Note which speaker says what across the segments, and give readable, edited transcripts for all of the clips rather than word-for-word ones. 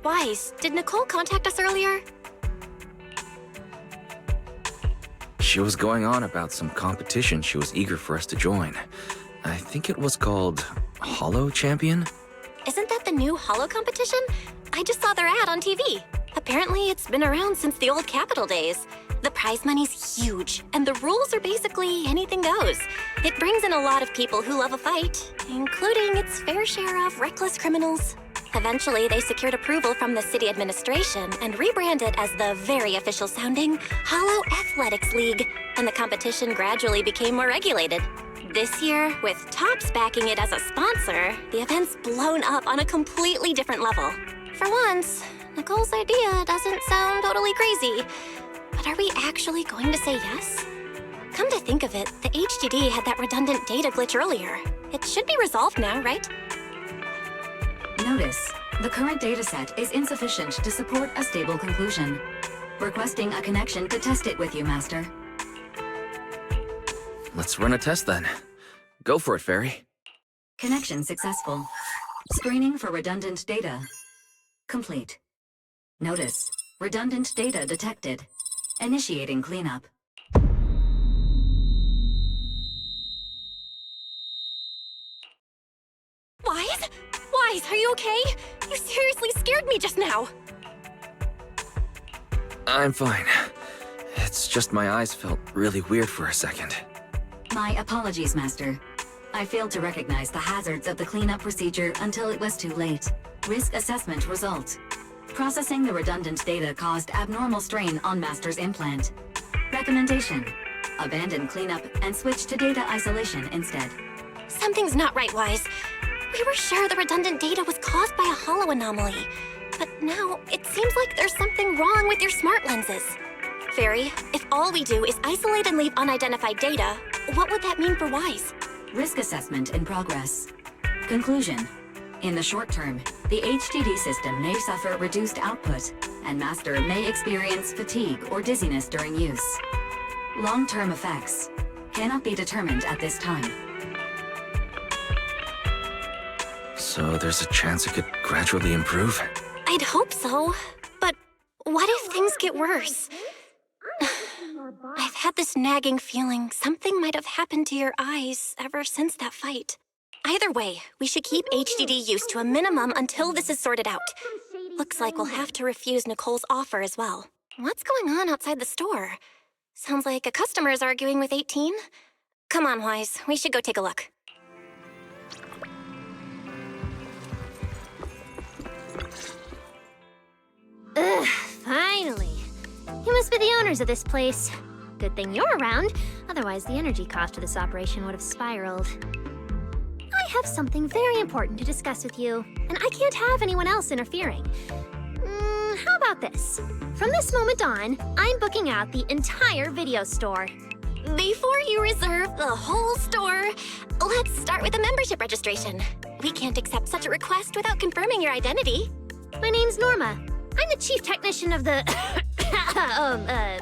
Speaker 1: Wise, did Nicole contact us earlier?
Speaker 2: She was going on about some competition she was eager for us to join. I think it was called Hollow Champion?
Speaker 1: Isn't that the new Hollow competition? I just saw their ad on TV. Apparently, it's been around since the old Capital days. The prize money's huge, and the rules are basically anything goes. It brings in a lot of people who love a fight, including its fair share of reckless criminals. Eventually, they secured approval from the city administration and rebranded as the very official-sounding Hollow Athletics League, and the competition gradually became more regulated. This year, with Topps backing it as a sponsor, the event's blown up on a completely different level. For once, Nicole's idea doesn't sound totally crazy. But are we actually going to say yes? Come to think of it, the HDD had that redundant data glitch earlier. It should be resolved now, right?
Speaker 3: Notice, the current dataset is insufficient to support a stable conclusion. Requesting a connection to test it with you, Master.
Speaker 2: Let's run a test then. Go for it, Fairy.
Speaker 3: Connection successful. Screening for redundant data. Complete. Notice, redundant data detected. Initiating cleanup.
Speaker 1: Wise? Wise, are you okay? You seriously scared me just now.
Speaker 2: I'm fine. It's just my eyes felt really weird for a second.
Speaker 3: My apologies, Master. I failed to recognize the hazards of the cleanup procedure until it was too late. Risk assessment result. Processing the redundant data caused abnormal strain on Master's implant. Recommendation: abandon cleanup and switch to data isolation instead.
Speaker 1: Something's not right, Wise. We were sure the redundant data was caused by a hollow anomaly. But now, it seems like there's something wrong with your smart lenses. Fairy, if all we do is isolate and leave unidentified data, what would that mean for Wise?
Speaker 3: Risk assessment in progress. Conclusion: in the short term, the HDD system may suffer reduced output, and Master may experience fatigue or dizziness during use. Long-term effects cannot be determined at this time.
Speaker 2: So there's a chance it could gradually improve?
Speaker 1: I'd hope so, but what if things get worse? I've had this nagging feeling something might have happened to your eyes ever since that fight. Either way, we should keep HDD use to a minimum until this is sorted out. Looks like we'll have to refuse Nicole's offer as well. What's going on outside the store? Sounds like a customer is arguing with 18. Come on, Wise, we should go take a look.
Speaker 4: Ugh, finally. You must be the owners of this place. Good thing you're around, otherwise the energy cost of this operation would have spiraled. I have something very important to discuss with you, and I can't have anyone else interfering. How about this? From this moment on, I'm booking out the entire video store.
Speaker 1: Before you reserve the whole store, let's start with a membership registration. We can't accept such a request without confirming your identity.
Speaker 4: My name's Norma. I'm the chief technician of the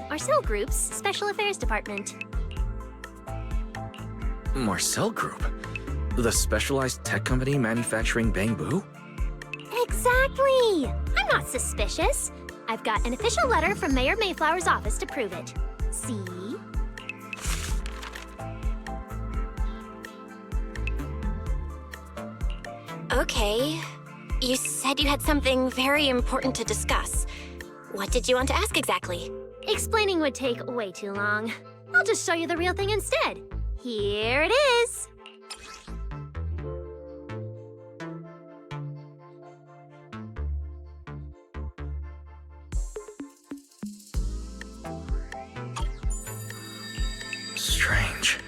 Speaker 4: Marcel Group's Special Affairs Department.
Speaker 2: Marcel Group? The specialized tech company manufacturing Bamboo?
Speaker 4: Exactly! I'm not suspicious. I've got an official letter from Mayor Mayflower's office to prove it. See?
Speaker 1: Okay. You said you had something very important to discuss. What did you want to ask exactly?
Speaker 4: Explaining would take way too long. I'll just show you the real thing instead. Here it is.
Speaker 2: Strange.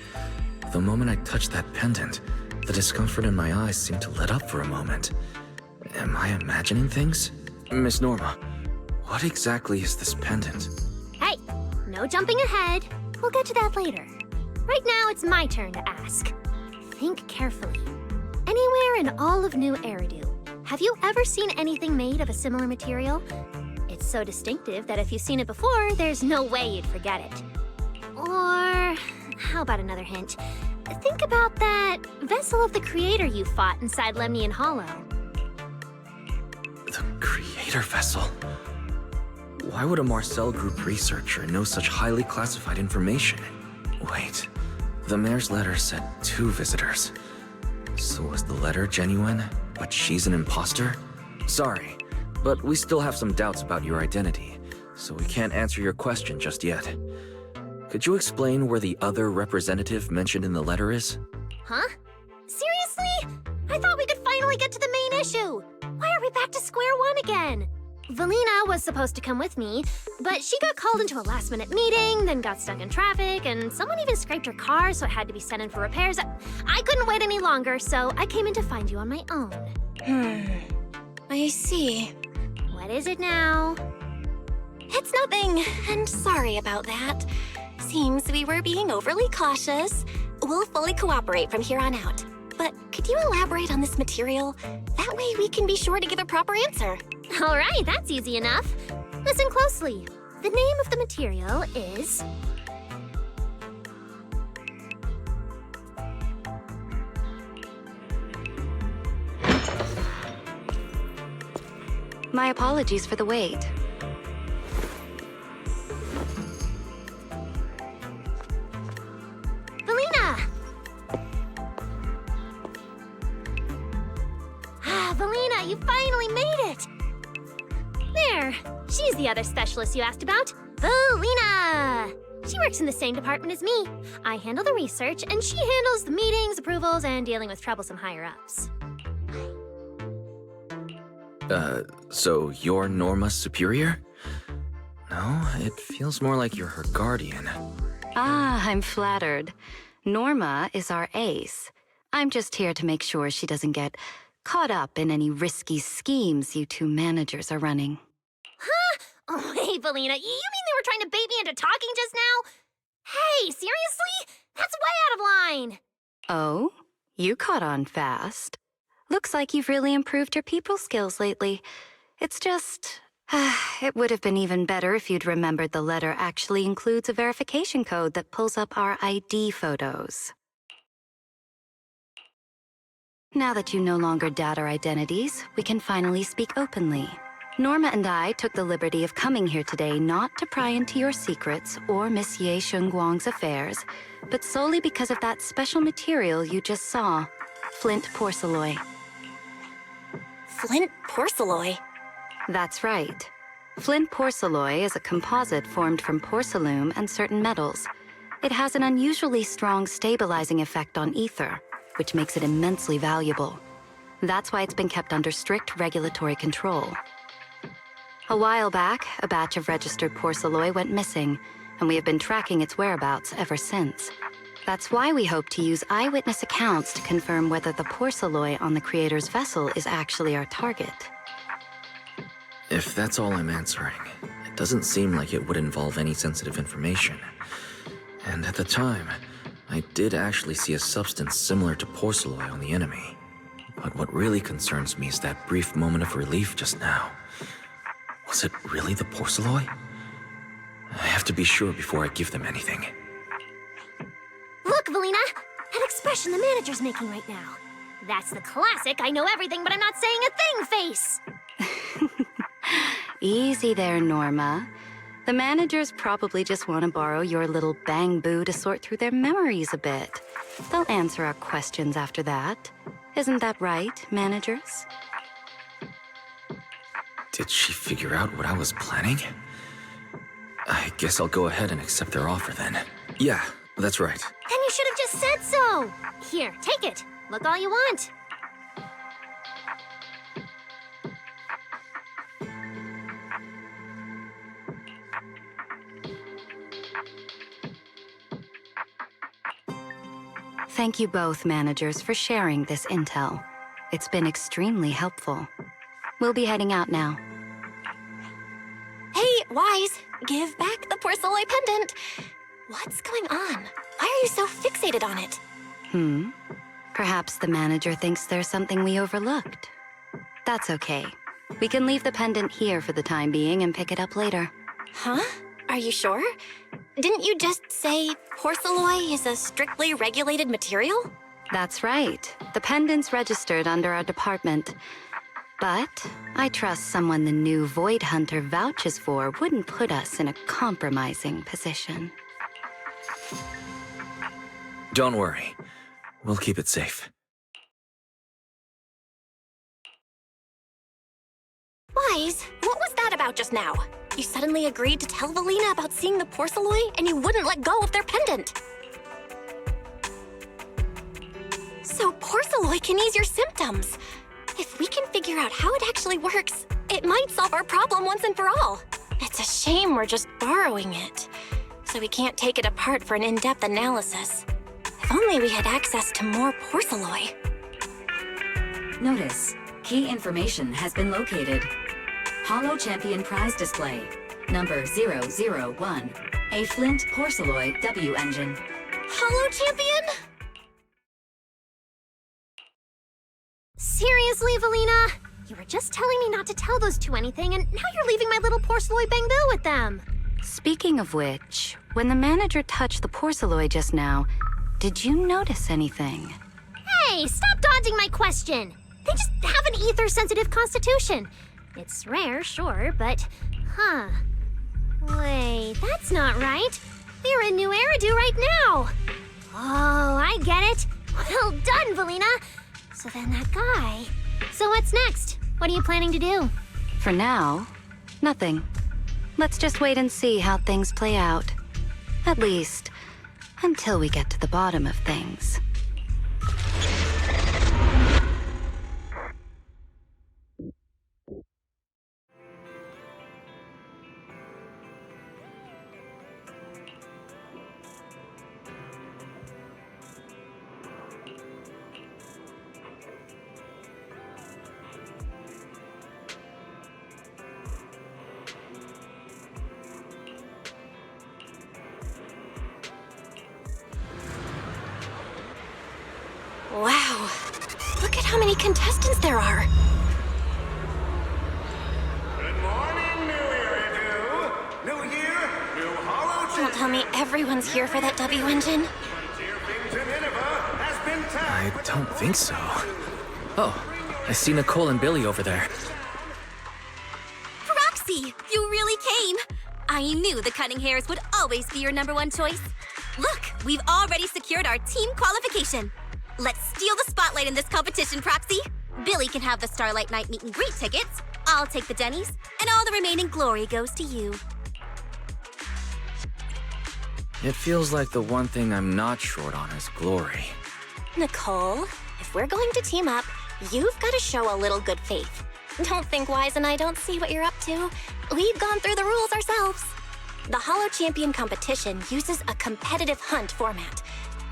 Speaker 2: The moment I touched that pendant, the discomfort in my eyes seemed to let up for a moment. Am I imagining things? Miss Norma, what exactly is this pendant?
Speaker 4: Hey, no jumping ahead. We'll get to that later. Right now, it's my turn to ask. Think carefully. Anywhere in all of New Eridu, have you ever seen anything made of a similar material? It's so distinctive that if you've seen it before, there's no way you'd forget it. Or, how about another hint? Think about that vessel of the Creator you fought inside Lemnian Hollow.
Speaker 2: The Creator Vessel? Why would a Marcel Group researcher know such highly classified information? Wait, the mayor's letter said 2 visitors. So was the letter genuine, but she's an imposter? Sorry, but we still have some doubts about your identity, so we can't answer your question just yet. Could you explain where the other representative mentioned in the letter is?
Speaker 4: Huh? Seriously? I thought we could finally get to the main issue. Why are we back to square one again? Valina was supposed to come with me, but she got called into a last-minute meeting, then got stuck in traffic, and someone even scraped her car, so it had to be sent in for repairs. I couldn't wait any longer, so I came in to find you on my own.
Speaker 1: I see.
Speaker 4: What is it now?
Speaker 1: It's nothing, and sorry about that. Seems we were being overly cautious. We'll fully cooperate from here on out. But could you elaborate on this material? That way we can be sure to give a proper answer.
Speaker 4: All right, that's easy enough. Listen closely. The name of the material is...
Speaker 3: My apologies for the wait.
Speaker 4: Valina! Valina, you finally made it! There, she's the other specialist you asked about. Valina! She works in the same department as me. I handle the research, and she handles the meetings, approvals, and dealing with troublesome higher-ups.
Speaker 2: So you're Norma's superior? No, it feels more like you're her guardian.
Speaker 3: Ah, I'm flattered. Norma is our ace. I'm just here to make sure she doesn't get caught up in any risky schemes you 2 managers are running.
Speaker 4: Huh? Oh, hey, Valina, you mean they were trying to bait me into talking just now? Hey, seriously? That's way out of line!
Speaker 3: Oh? You caught on fast. Looks like you've really improved your people skills lately. It's just... it would have been even better if you'd remembered the letter actually includes a verification code that pulls up our ID photos. Now that you no longer doubt our identities, we can finally speak openly. Norma and I took the liberty of coming here today not to pry into your secrets or Miss Ye Shunguang's affairs, but solely because of that special material you just saw, flint porcelain.
Speaker 1: Flint porcelain?
Speaker 3: That's right. Flint porcelain is a composite formed from porcelain and certain metals. It has an unusually strong stabilizing effect on ether, which makes it immensely valuable. That's why it's been kept under strict regulatory control. A while back, a batch of registered porcelain went missing, and we have been tracking its whereabouts ever since. That's why we hope to use eyewitness accounts to confirm whether the porcelain on the Creator's vessel is actually our target.
Speaker 2: If that's all I'm answering, it doesn't seem like it would involve any sensitive information. And at the time, I did actually see a substance similar to porcelain on the enemy. But what really concerns me is that brief moment of relief just now. Was it really the porcelain? I have to be sure before I give them anything.
Speaker 4: Look, Valina! That expression the manager's making right now. That's the classic I know everything but I'm not saying a thing face!
Speaker 3: Easy there, Norma. The managers probably just want to borrow your little bang-boo to sort through their memories a bit. They'll answer our questions after that. Isn't that right, managers?
Speaker 2: Did she figure out what I was planning? I guess I'll go ahead and accept their offer then. Yeah, that's right.
Speaker 4: Then you should have just said so! Here, take it. Look all you want.
Speaker 3: Thank you both, managers, for sharing this intel. It's been extremely helpful. We'll be heading out now.
Speaker 1: Hey, Wise, give back the porcelain pendant. What's going on? Why are you so fixated on it?
Speaker 3: Perhaps the manager thinks there's something we overlooked. That's okay. We can leave the pendant here for the time being and pick it up later.
Speaker 1: Huh? Are you sure? Didn't you just say porcelain is a strictly regulated material?
Speaker 3: That's right. The pendant's registered under our department. But I trust someone the new Void Hunter vouches for wouldn't put us in a compromising position.
Speaker 2: Don't worry. We'll keep it safe.
Speaker 1: Wise, what was that about just now? You suddenly agreed to tell Valina about seeing the porcelain, and you wouldn't let go of their pendant. So porcelain can ease your symptoms. If we can figure out how it actually works, it might solve our problem once and for all. It's a shame we're just borrowing it, so we can't take it apart for an in-depth analysis. If only we had access to more porcelain.
Speaker 3: Notice, key information has been located. Holo Champion prize display, number 001, a Flint Porceloid W engine.
Speaker 1: Holo Champion?
Speaker 4: Seriously, Valina? You were just telling me not to tell those two anything, and now you're leaving my little porcelain bang-boo with them.
Speaker 3: Speaking of which, when the manager touched the porceloid just now, did you notice anything?
Speaker 4: Hey, stop dodging my question! They just have an ether-sensitive constitution. It's rare, sure, but... Huh. Wait, that's not right. They're in New Eridan right now. Oh, I get it. Well done, Valina. So then that guy... So what's next? What are you planning to do?
Speaker 3: For now, nothing. Let's just wait and see how things play out. At least, until we get to the bottom of things.
Speaker 1: Wow. Look at how many contestants there are.
Speaker 5: Good morning, New Eridan. New year, new Holo
Speaker 1: Don't tell me everyone's here for that W engine.
Speaker 2: I don't think so. Oh, I see Nicole and Billy over there.
Speaker 1: Roxy, you really came. I knew the cutting hairs would always be your #1 choice. Look, we've already secured our team qualification. Let's steal the spotlight in this competition, Proxy. Billy can have the Starlight Night meet and greet tickets. I'll take the Denny's, and all the remaining glory goes to you.
Speaker 2: It feels like the one thing I'm not short on is glory.
Speaker 1: Nicole, if we're going to team up, you've got to show a little good faith. Don't think Wise and I don't see what you're up to. We've gone through the rules ourselves. The Holo Champion competition uses a competitive hunt format.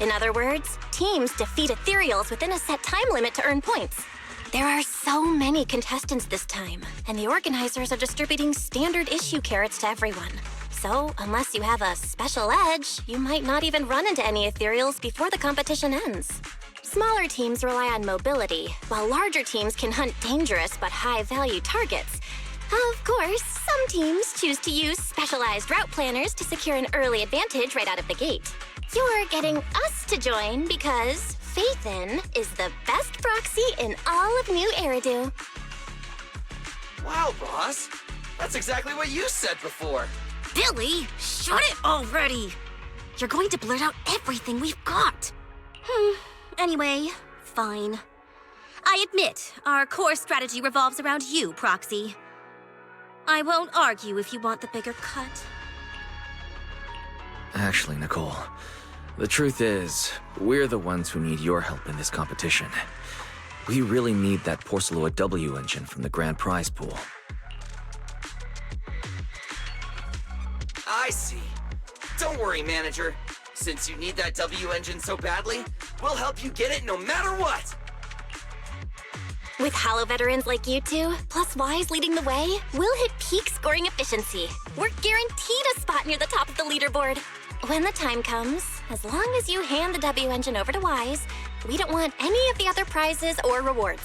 Speaker 1: In other words, teams defeat ethereals within a set time limit to earn points. There are so many contestants this time, and the organizers are distributing standard issue carrots to everyone. So, unless you have a special edge, you might not even run into any ethereals before the competition ends. Smaller teams rely on mobility, while larger teams can hunt dangerous but high-value targets. Of course, some teams choose to use specialized route planners to secure an early advantage right out of the gate. You're getting us to join because, Faithin is the best proxy in all of New Eridu.
Speaker 6: Wow, boss. That's exactly what you said before.
Speaker 7: Billy, shut it already! You're going to blurt out everything we've got. Anyway, fine. I admit, our core strategy revolves around you, Proxy. I won't argue if you want the bigger cut.
Speaker 2: Actually, Nicole, the truth is, we're the ones who need your help in this competition. We really need that Porceloid W engine from the grand prize pool.
Speaker 6: I see. Don't worry, manager. Since you need that W engine so badly, we'll help you get it no matter what!
Speaker 1: With Holo veterans like you two, plus Wise leading the way, we'll hit peak scoring efficiency. We're guaranteed a spot near the top of the leaderboard. When the time comes, as long as you hand the W engine over to Wise, we don't want any of the other prizes or rewards.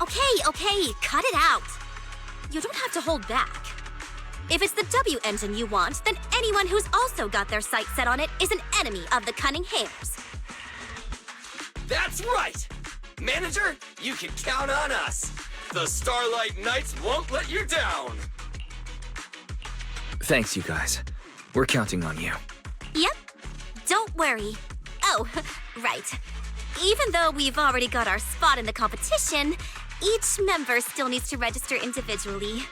Speaker 7: Okay, cut it out. You don't have to hold back. If it's the W engine you want, then anyone who's also got their sights set on it is an enemy of the Cunning Hares.
Speaker 6: That's right! Manager, you can count on us. The Starlight Knights won't let you down.
Speaker 2: Thanks, you guys. We're counting on you.
Speaker 7: Yep. Don't worry. Oh, right. Even though we've already got our spot in the competition, each member still needs to register individually.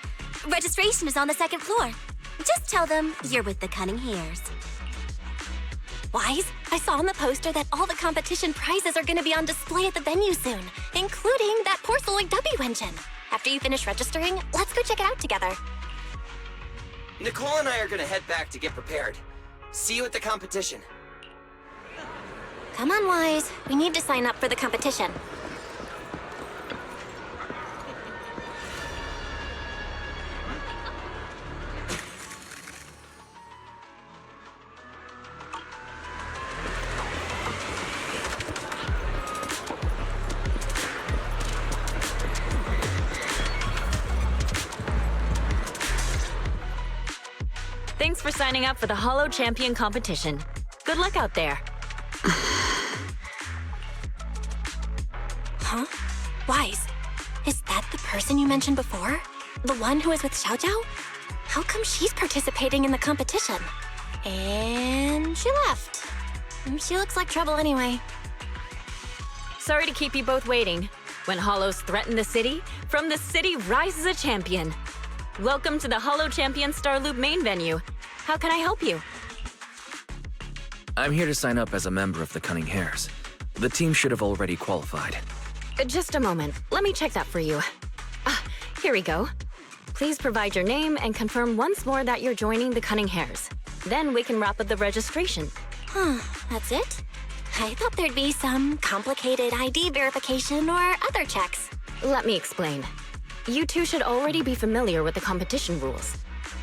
Speaker 7: Registration is on the second floor. Just tell them you're with the Cunning Hares.
Speaker 1: Wise, I saw on the poster that all the competition prizes are going to be on display at the venue soon, including that Porceloid W engine. After you finish registering, let's go check it out together.
Speaker 6: Nicole and I are gonna head back to get prepared. See you at the competition.
Speaker 1: Come on, Wise. We need to sign up for the competition.
Speaker 8: Thanks for signing up for the Holo Champion competition. Good luck out there.
Speaker 1: Huh? Wise, is that the person you mentioned before? The one who was with Xiao Zhao? How come she's participating in the competition? And she left. She looks like trouble anyway.
Speaker 8: Sorry to keep you both waiting. When Holos threaten the city, from the city rises a champion. Welcome to the Holo Champion Star Loop main venue. How can I help you?
Speaker 2: I'm here to sign up as a member of the Cunning Hares. The team should have already qualified.
Speaker 8: Just a moment. Let me check that for you. Here we go. Please provide your name and confirm once more that you're joining the Cunning Hares. Then we can wrap up the registration.
Speaker 1: That's it? I thought there'd be some complicated ID verification or other checks.
Speaker 8: Let me explain. You two should already be familiar with the competition rules.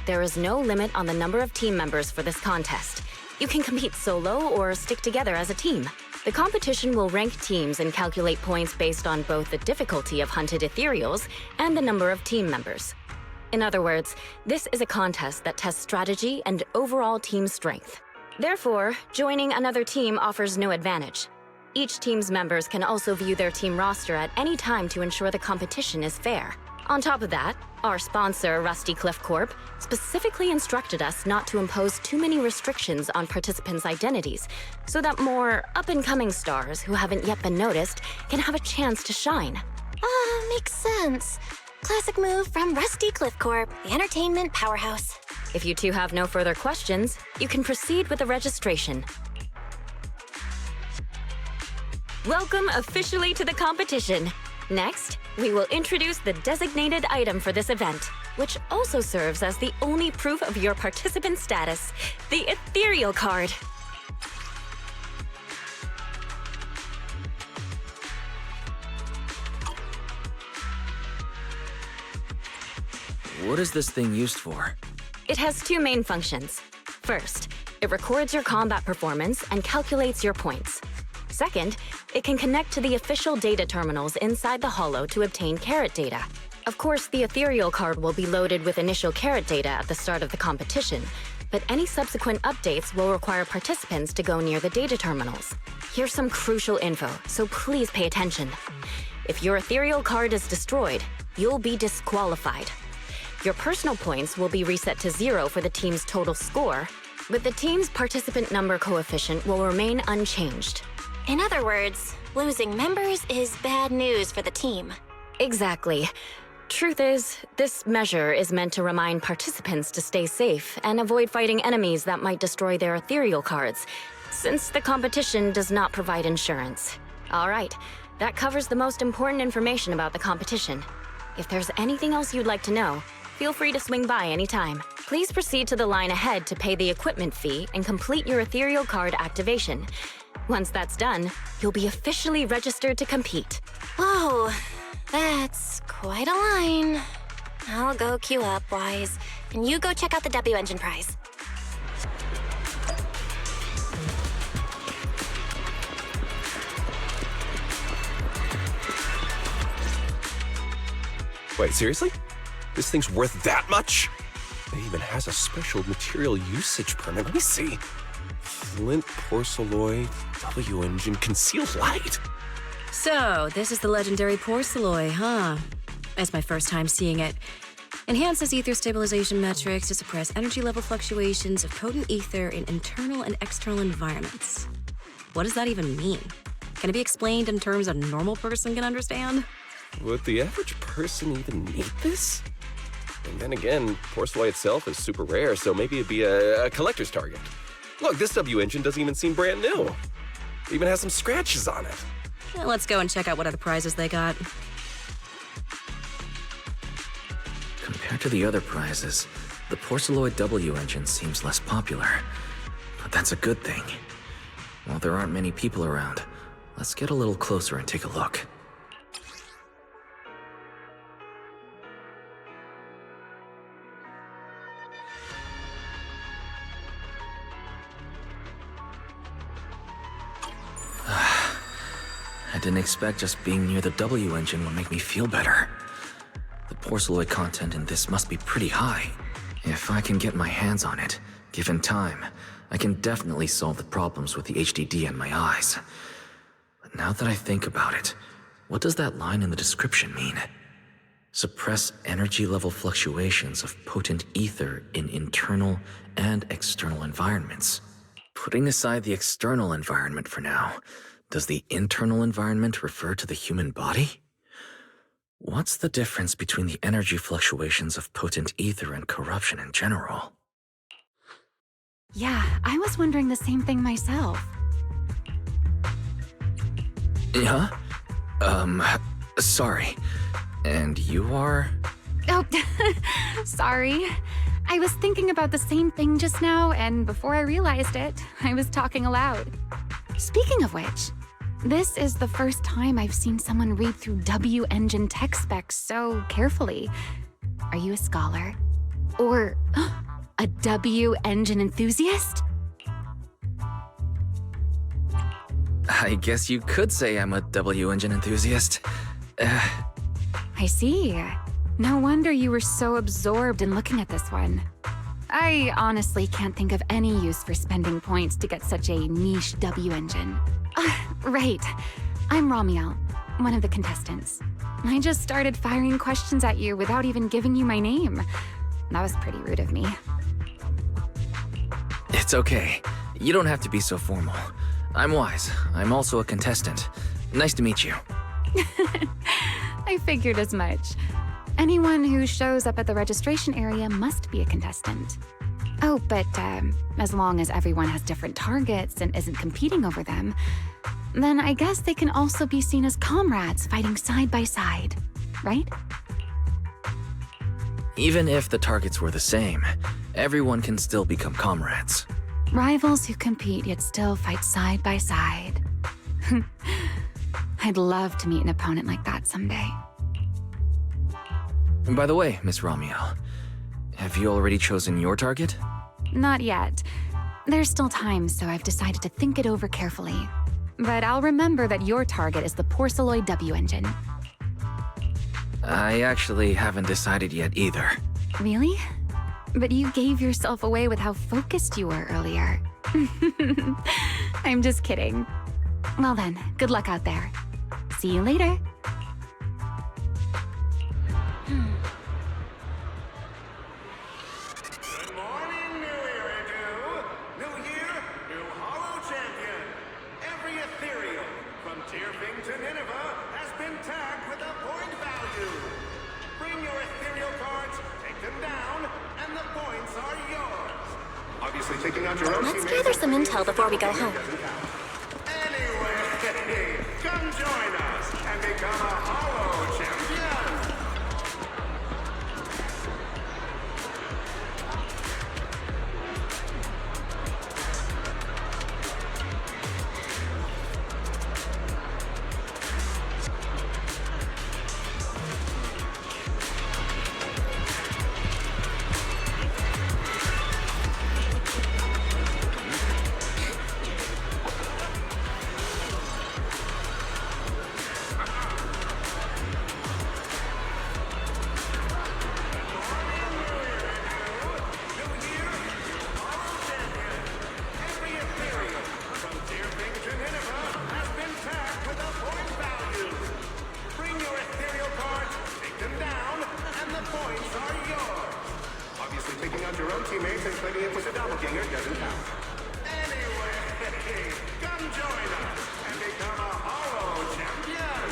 Speaker 8: There is no limit on the number of team members for this contest. You can compete solo or stick together as a team. The competition will rank teams and calculate points based on both the difficulty of hunted ethereals and the number of team members. In other words, this is a contest that tests strategy and overall team strength. Therefore, joining another team offers no advantage. Each team's members can also view their team roster at any time to ensure the competition is fair. On top of that, our sponsor, Rusty Cliff Corp., specifically instructed us not to impose too many restrictions on participants' identities, so that more up-and-coming stars who haven't yet been noticed can have a chance to shine.
Speaker 1: Makes sense. Classic move from Rusty Cliff Corp., the entertainment powerhouse.
Speaker 8: If you two have no further questions, you can proceed with the registration. Welcome officially to the competition. Next, we will introduce the designated item for this event, which also serves as the only proof of your participant status, the ethereal card.
Speaker 2: What is this thing used for?
Speaker 8: It has two main functions. First, it records your combat performance and calculates your points. Second, it can connect to the official data terminals inside the Holo to obtain carrot data. Of course, the ethereal card will be loaded with initial carrot data at the start of the competition, but any subsequent updates will require participants to go near the data terminals. Here's some crucial info, so please pay attention. If your ethereal card is destroyed, you'll be disqualified. Your personal points will be reset to 0 for the team's total score, but the team's participant number coefficient will remain unchanged.
Speaker 1: In other words, losing members is bad news for the team.
Speaker 8: Exactly. Truth is, this measure is meant to remind participants to stay safe and avoid fighting enemies that might destroy their ethereal cards, since the competition does not provide insurance. All right, that covers the most important information about the competition. If there's anything else you'd like to know, feel free to swing by anytime. Please proceed to the line ahead to pay the equipment fee and complete your ethereal card activation. Once that's done, you'll be officially registered to compete.
Speaker 1: Whoa, that's quite a line. I'll go queue up, Wise, and you go check out the W Engine prize.
Speaker 9: Wait, seriously? This thing's worth that much? It even has a special material usage permit. Let me see. Flint, porcelloy, W engine, concealed light.
Speaker 10: So, this is the legendary porcelloy, huh? It's my first time seeing it. Enhances ether stabilization metrics to suppress energy level fluctuations of potent ether in internal and external environments. What does that even mean? Can it be explained in terms a normal person can understand?
Speaker 9: Would the average person even need this? And then again, porcelloy itself is super rare, so maybe it'd be a collector's target. Look, this W engine doesn't even seem brand new. It even has some scratches on it.
Speaker 10: Well, let's go and check out what other prizes they got.
Speaker 2: Compared to the other prizes, the porcelloid W engine seems less popular. But that's a good thing. While there aren't many people around, let's get a little closer and take a look. I didn't expect just being near the W engine would make me feel better. The porcelloid content in this must be pretty high. If I can get my hands on it, given time, I can definitely solve the problems with the HDD in my eyes. But now that I think about it, what does that line in the description mean? Suppress energy level fluctuations of potent ether in internal and external environments. Putting aside the external environment for now, does the internal environment refer to the human body? What's the difference between the energy fluctuations of potent ether and corruption in general?
Speaker 11: Yeah, I was wondering the same thing myself.
Speaker 2: Huh? Sorry. And you are?
Speaker 11: Oh, sorry. I was thinking about the same thing just now, and before I realized it, I was talking aloud. Speaking of which, this is the first time I've seen someone read through W engine tech specs so carefully. Are you a scholar? Or a W engine enthusiast?
Speaker 2: I guess you could say I'm a W engine enthusiast.
Speaker 11: I see. No wonder you were so absorbed in looking at this one. I honestly can't think of any use for spending points to get such a niche W engine. Right. I'm Ramiel, one of the contestants. I just started firing questions at you without even giving you my name. That was pretty rude of me.
Speaker 2: It's okay. You don't have to be so formal. I'm Wise. I'm also a contestant. Nice to meet you.
Speaker 11: I figured as much. Anyone who shows up at the registration area must be a contestant. Oh, but as long as everyone has different targets and isn't competing over them, then I guess they can also be seen as comrades fighting side by side, right?
Speaker 2: Even if the targets were the same, everyone can still become comrades.
Speaker 11: Rivals who compete yet still fight side by side. I'd love to meet an opponent like that someday.
Speaker 2: And by the way, Miss Ramiel, have you already chosen your target?
Speaker 11: Not yet. There's still time, so I've decided to think it over carefully. But I'll remember that your target is the porcelloid W engine.
Speaker 2: I actually haven't decided yet either.
Speaker 11: Really? but you gave yourself away with how focused you were earlier. I'm just kidding. Well then, good luck out there. See you later.
Speaker 5: Good morning, New Eridan. New year, new Hollow Champion. Every ethereal, from Tearfing to Nineveh, has been tagged with a point value. Bring your ethereal cards, take them down, and the points are yours. Obviously, taking out your own
Speaker 1: Let's
Speaker 5: teammates...
Speaker 1: gather some intel before we go home.
Speaker 5: Anyway, come join us and become a Hollow Champion. Every ethereal, from Tearfing to Nineveh, has been tagged with a point value. Bring your ethereal cards, take them down, and the points are yours. Obviously, taking out your own teammates and playing it with a doppelganger doesn't count. Anyway, come join us and become a Hollow Champion.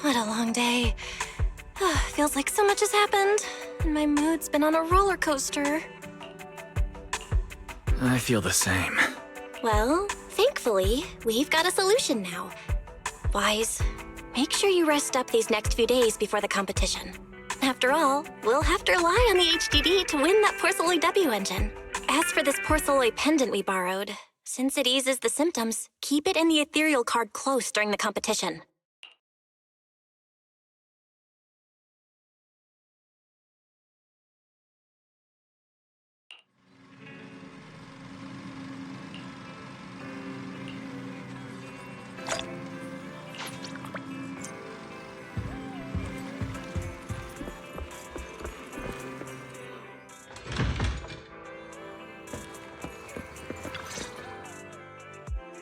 Speaker 1: What a long day. Feels like so much has happened, and my mood's been on a roller coaster.
Speaker 2: I feel the same.
Speaker 1: Well, thankfully, we've got a solution now. Wise, make sure you rest up these next few days before the competition. After all, we'll have to rely on the HDD to win that Porcelloy W engine. As for this Porcelloy pendant we borrowed, since it eases the symptoms, keep it in the ethereal card close during the competition.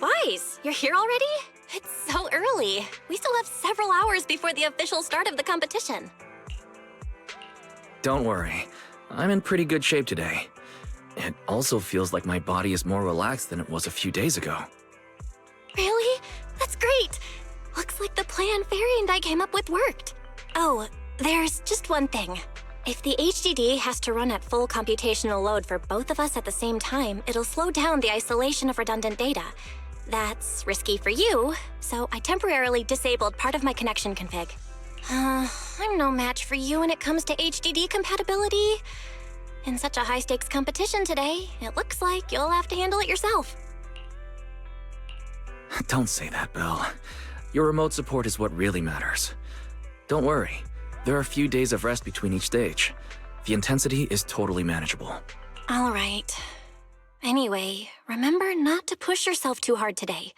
Speaker 1: Wise, you're here already? It's so early. We still have several hours before the official start of the competition.
Speaker 2: Don't worry. I'm in pretty good shape today. It also feels like my body is more relaxed than it was a few days ago.
Speaker 1: Really? That's great! Looks like the plan Fairy and I came up with worked. Oh, there's just one thing. If the HDD has to run at full computational load for both of us at the same time, it'll slow down the isolation of redundant data. That's risky for you, so I temporarily disabled part of my connection config. I'm no match for you when it comes to HDD compatibility. In such a high-stakes competition today, it looks like you'll have to handle it yourself.
Speaker 2: Don't say that, Belle. Your remote support is what really matters. Don't worry. There are a few days of rest between each stage. The intensity is totally manageable.
Speaker 1: All right. Anyway, remember not to push yourself too hard today.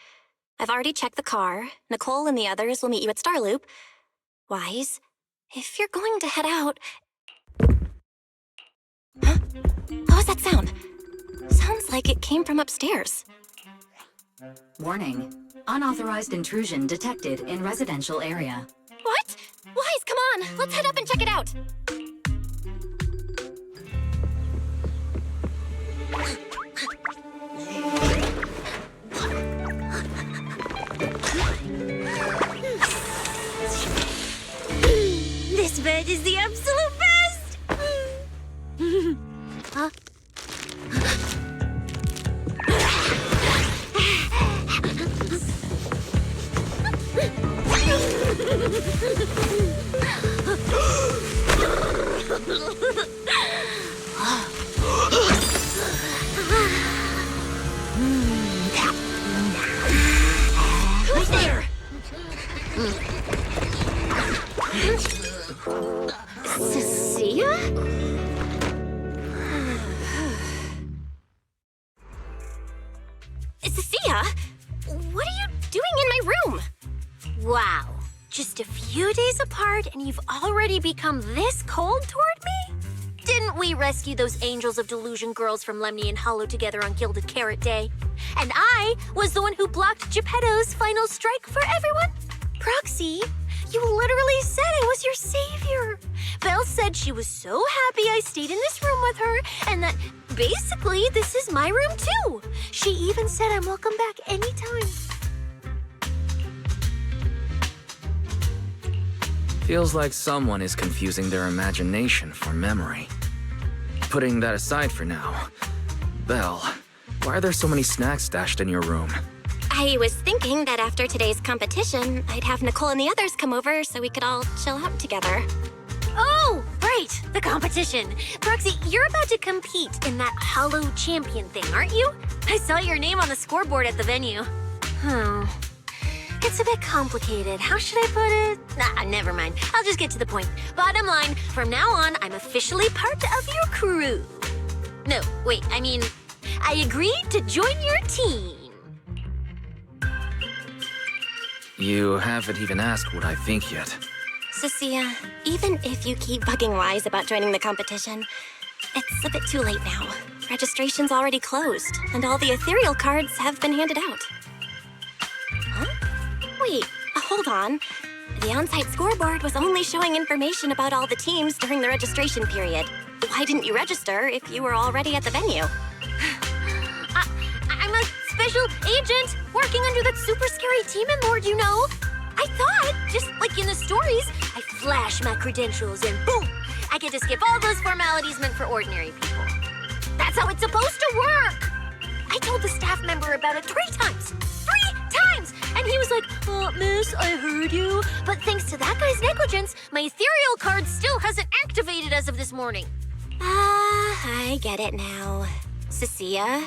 Speaker 1: I've already checked the car. Nicole and the others will meet you at Starloop. Wise, if you're going to head out... Huh? What was that sound? Sounds like it came from upstairs.
Speaker 3: Warning. Unauthorized intrusion detected in residential area.
Speaker 1: What? Wise, come on! Let's head up and check it out!
Speaker 7: This bed is the absolute best! Huh?
Speaker 1: Who's there? Cecilia? Cecilia? What are you doing in my room?
Speaker 7: Wow. Just a few days apart and you've already become this cold toward me? Didn't we rescue those Angels of Delusion girls from Lemnian Hollow together on Gilded Carrot Day? And I was the one who blocked Geppetto's final strike for everyone? Proxy, you literally said I was your savior. Belle said she was so happy I stayed in this room with her, and that basically this is my room too. She even said I'm welcome back anytime.
Speaker 2: Feels like someone is confusing their imagination for memory. Putting that aside for now, Belle, why are there so many snacks stashed in your room?
Speaker 1: I was thinking that after today's competition, I'd have Nicole and the others come over so we could all chill out together.
Speaker 7: Oh, right, the competition. Proxy, you're about to compete in that Hollow Champion thing, aren't you? I saw your name on the scoreboard at the venue. It's a bit complicated. How should I put it? Nah, never mind. I'll just get to the point. Bottom line, from now on, I'm officially part of your crew. No, wait, I agreed to join your team.
Speaker 2: You haven't even asked what I think yet.
Speaker 1: Cecilia, even if you keep bugging Wise about joining the competition, it's a bit too late now. Registration's already closed, and all the ethereal cards have been handed out. Huh? Wait, hold on. The on-site scoreboard was only showing information about all the teams during the registration period. Why didn't you register if you were already at the venue?
Speaker 7: I'm a special agent working under that super scary demon lord, you know. I thought, just like in the stories, I flash my credentials and boom, I get to skip all those formalities meant for ordinary people. That's how it's supposed to work. I told the staff member about it 3 times. 3 times! And he was like, miss, I heard you. But thanks to that guy's negligence, my ethereal card still hasn't activated as of this morning.
Speaker 1: I get it now. Cecilia,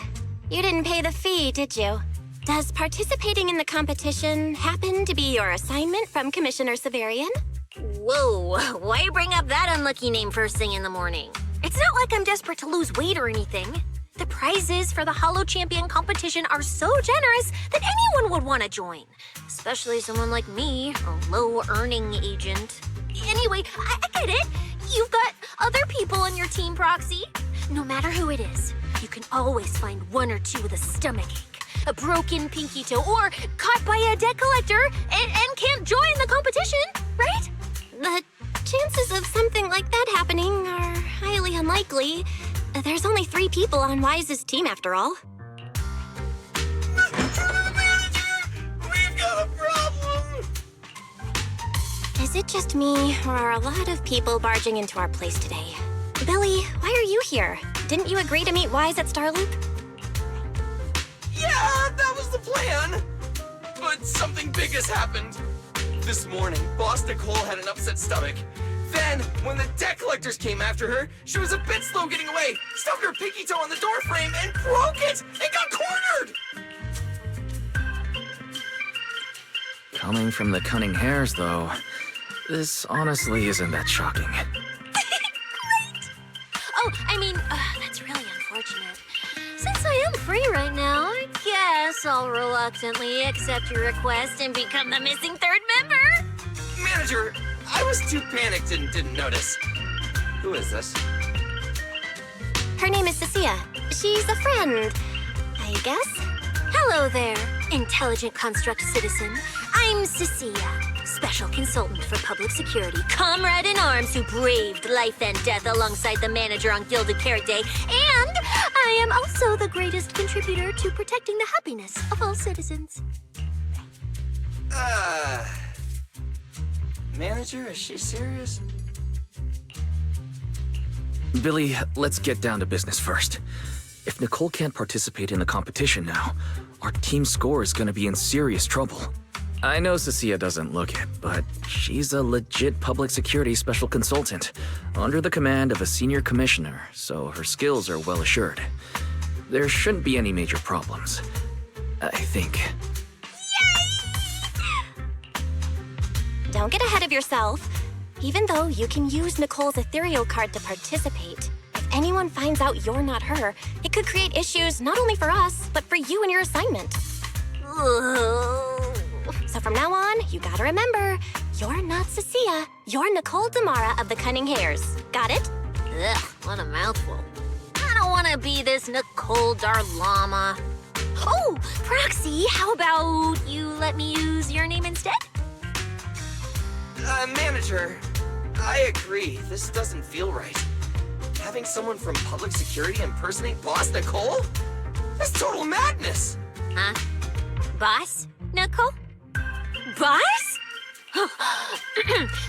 Speaker 1: you didn't pay the fee, did you? Does participating in the competition happen to be your assignment from Commissioner Severian?
Speaker 7: Whoa, why bring up that unlucky name first thing in the morning? It's not like I'm desperate to lose weight or anything. The prizes for the Hollow Champion competition are so generous that anyone would want to join. Especially someone like me, a low-earning agent. Anyway, I get it. You've got other people on your team, Proxy. No matter who it is, you can always find 1 or 2 with a stomachache, a broken pinky toe, or caught by a debt collector and can't join the competition, right?
Speaker 1: The chances of something like that happening are highly unlikely. There's only 3 people on Wise's team after all.
Speaker 6: We've got a problem!
Speaker 1: Is it just me, or are a lot of people barging into our place today? Billy, why are you here? Didn't you agree to meet Wise at Starloop?
Speaker 6: Yeah, that was the plan! But something big has happened. This morning, Boss Nicole had an upset stomach. Then, when the debt collectors came after her, she was a bit slow getting away, stubbed her pinky toe on the door frame, and broke it! And got cornered!
Speaker 2: Coming from the cunning hares, though, this honestly isn't that shocking.
Speaker 7: Great! Oh, that's really unfortunate. Since I am free right now, I guess I'll reluctantly accept your request and become the missing 3rd member.
Speaker 6: Manager, I was too panicked and didn't notice. Who is this?
Speaker 1: Her name is Cecilia. She's a friend, I guess.
Speaker 7: Hello there, intelligent construct citizen. I'm Cecilia, special consultant for public security, comrade in arms who braved life and death alongside the manager on Gilded Carrot Day, and I am also the greatest contributor to protecting the happiness of all citizens.
Speaker 6: Manager, is she serious?
Speaker 2: Billy, let's get down to business first. If Nicole can't participate in the competition now, our team's score is gonna be in serious trouble. I know Cecilia doesn't look it, but she's a legit public security special consultant, under the command of a senior commissioner, so her skills are well assured. There shouldn't be any major problems, I think.
Speaker 1: Don't get ahead of yourself. Even though you can use Nicole's ethereal card to participate, if anyone finds out you're not her, it could create issues not only for us, but for you and your assignment. So from now on, you gotta remember, You're not Cecilia. You're Nicole Damara of the Cunning Hairs. Got it?
Speaker 7: Ugh, what a mouthful. I don't want to be this Nicole Darlama.
Speaker 1: Oh, Proxy, how about you let me use your name instead?
Speaker 6: Manager, I agree. This doesn't feel right. Having someone from public security impersonate Boss Nicole? That's total madness!
Speaker 7: Huh?
Speaker 1: Boss, Nicole? Boss?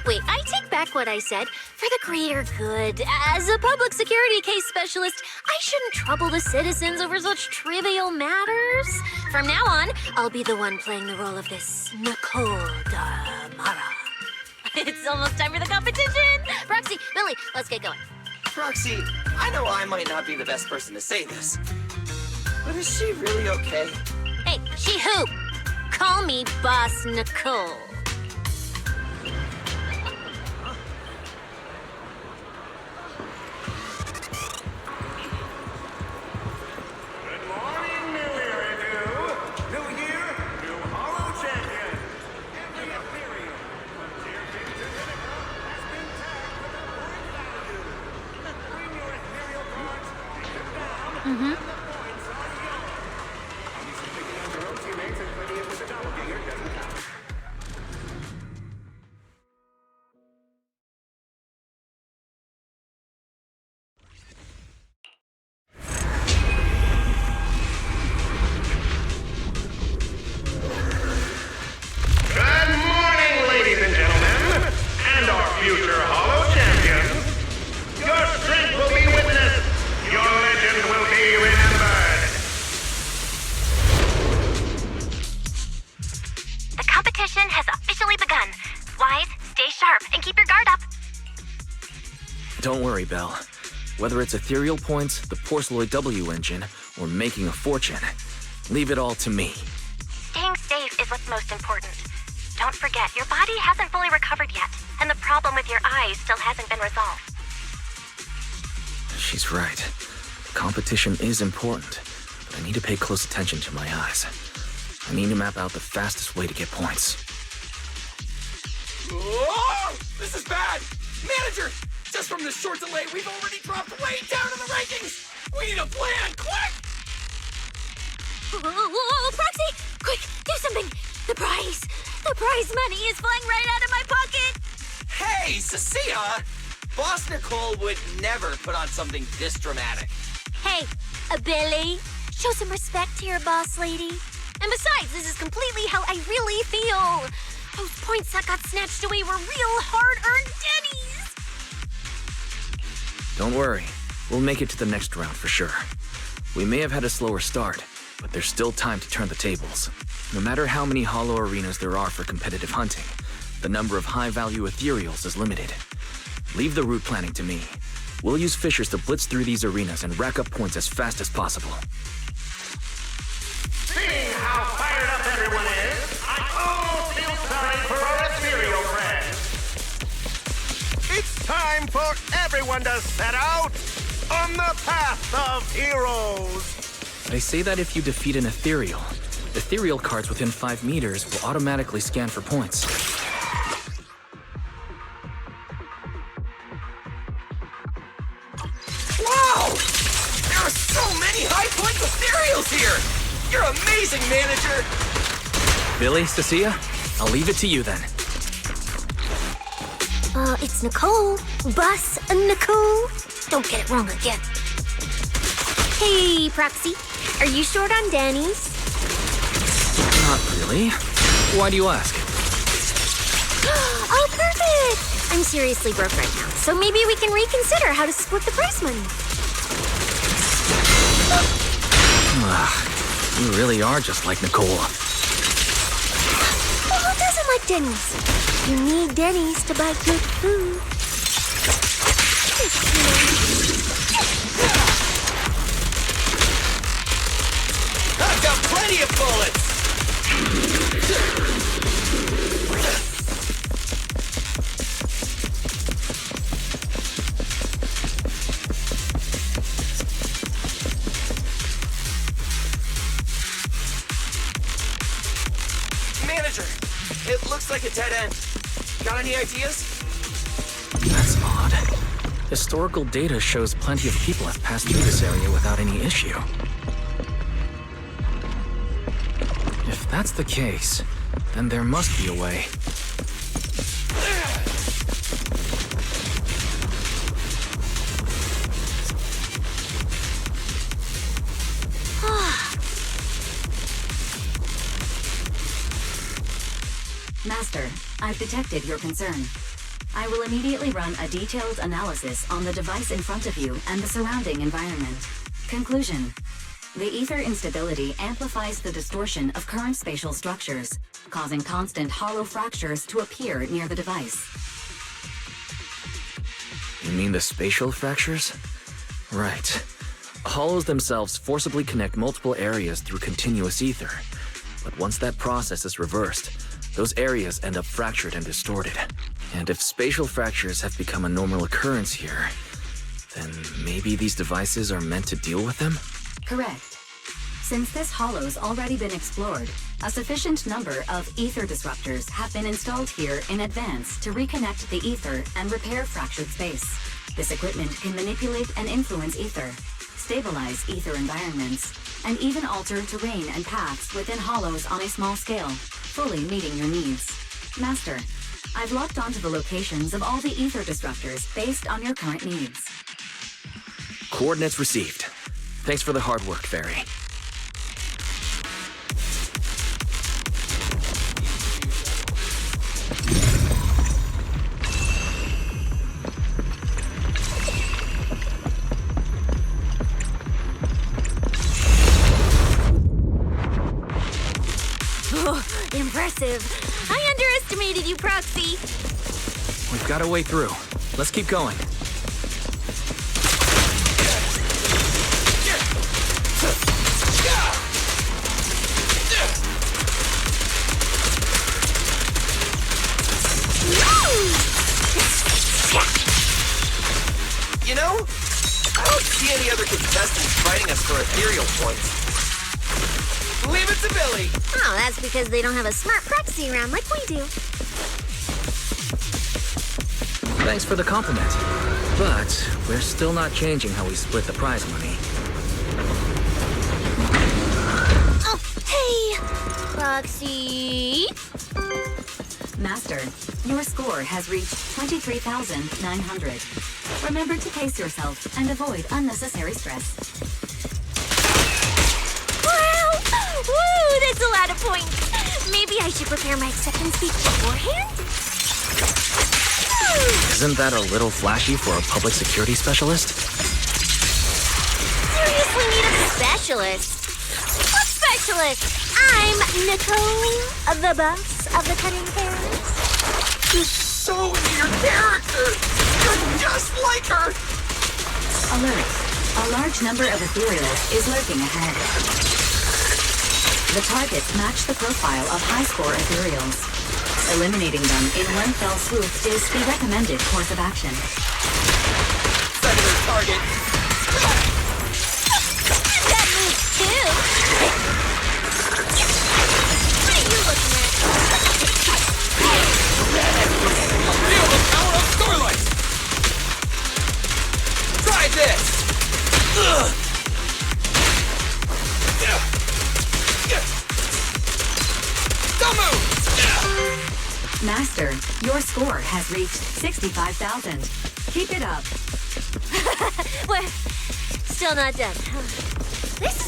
Speaker 1: Wait, I take back what I said. For the greater good, as a public security case specialist, I shouldn't trouble the citizens over such trivial matters. From now on, I'll be the one playing the role of this Nicole Damara. It's almost time for the competition! Proxy, Billy, let's get going.
Speaker 6: Proxy, I know I might not be the best person to say this, but is she really okay?
Speaker 1: Hey, she who? Call me Boss Nicole.
Speaker 5: Good morning, New Eridan. New year, new Hollow Champion. Every Ethereum from Deerfin to Nineveh has been tagged with a point value. Bring your ethereal cards, take them down, and the points are yours. Obviously, picking on your own teammates and putting it with a doppelganger doesn't count. Good morning, ladies and gentlemen, and our future Hollow Champions. Your strength will be witnessed. Your legend will be remembered.
Speaker 1: The competition has officially begun. Wise, stay sharp, and keep your guard up.
Speaker 2: Don't worry, Belle. Whether it's ethereal points, the Porceloid W engine, or making a fortune, leave it all to me.
Speaker 1: Staying safe is what's most important. Don't forget, your body hasn't fully recovered yet, and the problem with your eyes still hasn't been resolved.
Speaker 2: She's right. The competition is important, but I need to pay close attention to my eyes. I need to map out the fastest way to get points.
Speaker 6: Oh, this is bad! Manager, just from this short delay, we've already dropped way down in the rankings! We need a plan, quick!
Speaker 1: Whoa, Proxy! Quick, do something! The prize money is flying right out of my pocket!
Speaker 6: Hey, Cecilia! Boss Nicole would never put on something this dramatic.
Speaker 1: Hey, Billy, show some respect to your boss lady. And besides, this is completely how I really feel. Those points that got snatched away were real hard-earned dennies.
Speaker 2: Don't worry. We'll make it to the next round for sure. We may have had a slower start, but there's still time to turn the tables. No matter how many hollow arenas there are for competitive hunting, the number of high-value ethereals is limited. Leave the route planning to me. We'll use fishers to blitz through these arenas and rack up points as fast as possible.
Speaker 5: Seeing how fired up everyone is, I almost feel sorry for our ethereal friends. It's time for everyone to set out on the path of heroes.
Speaker 2: They say that if you defeat an ethereal cards within 5 meters will automatically scan for points.
Speaker 6: Wow! There are so many high-point ethereals here! You're amazing, manager!
Speaker 2: Billy, Cecilia, I'll leave it to you then.
Speaker 1: It's Nicole. Boss Nicole. Don't get it wrong again. Hey, Proxy. Are you short on Danny's?
Speaker 2: Not really. Why do you ask?
Speaker 1: Oh, perfect! I'm seriously broke right now, so maybe we can reconsider how to split the prize money.
Speaker 2: You really are just like Nicole.
Speaker 1: Well, who doesn't like Denny's? You need Denny's to buy good food.
Speaker 6: I've got plenty of bullets! Manager, it looks like a dead end. Got any ideas?
Speaker 2: That's odd. Historical data shows plenty of people have passed through this area without any issue. If that's the case, then there must be a way.
Speaker 3: Master, I've detected your concern. I will immediately run a detailed analysis on the device in front of you and the surrounding environment. Conclusion. The ether instability amplifies the distortion of current spatial structures, causing constant hollow fractures to appear near the device.
Speaker 2: You mean the spatial fractures? Right. Hollows themselves forcibly connect multiple areas through continuous ether. But once that process is reversed, those areas end up fractured and distorted. And if spatial fractures have become a normal occurrence here, then maybe these devices are meant to deal with them?
Speaker 3: Correct. Since this hollow's already been explored, a sufficient number of ether disruptors have been installed here in advance to reconnect the ether and repair fractured space. This equipment can manipulate and influence ether, stabilize ether environments, and even alter terrain and paths within hollows on a small scale, fully meeting your needs. Master, I've locked onto the locations of all the ether disruptors based on your current needs.
Speaker 2: Coordinates received. Thanks for the hard work, Fairy.
Speaker 7: Impressive. I underestimated you, Proxy.
Speaker 2: We've got a way through. Let's keep going.
Speaker 6: You know, I don't see any other contestants fighting us for ethereal points. Leave it to Billy.
Speaker 7: Oh, that's because they don't have a smart Proxy around like we do.
Speaker 2: Thanks for the compliment. But we're still not changing how we split the prize money.
Speaker 7: Oh, hey! Proxy!
Speaker 3: Master, your score has reached 23,900. Remember to pace yourself and avoid unnecessary stress.
Speaker 7: Wow! Woo! That's a lot of points. Maybe I should prepare my acceptance speech beforehand?
Speaker 2: Isn't that a little flashy for a public security specialist?
Speaker 7: Seriously need a specialist. What specialist? I'm Nicole, the boss of the Cutting Parents.
Speaker 6: You're so into your character. You're just like her.
Speaker 3: Alert. A large number of ethereals is lurking ahead. The targets match the profile of high-score ethereals. Eliminating them in one fell swoop is the recommended course of action.
Speaker 6: Secondary target.
Speaker 7: That moves too. What are you looking at?
Speaker 6: Feel the power of Starlight. Try this. Don't move.
Speaker 3: Master, your score has reached 65,000. Keep it up.
Speaker 7: We're still not done. This...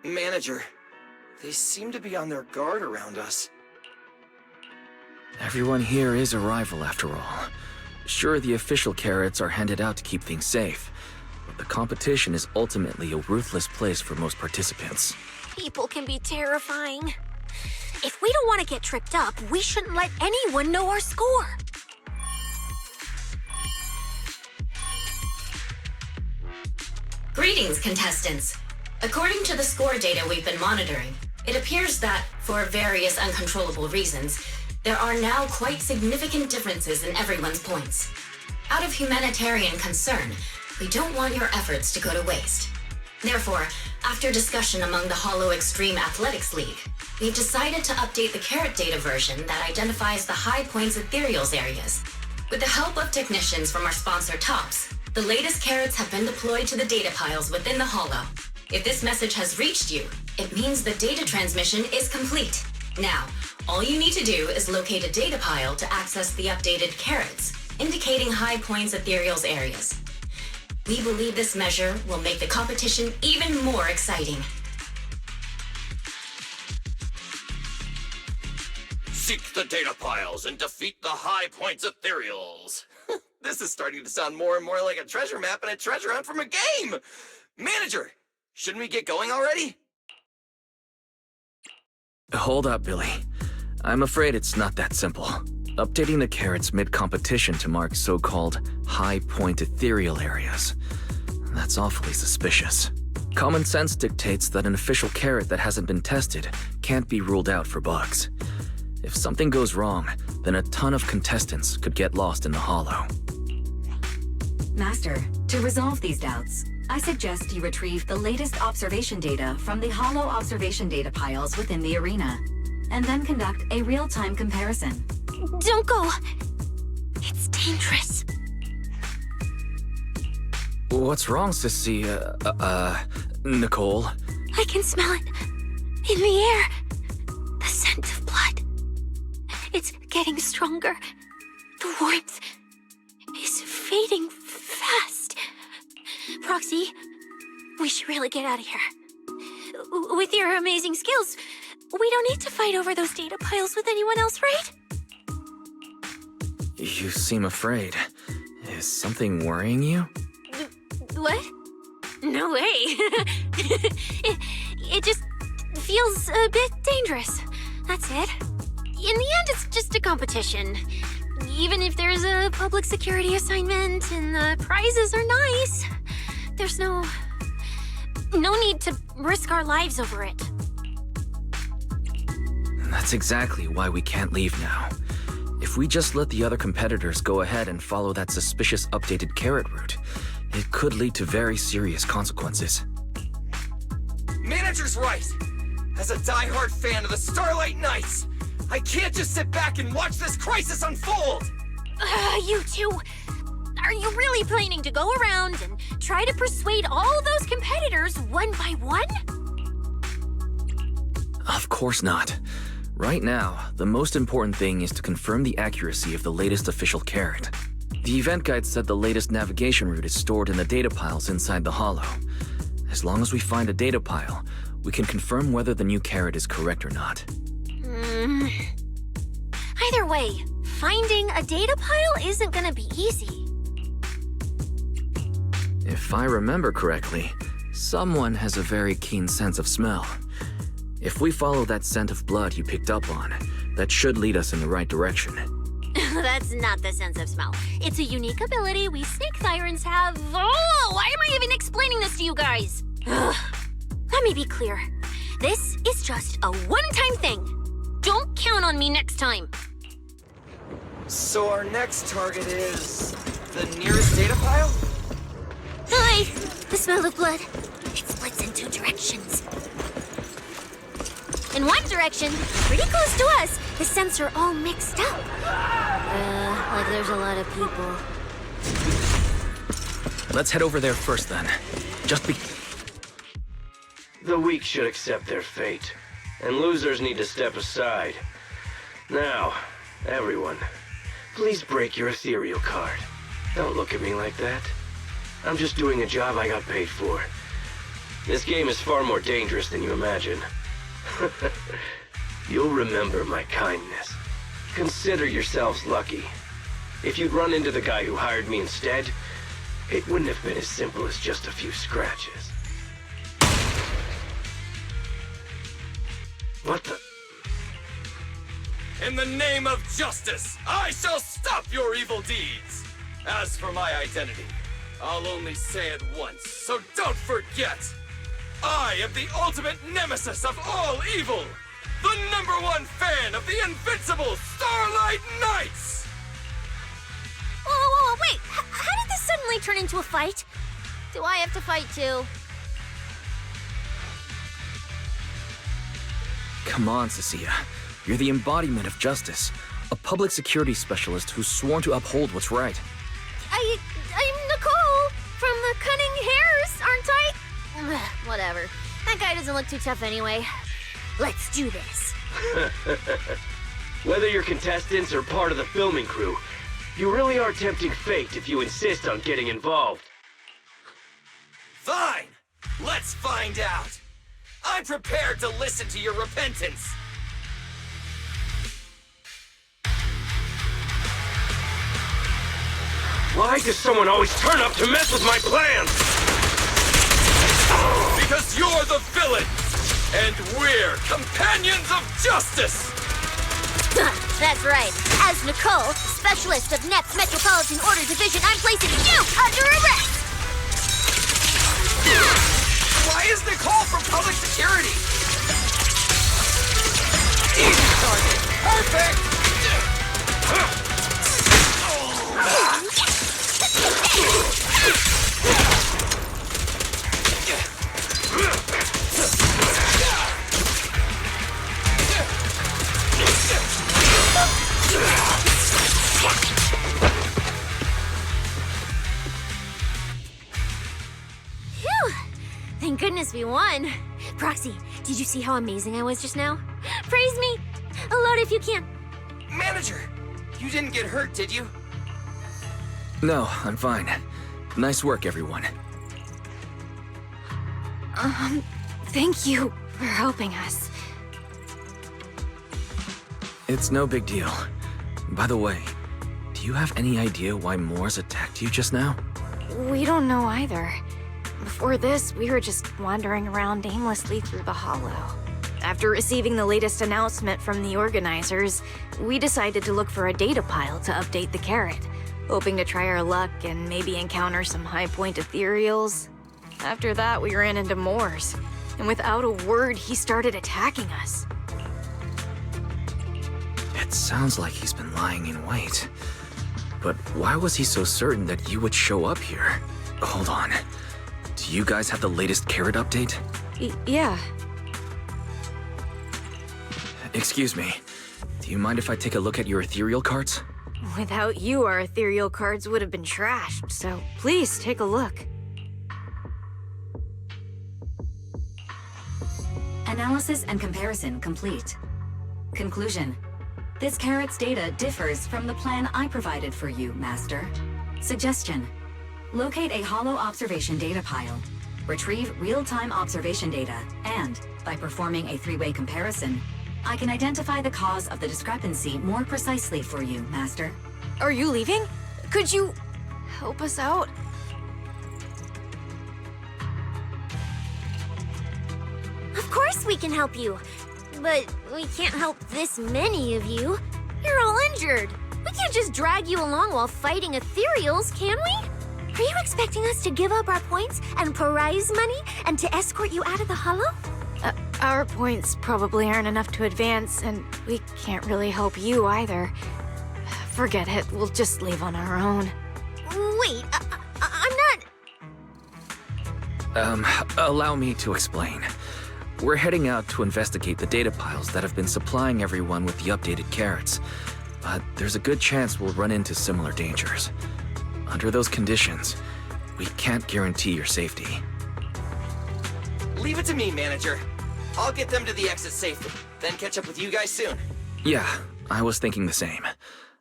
Speaker 6: Manager, they seem to be on their guard around us.
Speaker 2: Everyone here is a rival, after all. Sure, the official carrots are handed out to keep things safe, but the competition is ultimately a ruthless place for most participants.
Speaker 7: People can be terrifying. If we don't want to get tripped up, we shouldn't let anyone know our score.
Speaker 3: Greetings, contestants.
Speaker 8: According to the score data we've been monitoring, it appears that, for various uncontrollable reasons, there are now quite significant differences in everyone's points. Out of humanitarian concern, we don't want your efforts to go to waste. Therefore, after discussion among the Hollow Extreme Athletics League, we've decided to update the carrot data version that identifies the high points ethereals areas. With the help of technicians from our sponsor TOPS, the latest carrots have been deployed to the data piles within the Hollow. If this message has reached you, it means the data transmission is complete. Now, all you need to do is locate a data pile to access the updated carrots, indicating high points ethereals areas. We believe this measure will make the competition even more exciting.
Speaker 6: Seek the data piles and defeat the high points ethereals. This is starting to sound more and more like a treasure map and a treasure hunt from a game. Manager, shouldn't we get going already?
Speaker 2: Hold up, Billy. I'm afraid it's not that simple. Updating the carrots mid-competition to mark so-called high-point ethereal areas. That's awfully suspicious. Common sense dictates that an official carrot that hasn't been tested can't be ruled out for bugs. If something goes wrong, then a ton of contestants could get lost in the Hollow.
Speaker 3: Master, to resolve these doubts, I suggest you retrieve the latest observation data from the Hollow observation data piles within the arena, and then conduct a real-time comparison.
Speaker 1: Don't go! It's dangerous.
Speaker 2: What's wrong, Sissy? Nicole?
Speaker 1: I can smell it. In the air. The scent of blood. It's getting stronger. The warmth is fading fast. Proxy, we should really get out of here. With your amazing skills, we don't need to fight over those data piles with anyone else, right?
Speaker 2: You seem afraid. Is something worrying you?
Speaker 1: What? No way. it just feels a bit dangerous. That's it. In the end, it's just a competition. Even if there's a public security assignment and the prizes are nice, there's no need to risk our lives over it.
Speaker 2: That's exactly why we can't leave now. If we just let the other competitors go ahead and follow that suspicious updated carrot route, it could lead to very serious consequences.
Speaker 6: Manager's right. As a die-hard fan of the Starlight Knights, I can't just sit back and watch this crisis unfold!
Speaker 1: You two, are you really planning to go around and try to persuade all those competitors one by one?
Speaker 2: Of course not. Right now, the most important thing is to confirm the accuracy of the latest official carrot. The event guide said the latest navigation route is stored in the data piles inside the Hollow. As long as we find a data pile, we can confirm whether the new carrot is correct or not.
Speaker 1: Either way, finding a data pile isn't gonna be easy.
Speaker 2: If I remember correctly, someone has a very keen sense of smell. If we follow that scent of blood you picked up on, that should lead us in the right direction.
Speaker 1: That's not the sense of smell. It's a unique ability we snake thyrans have. Oh, why am I even explaining this to you guys? Ugh. Let me be clear. This is just a one-time thing. Don't count on me next time.
Speaker 6: So our next target is the nearest data pile?
Speaker 1: Hi! The smell of blood. It splits in two directions. In one direction, pretty close to us, the scents are all mixed up. Like there's a lot of people.
Speaker 2: Let's head over there first then.
Speaker 12: The weak should accept their fate, and losers need to step aside. Now, everyone, please break your ethereal card. Don't look at me like that. I'm just doing a job I got paid for. This game is far more dangerous than you imagine. You'll remember my kindness. Consider yourselves lucky. If you'd run into the guy who hired me instead, it wouldn't have been as simple as just a few scratches. What the?
Speaker 6: In the name of justice, I shall stop your evil deeds! As for my identity, I'll only say it once, so don't forget! I am the ultimate nemesis of all evil! The #1 fan of the invincible Starlight Knights!
Speaker 7: Whoa, wait! How did this suddenly turn into a fight? Do I have to fight too?
Speaker 2: Come on, Cecilia. You're the embodiment of justice. A public security specialist who's sworn to uphold what's right.
Speaker 4: I'm Nicole from the Cunning Hairs, aren't I? Ugh, whatever. That guy doesn't look too tough anyway.
Speaker 7: Let's do this.
Speaker 12: Whether you're contestants or part of the filming crew, you really are tempting fate if you insist on getting involved.
Speaker 6: Fine! Let's find out! I'm prepared to listen to your repentance!
Speaker 12: Why does someone always turn up to mess with my plans?
Speaker 6: Because you're the villain! And we're companions of justice!
Speaker 7: That's right. As Nicole, specialist of NEP's Metropolitan Order Division, I'm placing you under arrest!
Speaker 6: Why is Nicole from public security? Easy target! Perfect!
Speaker 4: Phew! Thank goodness we won. Proxy, did you see how amazing I was just now? Praise me! Aloud if you can.
Speaker 6: Manager, you didn't get hurt, did you?
Speaker 2: No, I'm fine. Nice work, everyone.
Speaker 11: Thank you for helping us.
Speaker 2: It's no big deal. By the way, do you have any idea why Moors attacked you just now?
Speaker 11: We don't know either. Before this, we were just wandering around aimlessly through the hollow. After receiving the latest announcement from the organizers, we decided to look for a data pile to update the carrot, hoping to try our luck and maybe encounter some high-point ethereals. After that, we ran into Moors, and without a word, he started attacking us.
Speaker 2: It sounds like he's been lying in wait. But why was he so certain that you would show up here? Hold on. Do you guys have the latest carrot update?
Speaker 11: Yeah.
Speaker 2: Excuse me. Do you mind if I take a look at your ethereal cards?
Speaker 11: Without you, our ethereal cards would have been trashed, so please take a look.
Speaker 3: Analysis and comparison complete. Conclusion. This carrot's data differs from the plan I provided for you, Master. Suggestion. Locate a hollow observation data pile. Retrieve real-time observation data, and, by performing a three-way comparison, I can identify the cause of the discrepancy more precisely for you, Master.
Speaker 11: Are you leaving? Could you help us out?
Speaker 4: Of course we can help you. But we can't help this many of you. You're all injured. We can't just drag you along while fighting ethereals, can we? Are you expecting us to give up our points and prize money and to escort you out of the hollow?
Speaker 11: Our points probably aren't enough to advance, and we can't really help you either. Forget it, we'll just leave on our own.
Speaker 4: Wait, I'm not...
Speaker 2: Allow me to explain. We're heading out to investigate the data piles that have been supplying everyone with the updated carrots. But there's a good chance we'll run into similar dangers. Under those conditions, we can't guarantee your safety.
Speaker 6: Leave it to me, Manager. I'll get them to the exit safely, then catch up with you guys soon.
Speaker 2: Yeah, I was thinking the same.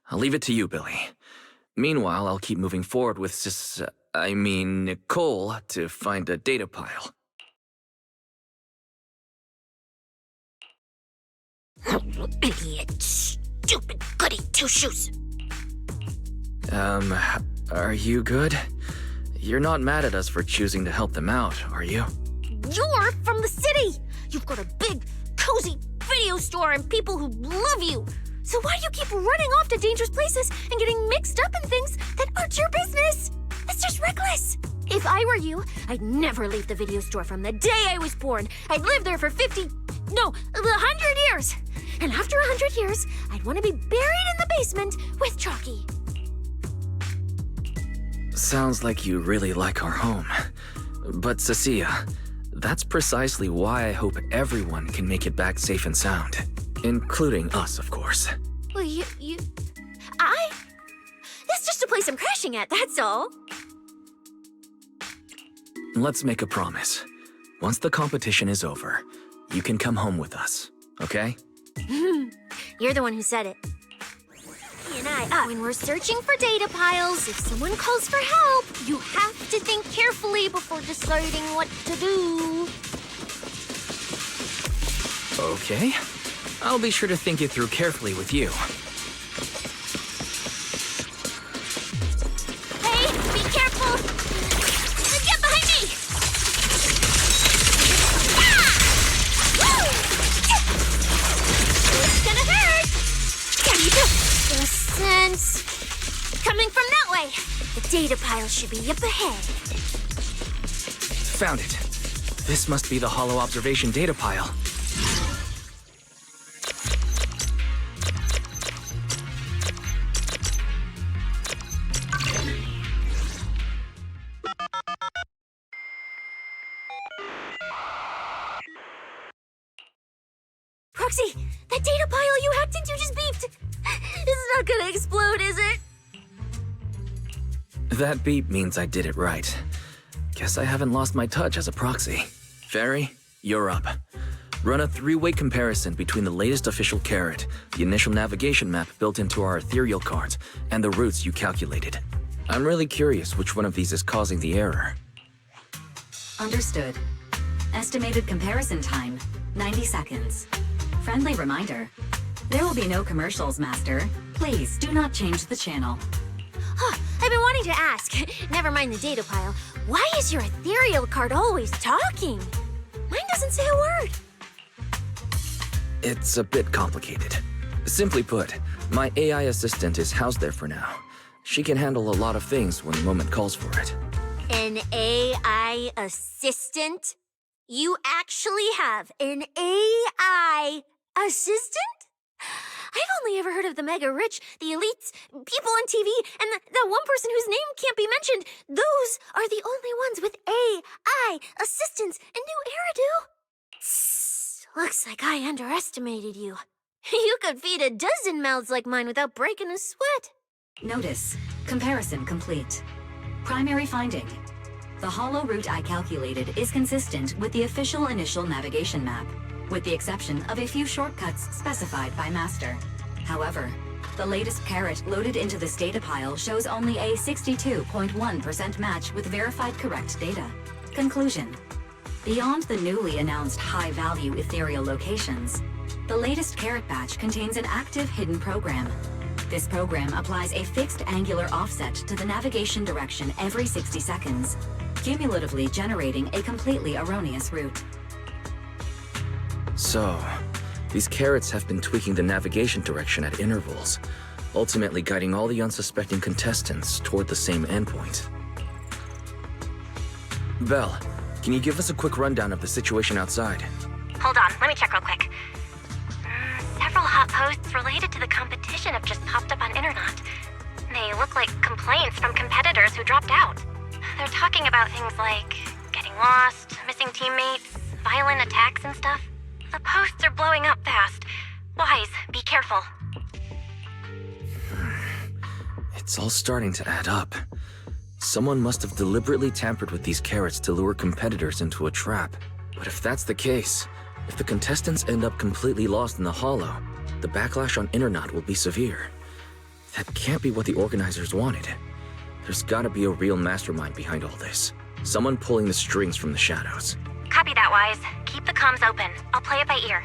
Speaker 2: I'll leave it to you, Billy. Meanwhile, I'll keep moving forward with Nicole to find a data pile.
Speaker 7: Idiot. Stupid goody two-shoes.
Speaker 2: Are you good? You're not mad at us for choosing to help them out, are you?
Speaker 7: You're from the city. You've got a big, cozy video store and people who love you. So why do you keep running off to dangerous places and getting mixed up in things that aren't your business? It's just reckless.
Speaker 4: If I were you, I'd never leave the video store from the day I was born. I'd live there for 100 years. And after 100 years, I'd want to be buried in the basement with Chalky.
Speaker 2: Sounds like you really like our home. But Cecilia, that's precisely why I hope everyone can make it back safe and sound. Including us, of course.
Speaker 4: Well, That's just a place I'm crashing at, that's all.
Speaker 2: Let's make a promise. Once the competition is over, you can come home with us, okay?
Speaker 4: You're the one who said it. And when we're searching for data piles, if someone calls for help, you have to think carefully before deciding what to do.
Speaker 2: Okay. I'll be sure to think it through carefully with you.
Speaker 4: Hey, be careful! Get behind me! It's gonna hurt! The sense coming from that way. The data pile should be up ahead.
Speaker 2: Found it. This must be the Hollow Observation data pile.
Speaker 4: Proxy, that data pile you hacked into just beeped. It's not gonna explode, is it?
Speaker 2: That beep means I did it right. Guess I haven't lost my touch as a proxy. Fairy, you're up. Run a three-way comparison between the latest official carrot, the initial navigation map built into our ethereal cards, and the routes you calculated. I'm really curious which one of these is causing the error.
Speaker 3: Understood. Estimated comparison time, 90 seconds. Friendly reminder. There will be no commercials, Master. Please do not change the channel.
Speaker 4: Huh, I've been wanting to ask. Never mind the data pile. Why is your ethereal card always talking? Mine doesn't say a word.
Speaker 2: It's a bit complicated. Simply put, my AI assistant is housed there for now. She can handle a lot of things when the moment calls for it.
Speaker 4: An AI assistant? You actually have an AI assistant? I've only ever heard of the mega rich, the elites, people on TV, and that one person whose name can't be mentioned. Those are the only ones with AI assistants in New Eridan. Looks like I underestimated you. You could feed a dozen mouths like mine without breaking a sweat.
Speaker 3: Notice. Comparison complete. Primary finding. The hollow route I calculated is consistent with the official initial navigation map, with the exception of a few shortcuts specified by Master. However, the latest carrot loaded into this data pile shows only a 62.1% match with verified correct data. Conclusion. Beyond the newly announced high-value ethereal locations, the latest carrot batch contains an active hidden program. This program applies a fixed angular offset to the navigation direction every 60 seconds, cumulatively generating a completely erroneous route.
Speaker 2: So, these carrots have been tweaking the navigation direction at intervals, ultimately guiding all the unsuspecting contestants toward the same endpoint. Belle, can you give us a quick rundown of the situation outside?
Speaker 1: Hold on, let me check real quick. Several hot posts related to the competition have just popped up on Internet. They look like complaints from competitors who dropped out. They're talking about things like getting lost, missing teammates, violent attacks and stuff. The posts are blowing up fast. Wise, be careful.
Speaker 2: It's all starting to add up. Someone must have deliberately tampered with these carrots to lure competitors into a trap. But if that's the case, if the contestants end up completely lost in the hollow, the backlash on Internet will be severe. That can't be what the organizers wanted. There's gotta be a real mastermind behind all this. Someone pulling the strings from the shadows.
Speaker 1: Copy that, Wise. Keep the comms open. I'll play it by ear.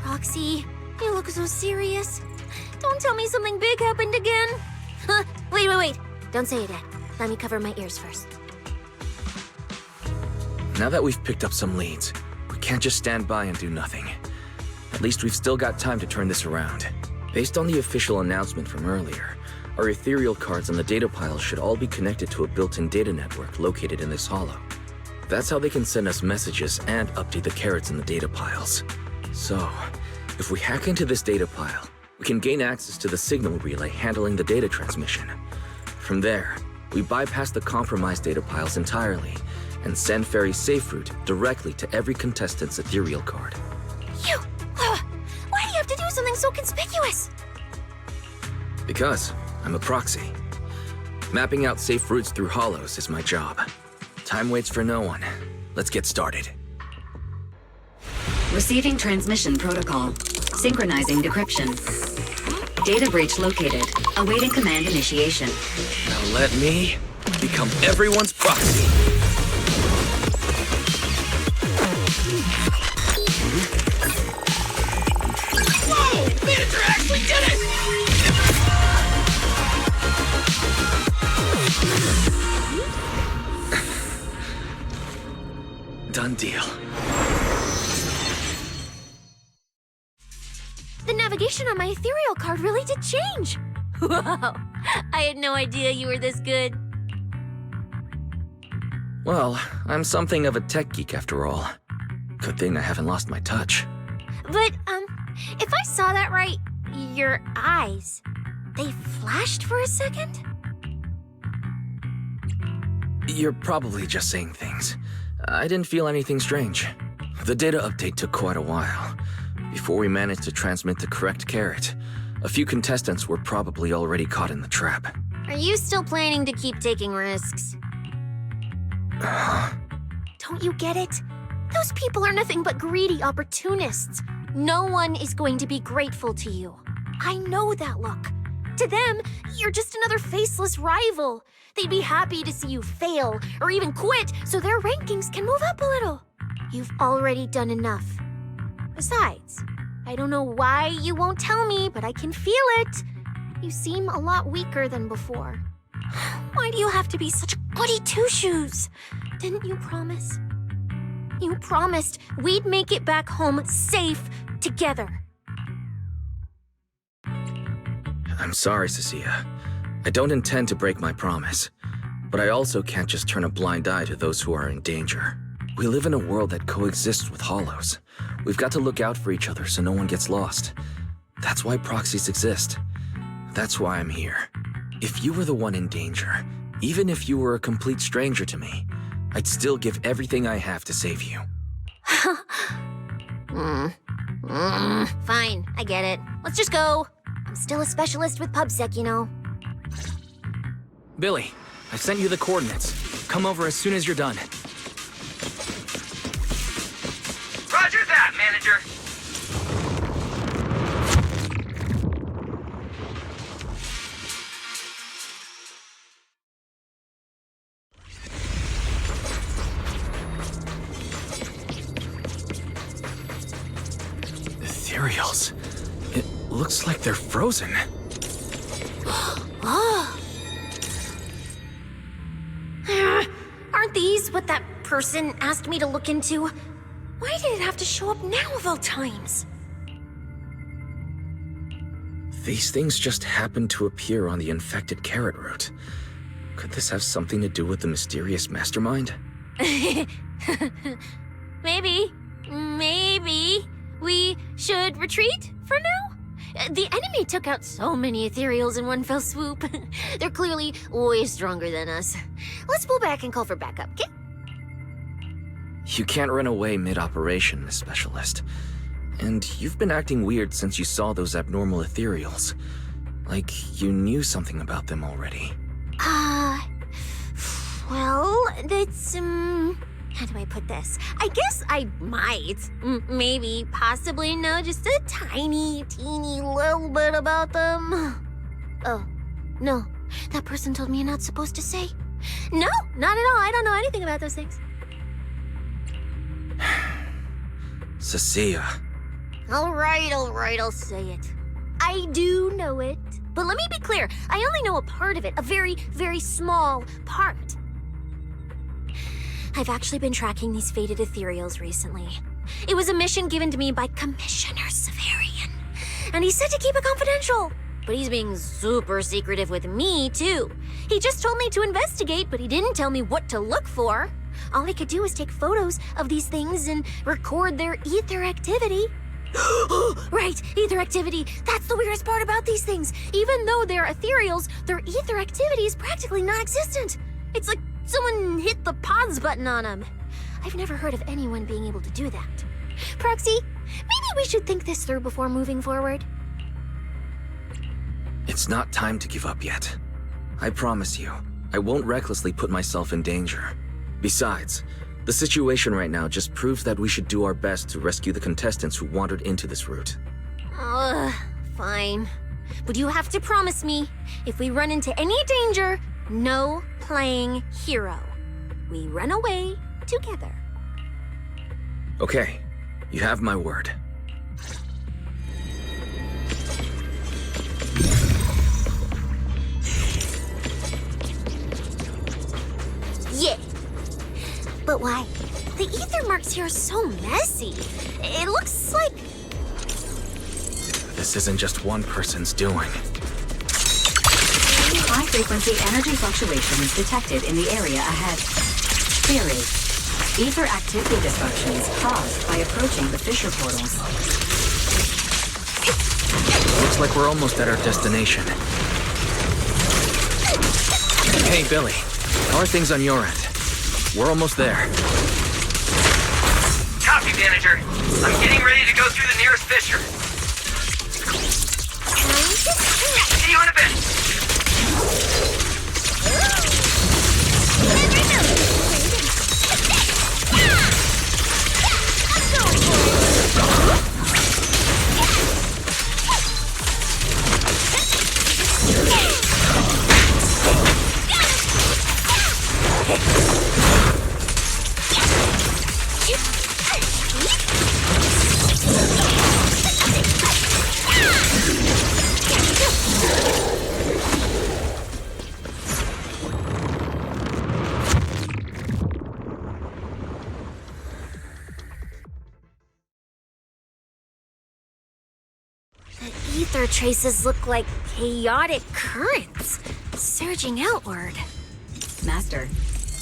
Speaker 4: Roxy, you look so serious. Don't tell me something big happened again. Wait. Don't say it yet. Let me cover my ears first.
Speaker 2: Now that we've picked up some leads, we can't just stand by and do nothing. At least we've still got time to turn this around. Based on the official announcement from earlier, Our ethereal cards and the data piles should all be connected to a built-in data network located in this hollow. That's how they can send us messages and update the carrots in the data piles. So, if we hack into this data pile, we can gain access to the signal relay handling the data transmission. From there, we bypass the compromised data piles entirely and send Fairy's safe route directly to every contestant's ethereal card.
Speaker 7: Why do you have to do something so conspicuous?
Speaker 2: Because I'm a proxy. Mapping out safe routes through hollows is my job. Time waits for no one. Let's get started.
Speaker 3: Receiving transmission protocol. Synchronizing decryption. Data breach located. Awaiting command initiation.
Speaker 2: Now let me become everyone's proxy.
Speaker 6: Whoa! Manager actually did it!
Speaker 2: Done deal.
Speaker 4: The navigation on my ethereal card really did change.
Speaker 7: Wow, I had no idea you were this good.
Speaker 2: Well, I'm something of a tech geek after all. Good thing I haven't lost my touch.
Speaker 4: But, if I saw that right, your eyes, they flashed for a second?
Speaker 2: You're probably just saying things. I didn't feel anything strange. The data update took quite a while. Before we managed to transmit the correct carrot, a few contestants were probably already caught in the trap.
Speaker 4: Are you still planning to keep taking risks? Don't you get it? Those people are nothing but greedy opportunists. No one is going to be grateful to you. I know that look. To them, you're just another faceless rival. They'd be happy to see you fail or even quit so their rankings can move up a little. You've already done enough. Besides, I don't know why you won't tell me, but I can feel it. You seem a lot weaker than before. Why do you have to be such goody two-shoes? Didn't you promise? You promised we'd make it back home safe together.
Speaker 2: I'm sorry, Cecilia. I don't intend to break my promise. But I also can't just turn a blind eye to those who are in danger. We live in a world that coexists with hollows. We've got to look out for each other so no one gets lost. That's why proxies exist. That's why I'm here. If you were the one in danger, even if you were a complete stranger to me, I'd still give everything I have to save you.
Speaker 4: Fine, I get it. Let's just go. I'm still a specialist with PubSec, you know.
Speaker 2: Billy, I sent you the coordinates. Come over as soon as you're done.
Speaker 6: Roger that, manager.
Speaker 2: Ethereals. It looks like they're frozen.
Speaker 4: Aren't these what that person asked me to look into? Why did it have to show up now of all times?
Speaker 2: These things just happened to appear on the infected carrot route. Could this have something to do with the mysterious mastermind?
Speaker 4: Maybe. We should retreat for now? The enemy took out so many ethereals in one fell swoop. They're clearly way stronger than us. Let's pull back and call for backup, okay?
Speaker 2: You can't run away mid-operation, Miss Specialist. And you've been acting weird since you saw those abnormal ethereals. Like you knew something about them already.
Speaker 4: Well, that's, how do I put this? I guess I might, maybe, possibly know just a tiny, teeny little bit about them. Oh, no. That person told me you're not supposed to say. No, not at all. I don't know anything about those things.
Speaker 2: Cecilia.
Speaker 4: All right, I'll say it. I do know it. But let me be clear, I only know a part of it, a very, very small part. I've actually been tracking these faded ethereals recently. It was a mission given to me by Commissioner Severian. And he said to keep it confidential.
Speaker 7: But he's being super secretive with me, too. He just told me to investigate, but he didn't tell me what to look for. All I could do was take photos of these things and record their ether activity. Right, ether activity. That's the weirdest part about these things. Even though they're ethereals, their ether activity is practically non-existent. It's like someone hit the pause button on them. I've never heard of anyone being able to do that. Proxy, maybe we should think this through before moving forward.
Speaker 2: It's not time to give up yet. I promise you, I won't recklessly put myself in danger. Besides, the situation right now just proves that we should do our best to rescue the contestants who wandered into this route.
Speaker 7: Fine. But you have to promise me, if we run into any danger, no playing hero. We run away together.
Speaker 2: Okay, you have my word.
Speaker 7: Yeah. But why? The ether marks here are so messy. It looks like...
Speaker 2: This isn't just one person's doing.
Speaker 3: High-frequency energy fluctuations detected in the area ahead. Theory: ether activity disruptions caused by approaching the fissure portals.
Speaker 2: Looks like we're almost at our destination. Hey, Billy. How are things on your end? We're almost there.
Speaker 6: Copy, manager. I'm getting ready to go through the nearest fissure. See you in a bit.
Speaker 7: Ether traces look like chaotic currents, surging outward.
Speaker 3: Master,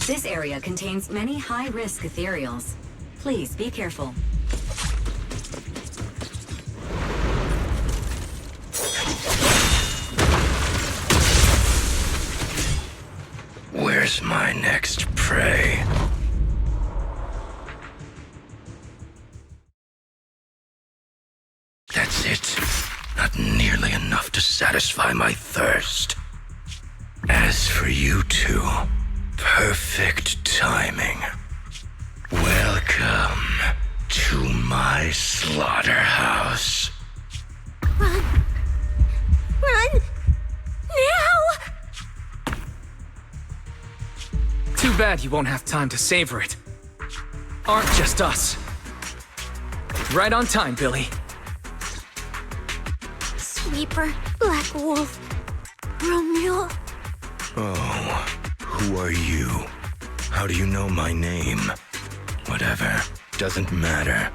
Speaker 3: this area contains many high-risk ethereals. Please be careful.
Speaker 12: Where's my next prey? That's it. Not nearly enough to satisfy my thirst. As for you two, perfect timing. Welcome to my slaughterhouse.
Speaker 7: Run! Run! Now!
Speaker 2: Too bad you won't have time to savor it. Aren't just us. Right on time, Billy.
Speaker 7: Sweeper, Black Wolf, Romule.
Speaker 12: Oh, who are you? How do you know my name? Whatever, doesn't matter.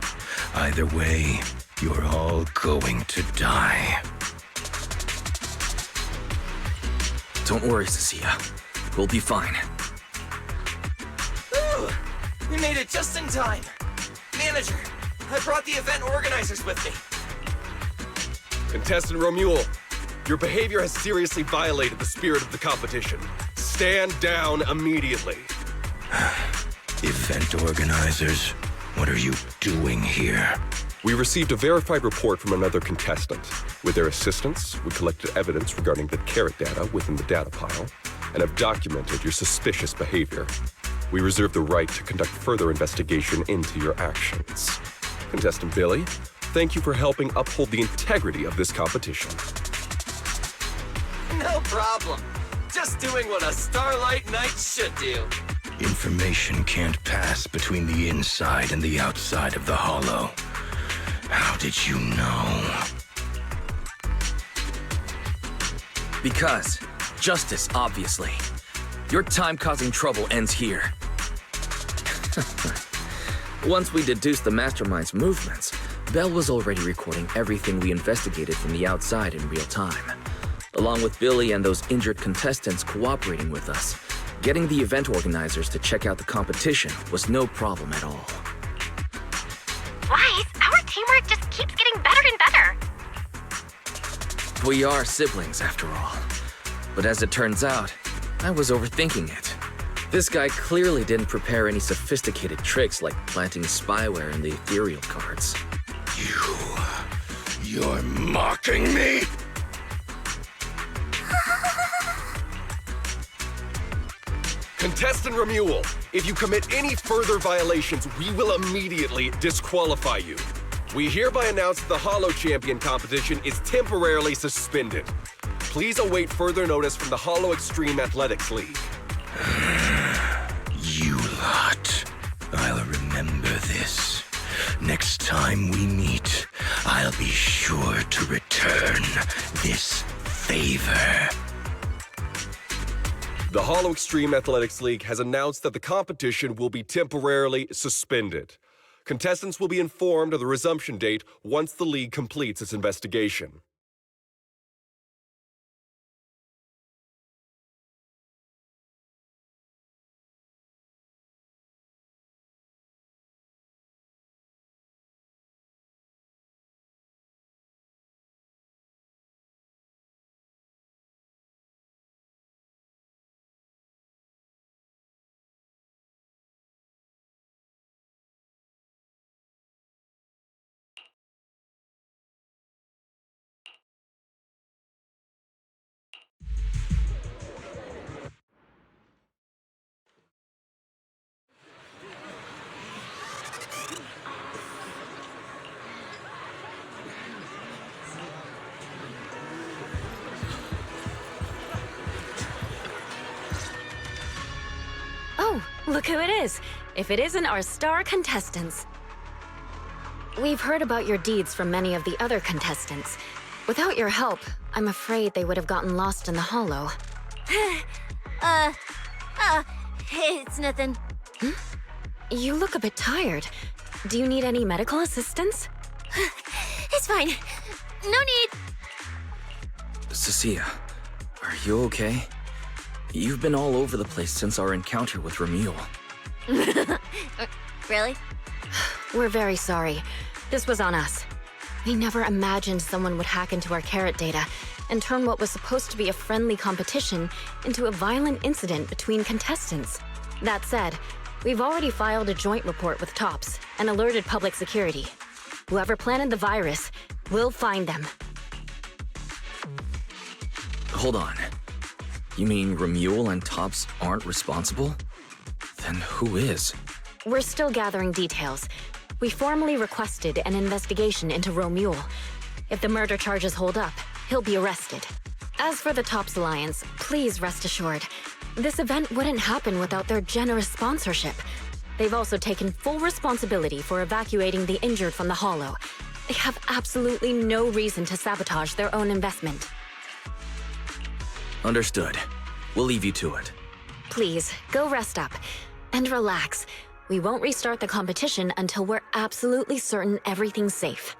Speaker 12: Either way, you're all going to die.
Speaker 2: Don't worry, Cecilia. We'll be fine.
Speaker 6: Ooh, we made it just in time. Manager, I brought the event organizers with me.
Speaker 9: Contestant Romule, your behavior has seriously violated the spirit of the competition. Stand down immediately.
Speaker 12: Event organizers, what are you doing here?
Speaker 9: We received a verified report from another contestant. With their assistance, we collected evidence regarding the carrot data within the data pile and have documented your suspicious behavior. We reserve the right to conduct further investigation into your actions. Contestant Billy, thank you for helping uphold the integrity of this competition.
Speaker 6: No problem. Just doing what a Starlight Knight should do.
Speaker 12: Information can't pass between the inside and the outside of the hollow. How did you know?
Speaker 2: Because justice, obviously. Your time causing trouble ends here. Once we deduced the mastermind's movements, Bell was already recording everything we investigated from the outside in real time. Along with Billy and those injured contestants cooperating with us, getting the event organizers to check out the competition was no problem at all.
Speaker 1: Wise, our teamwork just keeps getting better and better.
Speaker 2: We are siblings, after all. But as it turns out, I was overthinking it. This guy clearly didn't prepare any sophisticated tricks like planting spyware in the ethereal cards.
Speaker 5: You're mocking me?
Speaker 9: Contestant Remuel, if you commit any further violations, we will immediately disqualify you. We hereby announce that the Hollow Champion competition is temporarily suspended. Please await further notice from the Hollow Extreme Athletics League.
Speaker 5: You lot. I'll remember this. Next time we meet, I'll be sure to return this favor.
Speaker 9: The Hollow Extreme Athletics League has announced that the competition will be temporarily suspended. Contestants will be informed of the resumption date once the league completes its investigation.
Speaker 8: Oh, look who it is. If it isn't our star contestants. We've heard about your deeds from many of the other contestants. Without your help, I'm afraid they would have gotten lost in the Hollow.
Speaker 7: It's nothing.
Speaker 8: You look a bit tired. Do you need any medical assistance?
Speaker 7: It's fine. No need.
Speaker 2: Cecilia, are you okay? You've been all over the place since our encounter with Remuel.
Speaker 7: Really?
Speaker 8: We're very sorry. This was on us. We never imagined someone would hack into our carrot data and turn what was supposed to be a friendly competition into a violent incident between contestants. That said, we've already filed a joint report with TOPS and alerted public security. Whoever planted the virus, we'll find them.
Speaker 2: Hold on. You mean Remuel and TOPS aren't responsible? Then who is?
Speaker 8: We're still gathering details. We formally requested an investigation into Remuel. If the murder charges hold up, he'll be arrested. As for the TOPS Alliance, please rest assured, this event wouldn't happen without their generous sponsorship. They've also taken full responsibility for evacuating the injured from the Hollow. They have absolutely no reason to sabotage their own investment.
Speaker 2: Understood. We'll leave you to it.
Speaker 8: Please, go rest up. And relax. We won't restart the competition until we're absolutely certain everything's safe.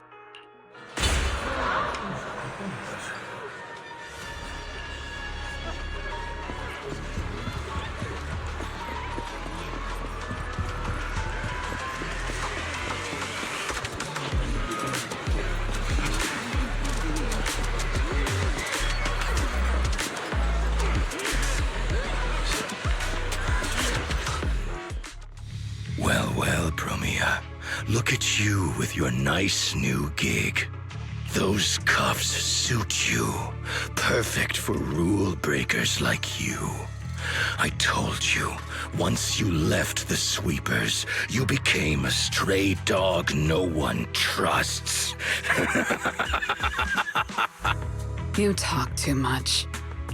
Speaker 5: Well, Promia. Look at you with your nice new gig. Those cuffs suit you. Perfect for rule breakers like you. I told you, once you left the sweepers, you became a stray dog no one trusts.
Speaker 11: You talk too much.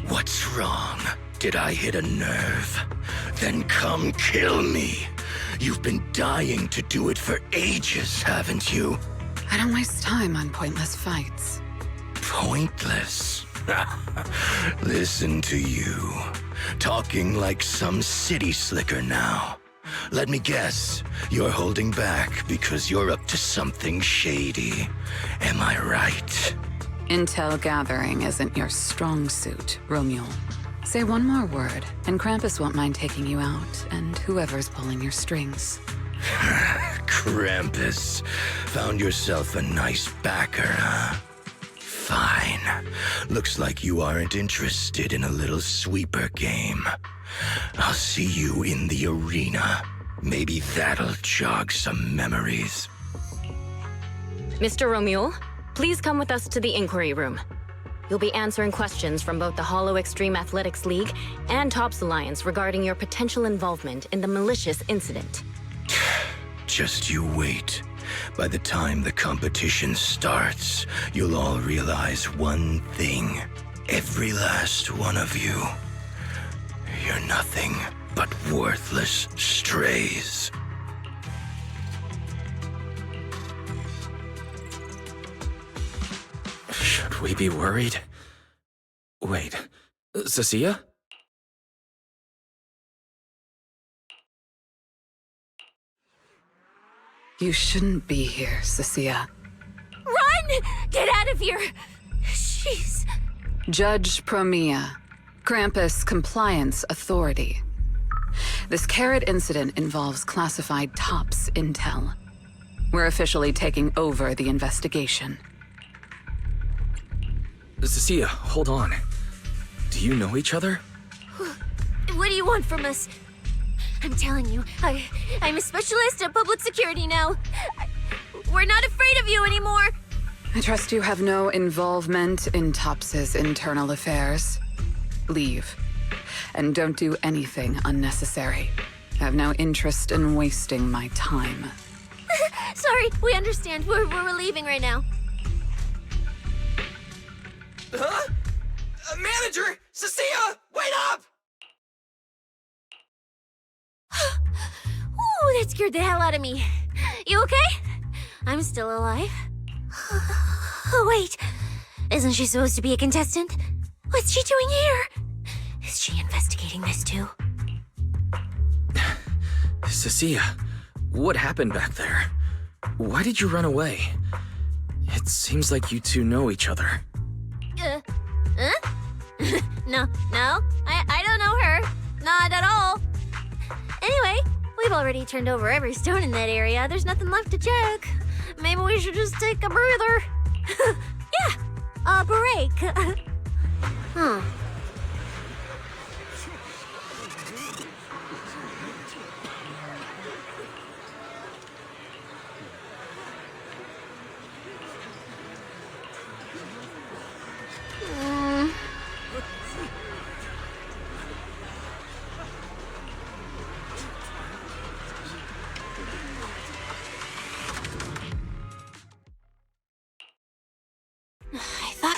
Speaker 5: What's wrong? Did I hit a nerve? Then come kill me. You've been dying to do it for ages, haven't you?
Speaker 11: I don't waste time on pointless fights.
Speaker 5: Pointless? Listen to you. Talking like some city slicker now. Let me guess, you're holding back because you're up to something shady. Am I right?
Speaker 11: Intel gathering isn't your strong suit, Romeo. Say one more word, and Krampus won't mind taking you out, and whoever's pulling your strings.
Speaker 13: Krampus, found yourself a nice backer, huh? Fine. Looks like you aren't interested in a little sweeper game. I'll see you in the arena. Maybe that'll jog some memories.
Speaker 8: Mr. Romeo, please come with us to the inquiry room. You'll be answering questions from both the Hollow Extreme Athletics League and Tops Alliance regarding your potential involvement in the malicious incident.
Speaker 13: Just you wait. By the time the competition starts, you'll all realize one thing. Every last one of you. You're nothing but worthless strays.
Speaker 2: Should we be worried? Wait, Cecilia?
Speaker 11: You shouldn't be here, Cecilia.
Speaker 7: Run! Get out of here! Jeez.
Speaker 11: Judge Promia, Krampus Compliance Authority. This Carrot incident involves classified Tops intel. We're officially taking over the investigation.
Speaker 2: Cecilia, hold on. Do you know each other?
Speaker 7: What do you want from us? I'm telling you, I'm a specialist in public security now. We're not afraid of you anymore.
Speaker 11: I trust you have no involvement in Tops's internal affairs. Leave. And don't do anything unnecessary. I have no interest in wasting my time.
Speaker 7: Sorry, we understand. We're leaving right now.
Speaker 6: Huh? Manager! Cecilia! Wait up!
Speaker 7: Ooh, that scared the hell out of me. You okay? I'm still alive. Oh, wait. Isn't she supposed to be a contestant? What's she doing here? Is she investigating this too?
Speaker 2: Cecilia, what happened back there? Why did you run away? It seems like you two know each other.
Speaker 7: Huh? No, I don't know her. Not at all. Anyway, we've already turned over every stone in that area. There's nothing left to check. Maybe we should just take a breather. Yeah, a break. Huh.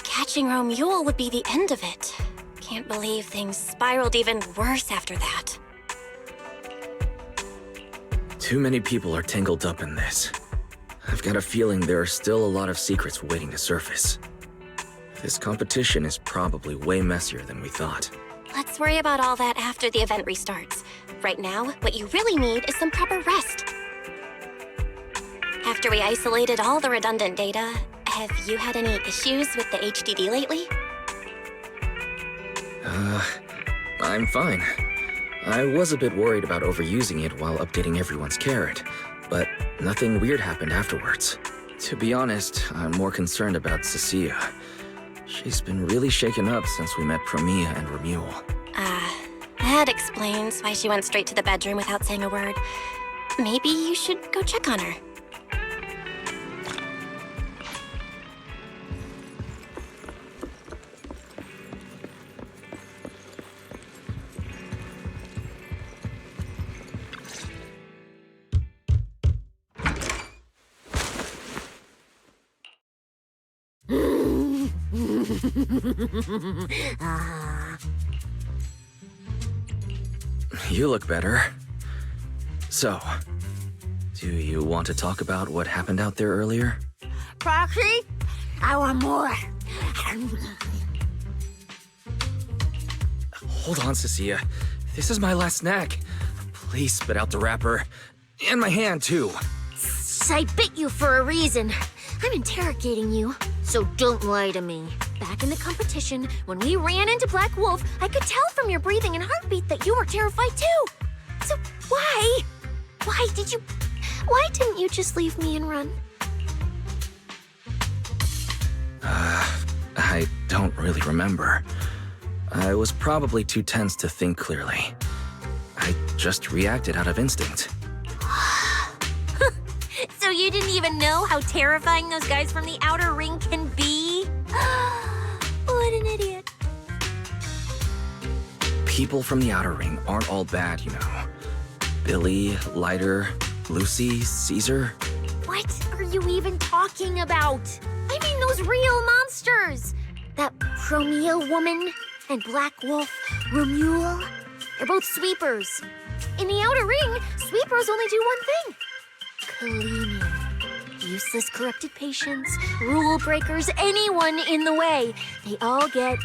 Speaker 1: Catching Romule would be the end of it. Can't believe things spiraled even worse after that.
Speaker 2: Too many people are tangled up in this. I've got a feeling there are still a lot of secrets waiting to surface. This competition is probably way messier than we thought.
Speaker 1: Let's worry about all that after the event restarts. Right now, what you really need is some proper rest. After we isolated all the redundant data, have you had any issues with the HDD lately?
Speaker 2: I'm fine. I was a bit worried about overusing it while updating everyone's carrot, but nothing weird happened afterwards. To be honest, I'm more concerned about Cecilia. She's been really shaken up since we met Promia and Remule.
Speaker 1: That explains why she went straight to the bedroom without saying a word. Maybe you should go check on her.
Speaker 2: You look better. So, do you want to talk about what happened out there earlier?
Speaker 7: Proxy, I want more.
Speaker 2: Hold on, Cecilia. This is my last snack. Please spit out the wrapper. And my hand, too.
Speaker 7: I bit you for a reason. I'm interrogating you.
Speaker 4: So don't lie to me. Back in the competition, when we ran into Black Wolf, I could tell from your breathing and heartbeat that you were terrified too. So why? Why didn't you just leave me and run?
Speaker 2: I don't really remember. I was probably too tense to think clearly. I just reacted out of instinct.
Speaker 4: So you didn't even know how terrifying those guys from the outer ring can be? What an idiot.
Speaker 2: People from the outer ring aren't all bad, you know. Billy, Lighter, Lucy, Caesar.
Speaker 4: What are you even talking about? I mean those real monsters! That Promia woman and Black Wolf, Romuald, they're both sweepers. In the outer ring, sweepers only do one thing. Cleaning. Useless corrupted patients, rule breakers, anyone in the way. They all get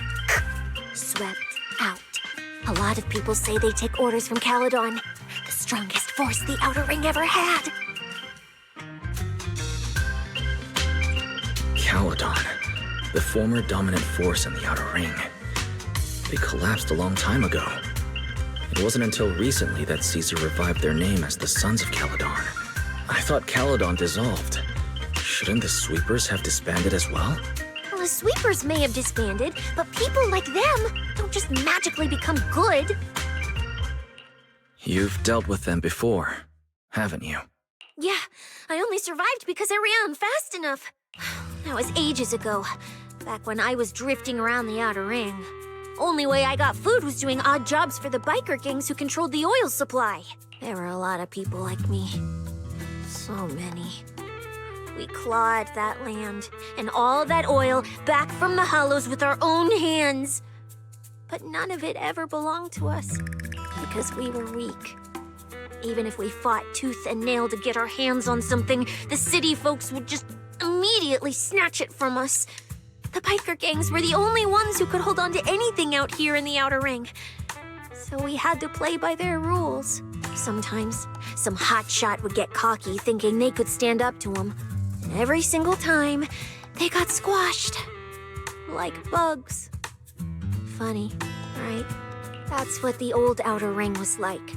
Speaker 4: swept out. A lot of people say they take orders from Caledon, the strongest force the outer ring ever had.
Speaker 2: Caledon, the former dominant force in the outer ring. They collapsed a long time ago. It wasn't until recently that Caesar revived their name as the Sons of Caledon. I thought Caledon dissolved. Shouldn't the Sweepers have disbanded as well?
Speaker 4: Well, the sweepers may have disbanded, but people like them don't just magically become good.
Speaker 2: You've dealt with them before, haven't you?
Speaker 4: Yeah, I only survived because I ran fast enough. That was ages ago, back when I was drifting around the outer ring. Only way I got food was doing odd jobs for the biker gangs who controlled the oil supply. There were a lot of people like me. So many. We clawed that land and all that oil back from the hollows with our own hands. But none of it ever belonged to us because we were weak. Even if we fought tooth and nail to get our hands on something, the city folks would just immediately snatch it from us. The biker gangs were the only ones who could hold on to anything out here in the outer ring. So we had to play by their rules. Sometimes, some hotshot would get cocky thinking they could stand up to them. And every single time, they got squashed. Like bugs. Funny, right? That's what the old outer ring was like.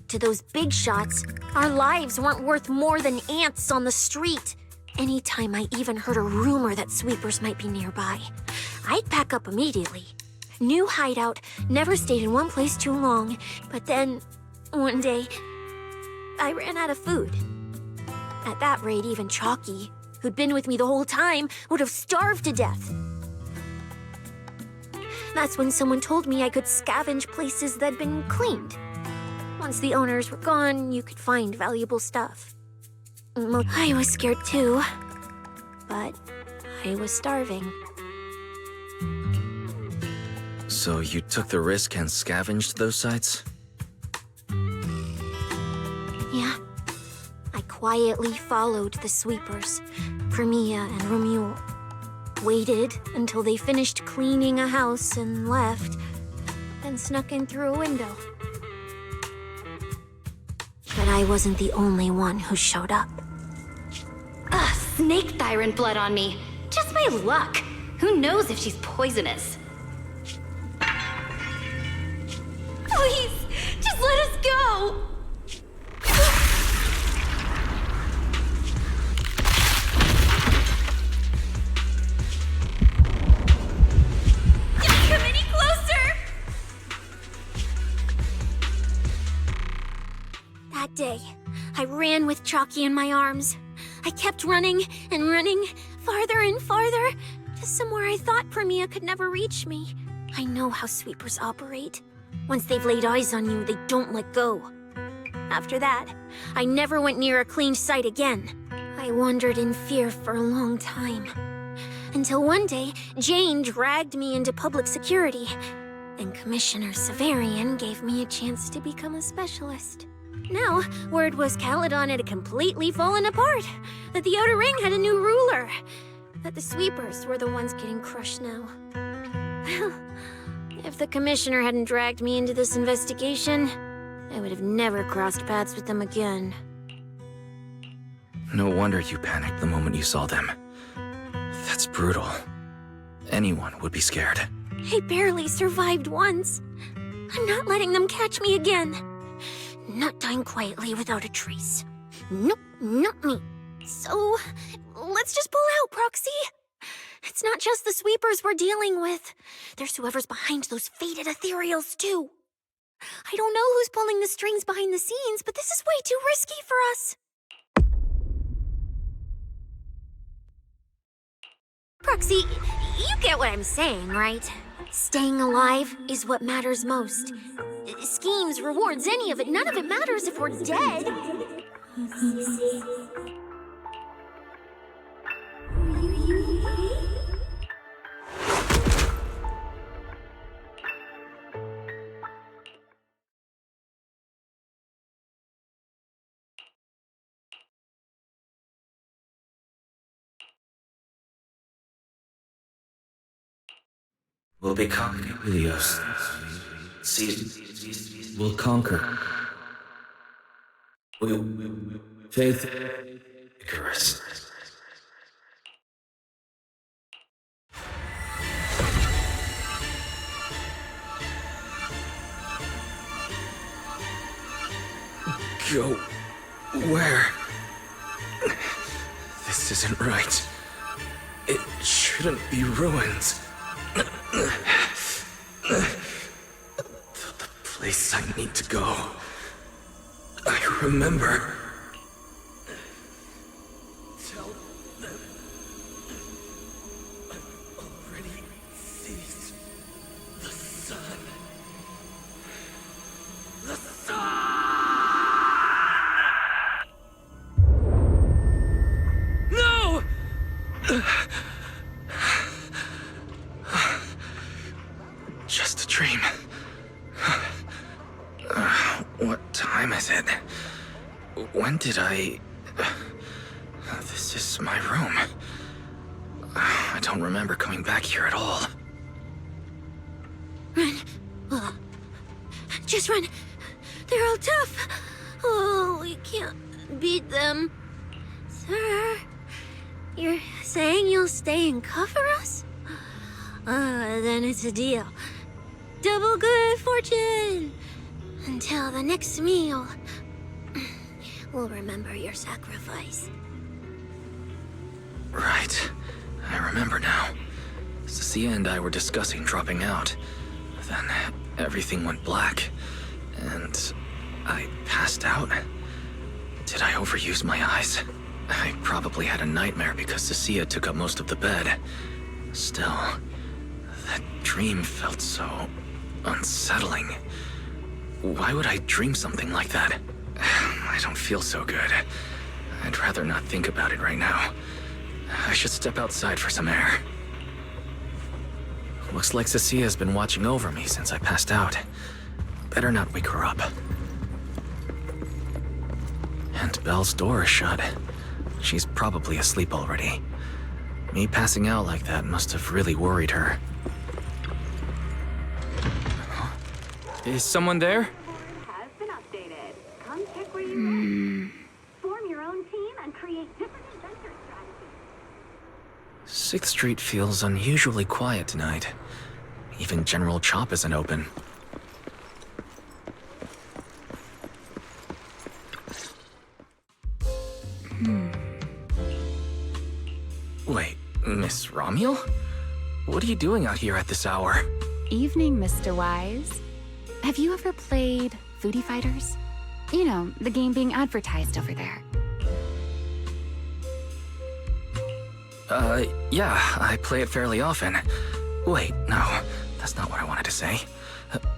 Speaker 4: To those big shots, our lives weren't worth more than ants on the street. Anytime I even heard a rumor that sweepers might be nearby, I'd pack up immediately. New hideout, never stayed in one place too long. But then, one day, I ran out of food. At that rate, even Chalky, who'd been with me the whole time, would have starved to death. That's when someone told me I could scavenge places that'd been cleaned. Once the owners were gone, you could find valuable stuff. I was scared too, but I was starving.
Speaker 2: So you took the risk and scavenged those sites?
Speaker 4: Yeah. I quietly followed the sweepers, Premia and Romuald. Waited until they finished cleaning a house and left, then snuck in through a window. But I wasn't the only one who showed up.
Speaker 14: Ugh, snake tyrant blood on me. Just my luck. Who knows if she's poisonous? Please, just let us go! Don't come any closer!
Speaker 4: That day, I ran with Chalky in my arms. I kept running and running, farther and farther, to somewhere I thought Premia could never reach me. I know how sweepers operate. Once they've laid eyes on you, they don't let go. After that, I never went near a cleaned site again. I wandered in fear for a long time. Until one day, Jane dragged me into public security, and Commissioner Severian gave me a chance to become a specialist. Now, word was Caledon had completely fallen apart, that the Outer Ring had a new ruler, that the sweepers were the ones getting crushed now. Well, if the Commissioner hadn't dragged me into this investigation, I would have never crossed paths with them again.
Speaker 2: No wonder you panicked the moment you saw them. That's brutal. Anyone would be scared.
Speaker 1: I barely survived once. I'm not letting them catch me again. Not dying quietly without a trace. Nope, not me. So, let's just pull out, Proxy. It's not just the sweepers we're dealing with. There's whoever's behind those faded ethereals, too. I don't know who's pulling the strings behind the scenes, but this is way too risky for us. Proxy, you get what I'm saying, right? Staying alive is what matters most. Schemes, rewards, any of it, none of it matters if we're dead.
Speaker 2: We'll be conquering Helios. We'll conquer. Faith. Icarus. Go where? This isn't right. It shouldn't be ruins. The place I need to go. I remember. Tell them I've already seized the sun. The sun! No! Just a dream. What time is it? When did I... This is my room. I don't remember coming back here at all.
Speaker 1: Run. Just run. They're all tough. Oh, we can't beat them. Sir, you're saying you'll stay and cover us? Then it's a deal. Double good fortune! Until the next meal. We'll remember your sacrifice.
Speaker 2: Right. I remember now. Cecilia and I were discussing dropping out. Then everything went black. And I passed out. Did I overuse my eyes? I probably had a nightmare because Cecilia took up most of the bed. Still, that dream felt so unsettling. Why would I dream something like that? I don't feel so good. I'd rather not think about it right now. I should step outside for some air. Looks like Cecilia's been watching over me since I passed out. Better not wake her up. And Belle's door is shut. She's probably asleep already. Me passing out like that must have really worried her. Is someone there?
Speaker 15: Has been updated. Come check where you Form your own team and create different adventure strategies.
Speaker 2: 6th Street feels unusually quiet tonight. Even General Chop isn't open. Wait, Miss Romuel? What are you doing out here at this hour?
Speaker 11: Evening, Mr. Wise. Have you ever played Foodie Fighters? You know, the game being advertised over there.
Speaker 2: Yeah, I play it fairly often. Wait, no, that's not what I wanted to say.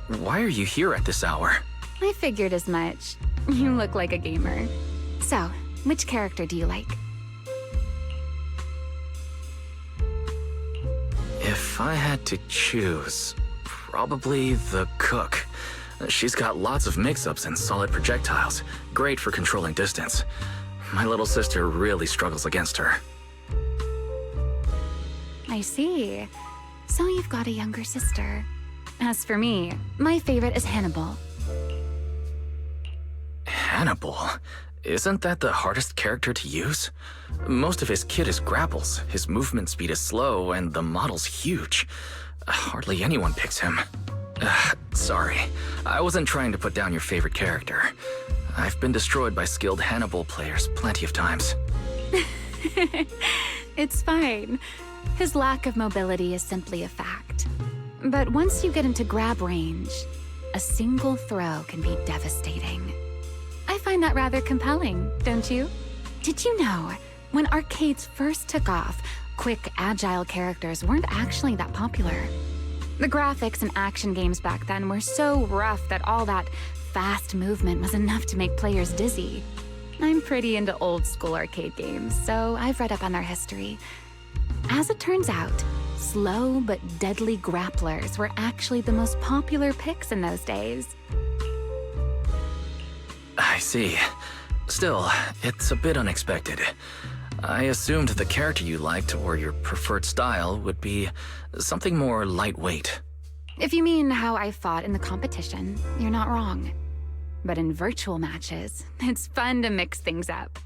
Speaker 2: Why are you here at this hour?
Speaker 11: I figured as much. You look like a gamer. So, which character do you like?
Speaker 2: If I had to choose, probably the cook. She's got lots of mix-ups and solid projectiles. Great for controlling distance. My little sister really struggles against her.
Speaker 11: I see. So you've got a younger sister. As for me, my favorite is Hannibal.
Speaker 2: Hannibal? Isn't that the hardest character to use? Most of his kit is grapples, his movement speed is slow, and the model's huge. Hardly anyone picks him. Sorry, I wasn't trying to put down your favorite character. I've been destroyed by skilled Hannibal players plenty of times.
Speaker 11: It's fine. His lack of mobility is simply a fact. But once you get into grab range, a single throw can be devastating. I find that rather compelling, don't you? Did you know, when arcades first took off, quick, agile characters weren't actually that popular. The graphics in action games back then were so rough that all that fast movement was enough to make players dizzy. I'm pretty into old school arcade games, so I've read up on their history. As it turns out, slow but deadly grapplers were actually the most popular picks in those days.
Speaker 2: I see. Still, it's a bit unexpected. I assumed the character you liked or your preferred style would be something more lightweight.
Speaker 11: If you mean how I fought in the competition, you're not wrong. But in virtual matches, it's fun to mix things up.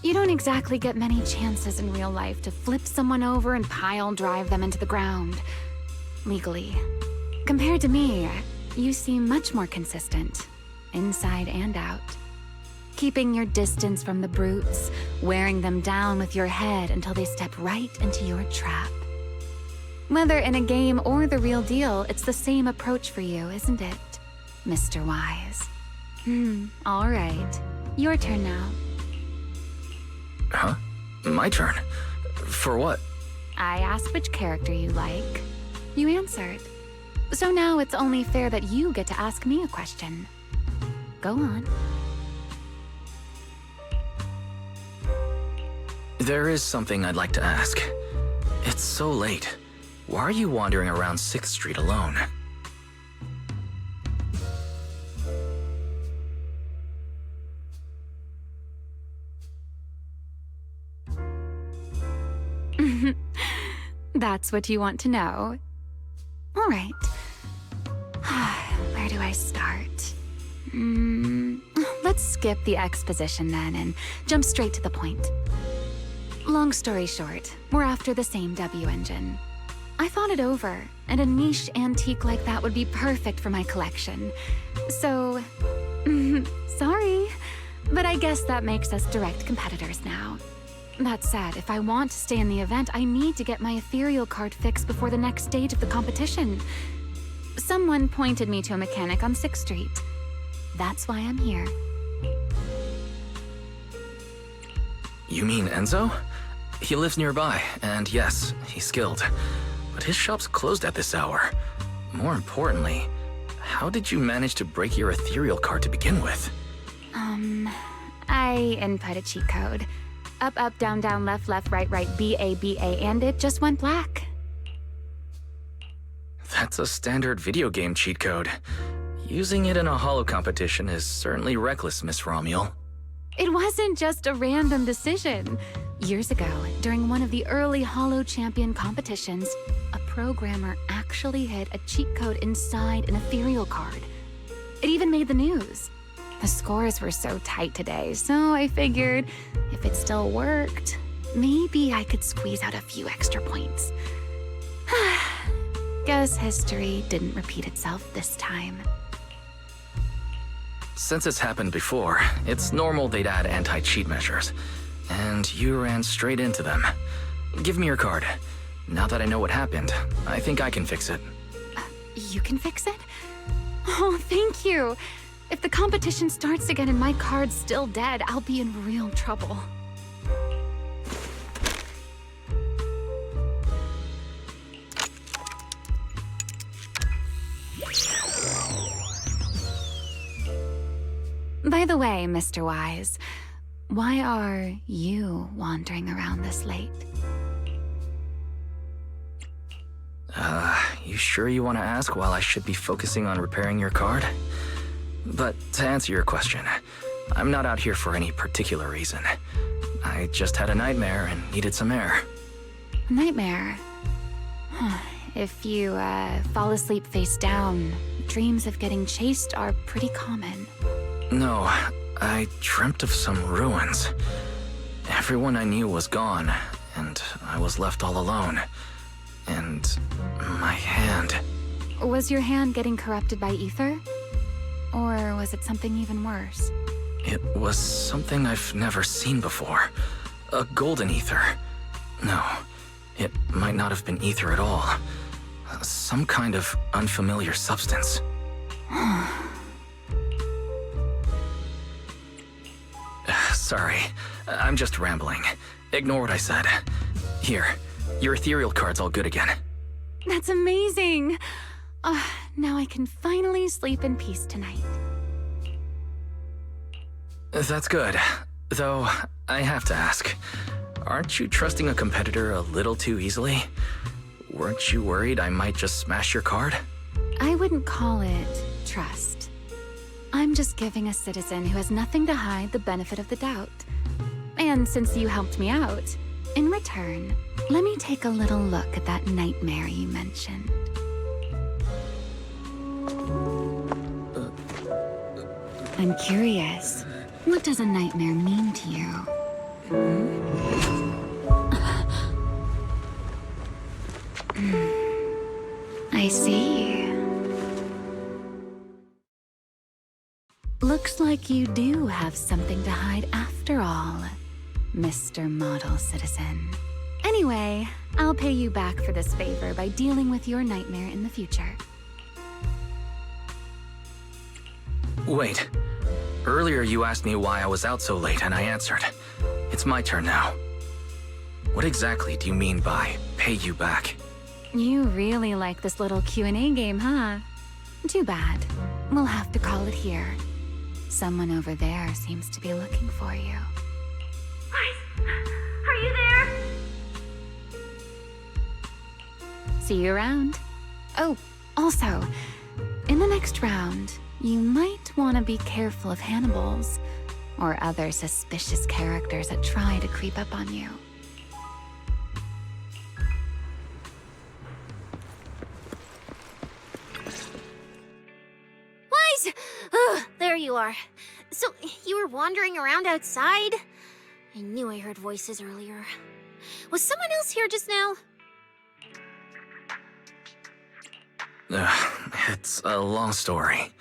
Speaker 11: You don't exactly get many chances in real life to flip someone over and pile drive them into the ground. Legally. Compared to me, you seem much more consistent, inside and out. Keeping your distance from the brutes, wearing them down with your head until they step right into your trap. Whether in a game or the real deal, it's the same approach for you, isn't it, Mr. Wise? All right. Your turn now.
Speaker 2: Huh? My turn? For what?
Speaker 11: I asked which character you like. You answered. So now it's only fair that you get to ask me a question. Go on.
Speaker 2: There is something I'd like to ask. It's so late. Why are you wandering around 6th Street alone?
Speaker 11: That's what you want to know. All right. Where do I start? Let's skip the exposition then and jump straight to the point. Long story short, we're after the same W engine. I thought it over, and a niche antique like that would be perfect for my collection. So, sorry, but I guess that makes us direct competitors now. That said, if I want to stay in the event, I need to get my ethereal card fixed before the next stage of the competition. Someone pointed me to a mechanic on 6th Street. That's why I'm here.
Speaker 2: You mean Enzo? He lives nearby, and yes, he's skilled. But his shop's closed at this hour. More importantly, how did you manage to break your ethereal card to begin with?
Speaker 11: I input a cheat code. Up, up, down, down, left, left, right, right, B-A, B-A, and it just went black.
Speaker 2: That's a standard video game cheat code. Using it in a holo competition is certainly reckless, Miss Romuel.
Speaker 11: It wasn't just a random decision. Years ago, during one of the early Holo Champion competitions, a programmer actually hid a cheat code inside an ethereal card. It even made the news. The scores were so tight today, so I figured if it still worked, maybe I could squeeze out a few extra points. Guess history didn't repeat itself this time.
Speaker 2: Since it's happened before, it's normal they'd add anti-cheat measures. And you ran straight into them. Give me your card. Now that I know what happened, I think I can fix it.
Speaker 11: You can fix it? Oh, thank you. If the competition starts again and my card's still dead, I'll be in real trouble. By the way, Mr. Wise, why are you wandering around this late?
Speaker 2: You sure you want to ask while I should be focusing on repairing your card? But to answer your question, I'm not out here for any particular reason. I just had a nightmare and needed some air.
Speaker 11: Nightmare? If you fall asleep face down, dreams of getting chased are pretty common.
Speaker 2: No, I dreamt of some ruins. Everyone I knew was gone, and I was left all alone. And my hand.
Speaker 11: Was your hand getting corrupted by ether? Or was it something even worse?
Speaker 2: It was something I've never seen before. A golden ether. No, it might not have been ether at all. Some kind of unfamiliar substance. Sorry, I'm just rambling. Ignore what I said. Here, your ethereal card's all good again.
Speaker 11: That's amazing! Now I can finally sleep in peace tonight.
Speaker 2: That's good. Though, I have to ask, aren't you trusting a competitor a little too easily? Weren't you worried I might just smash your card?
Speaker 11: I wouldn't call it trust. I'm just giving a citizen who has nothing to hide the benefit of the doubt. And since you helped me out, in return, let me take a little look at that nightmare you mentioned. I'm curious, what does a nightmare mean to you? I see. Looks like you do have something to hide after all, Mr. Model Citizen. Anyway, I'll pay you back for this favor by dealing with your nightmare in the future.
Speaker 2: Wait. Earlier you asked me why I was out so late, and I answered. It's my turn now. What exactly do you mean by pay you back?
Speaker 11: You really like this little Q&A game, huh? Too bad. We'll have to call it here. Someone over there seems to be looking for you.
Speaker 15: Guys, are you there?
Speaker 11: See you around. Oh, also, in the next round, you might want to be careful of Hannibals or other suspicious characters that try to creep up on you.
Speaker 4: Wise! There you are. So, you were wandering around outside? I knew I heard voices earlier. Was someone else here just now?
Speaker 2: It's a long story.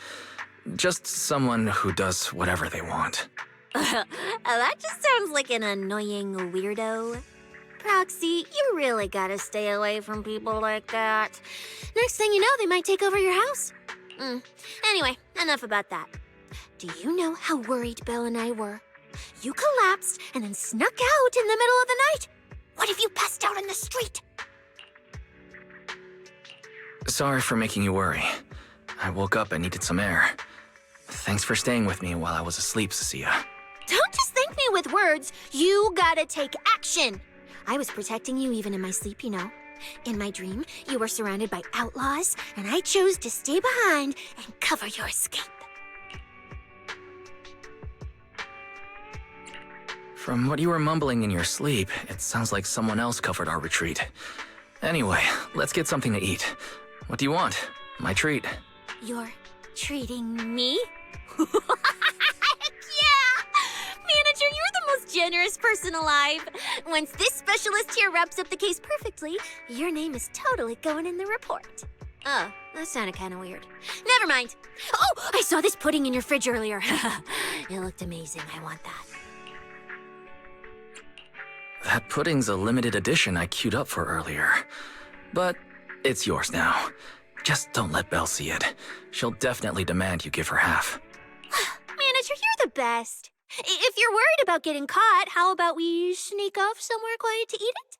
Speaker 2: Just someone who does whatever they want.
Speaker 7: That just sounds like an annoying weirdo.
Speaker 4: Proxy, you really gotta stay away from people like that. Next thing you know, they might take over your house. Anyway, enough about that. Do you know how worried Belle and I were? You collapsed and then snuck out in the middle of the night. What if you passed out in the street?
Speaker 2: Sorry for making you worry. I woke up and needed some air. Thanks for staying with me while I was asleep, Cecilia.
Speaker 4: Don't just thank me with words. You gotta take action. I was protecting you even in my sleep, you know. In my dream, you were surrounded by outlaws, and I chose to stay behind and cover your escape.
Speaker 2: From what you were mumbling in your sleep, it sounds like someone else covered our retreat. Anyway, let's get something to eat. What do you want? My treat.
Speaker 4: You're treating me? Heck yeah! Manager, you're the most generous person alive. Once this specialist here wraps up the case perfectly, your name is totally going in the report. Oh, that sounded kind of weird. Never mind. Oh, I saw this pudding in your fridge earlier. It looked amazing. I want that.
Speaker 2: That pudding's a limited edition I queued up for earlier. But it's yours now. Just don't let Belle see it. She'll definitely demand you give her half.
Speaker 4: Manager, you're the best. If you're worried about getting caught, how about we sneak off somewhere quiet to eat it?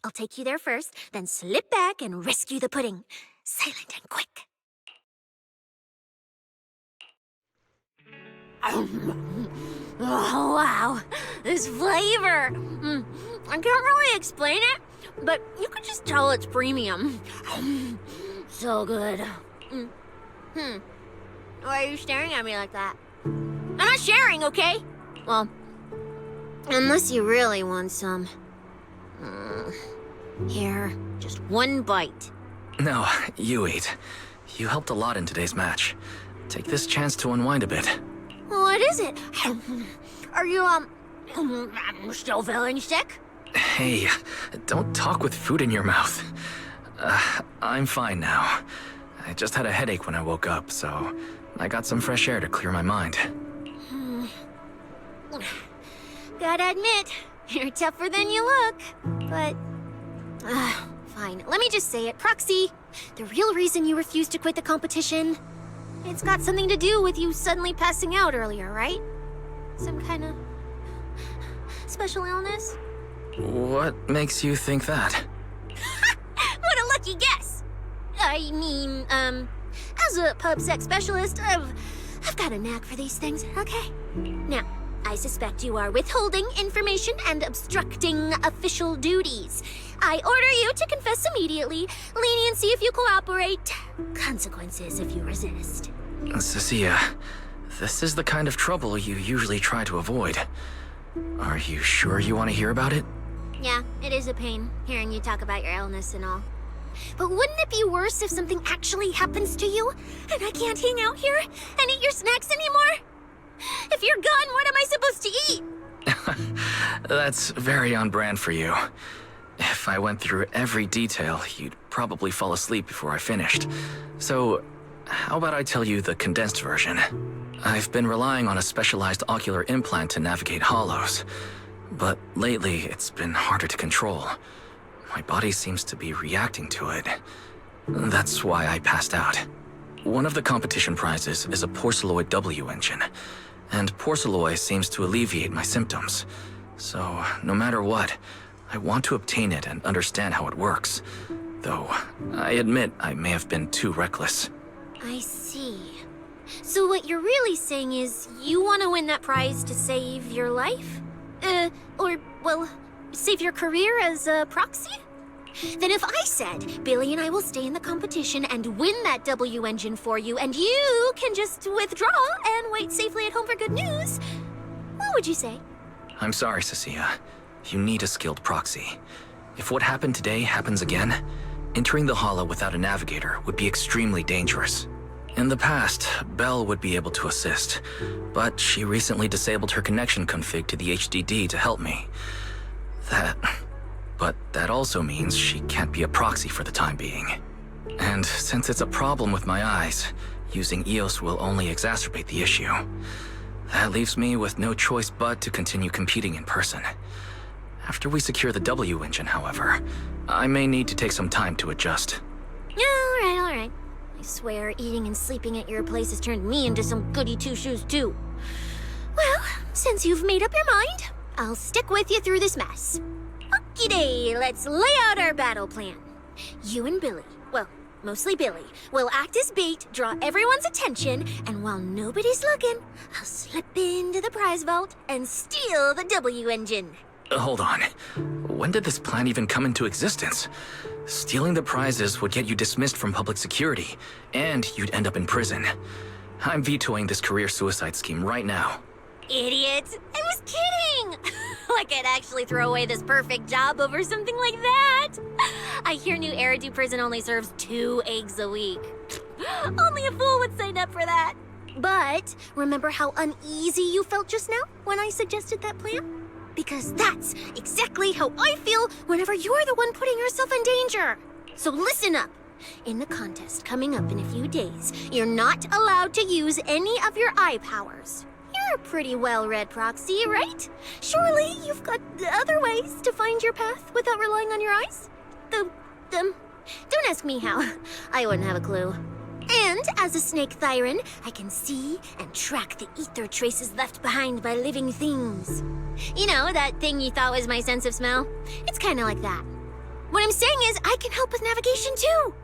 Speaker 4: I'll take you there first, then slip back and rescue the pudding. Silent and quick. Oh, wow. This flavor. I can't really explain it, but you can just tell it's premium. So good. Why are you staring at me like that? I'm not sharing, okay? Well, unless you really want some. Here, just one bite.
Speaker 2: No, you eat. You helped a lot in today's match. Take this chance to unwind a bit.
Speaker 4: What is it? Are you, still feeling sick?
Speaker 2: Hey, don't talk with food in your mouth. I'm fine now. I just had a headache when I woke up, so I got some fresh air to clear my mind.
Speaker 4: Gotta admit, you're tougher than you look. But, fine. Let me just say it. Proxy, the real reason you refused to quit the competition, it's got something to do with you suddenly passing out earlier, right? Some kind of special illness?
Speaker 2: What makes you think that?
Speaker 4: What a lucky guess! I mean, as a pub sex specialist, I've got a knack for these things, okay? Now, I suspect you are withholding information and obstructing official duties. I order you to confess immediately, leniency if you cooperate, consequences if you resist.
Speaker 2: Cecilia, this is the kind of trouble you usually try to avoid. Are you sure you want to hear about it?
Speaker 4: Yeah, it is a pain, hearing you talk about your illness and all. But wouldn't it be worse if something actually happens to you, and I can't hang out here and eat your snacks anymore? If you're gone, what am I supposed to eat?
Speaker 2: That's very on brand for you. If I went through every detail, you'd probably fall asleep before I finished. So, how about I tell you the condensed version? I've been relying on a specialized ocular implant to navigate hollows, but lately it's been harder to control. My body seems to be reacting to it. That's why I passed out. One of the competition prizes is a Porceloid W engine, and Porceloid seems to alleviate my symptoms. So, no matter what, I want to obtain it and understand how it works. Though, I admit I may have been too reckless.
Speaker 4: I see. So what you're really saying is you want to win that prize to save your life? Save your career as a proxy? Then if I said, Billy and I will stay in the competition and win that W engine for you, and you can just withdraw and wait safely at home for good news, what would you say?
Speaker 2: I'm sorry, Cecilia. You need a skilled proxy. If what happened today happens again, entering the hollow without a navigator would be extremely dangerous. In the past, Belle would be able to assist, but she recently disabled her connection config to the HDD to help me. But that also means she can't be a proxy for the time being. And since it's a problem with my eyes, using EOS will only exacerbate the issue. That leaves me with no choice but to continue competing in person. After we secure the W engine, however, I may need to take some time to adjust.
Speaker 4: All right. I swear, eating and sleeping at your place has turned me into some goody two-shoes too. Well, since you've made up your mind, I'll stick with you through this mess. Okie-day, let's lay out our battle plan. You and Billy, well, mostly Billy, will act as bait, draw everyone's attention, and while nobody's looking, I'll slip into the prize vault and steal the W engine.
Speaker 2: Hold on. When did this plan even come into existence? Stealing the prizes would get you dismissed from public security, and you'd end up in prison. I'm vetoing this career suicide scheme right now.
Speaker 4: Idiot! I was kidding! Like I'd actually throw away this perfect job over something like that! I hear New Eridan prison only serves 2 eggs a week. Only a fool would sign up for that. But remember how uneasy you felt just now when I suggested that plan? Because that's exactly how I feel whenever you're the one putting yourself in danger. So listen up. In the contest coming up in a few days, you're not allowed to use any of your eye powers. You're a pretty well-read proxy, right? Surely you've got other ways to find your path without relying on your eyes? Don't ask me how. I wouldn't have a clue. And as a snake Thyran, I can see and track the ether traces left behind by living things. You know, that thing you thought was my sense of smell? It's kind of like that. What I'm saying is I can help with navigation too.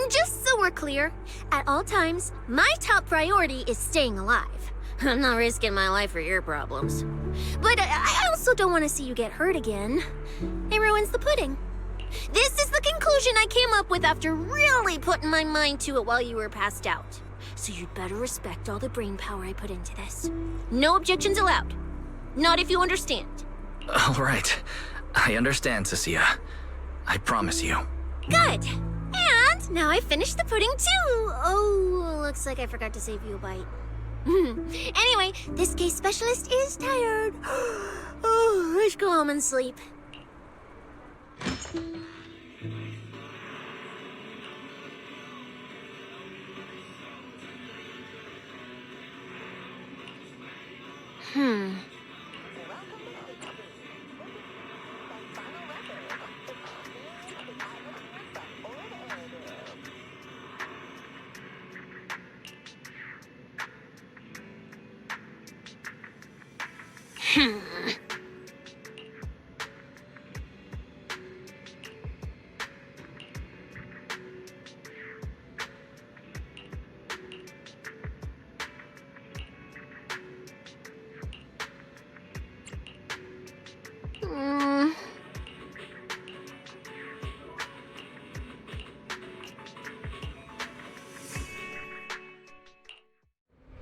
Speaker 4: Just so we're clear, at all times, my top priority is staying alive. I'm not risking my life for your problems. But I also don't want to see you get hurt again. It ruins the pudding. This is the conclusion I came up with after really putting my mind to it while you were passed out. So you'd better respect all the brain power I put into this. No objections allowed. Not if you understand.
Speaker 2: All right. I understand, Cecilia. I promise you.
Speaker 4: Good. And now I finished the pudding too. Oh, looks like I forgot to save you a bite. Anyway, this case specialist is tired. Oh, let's go home and sleep.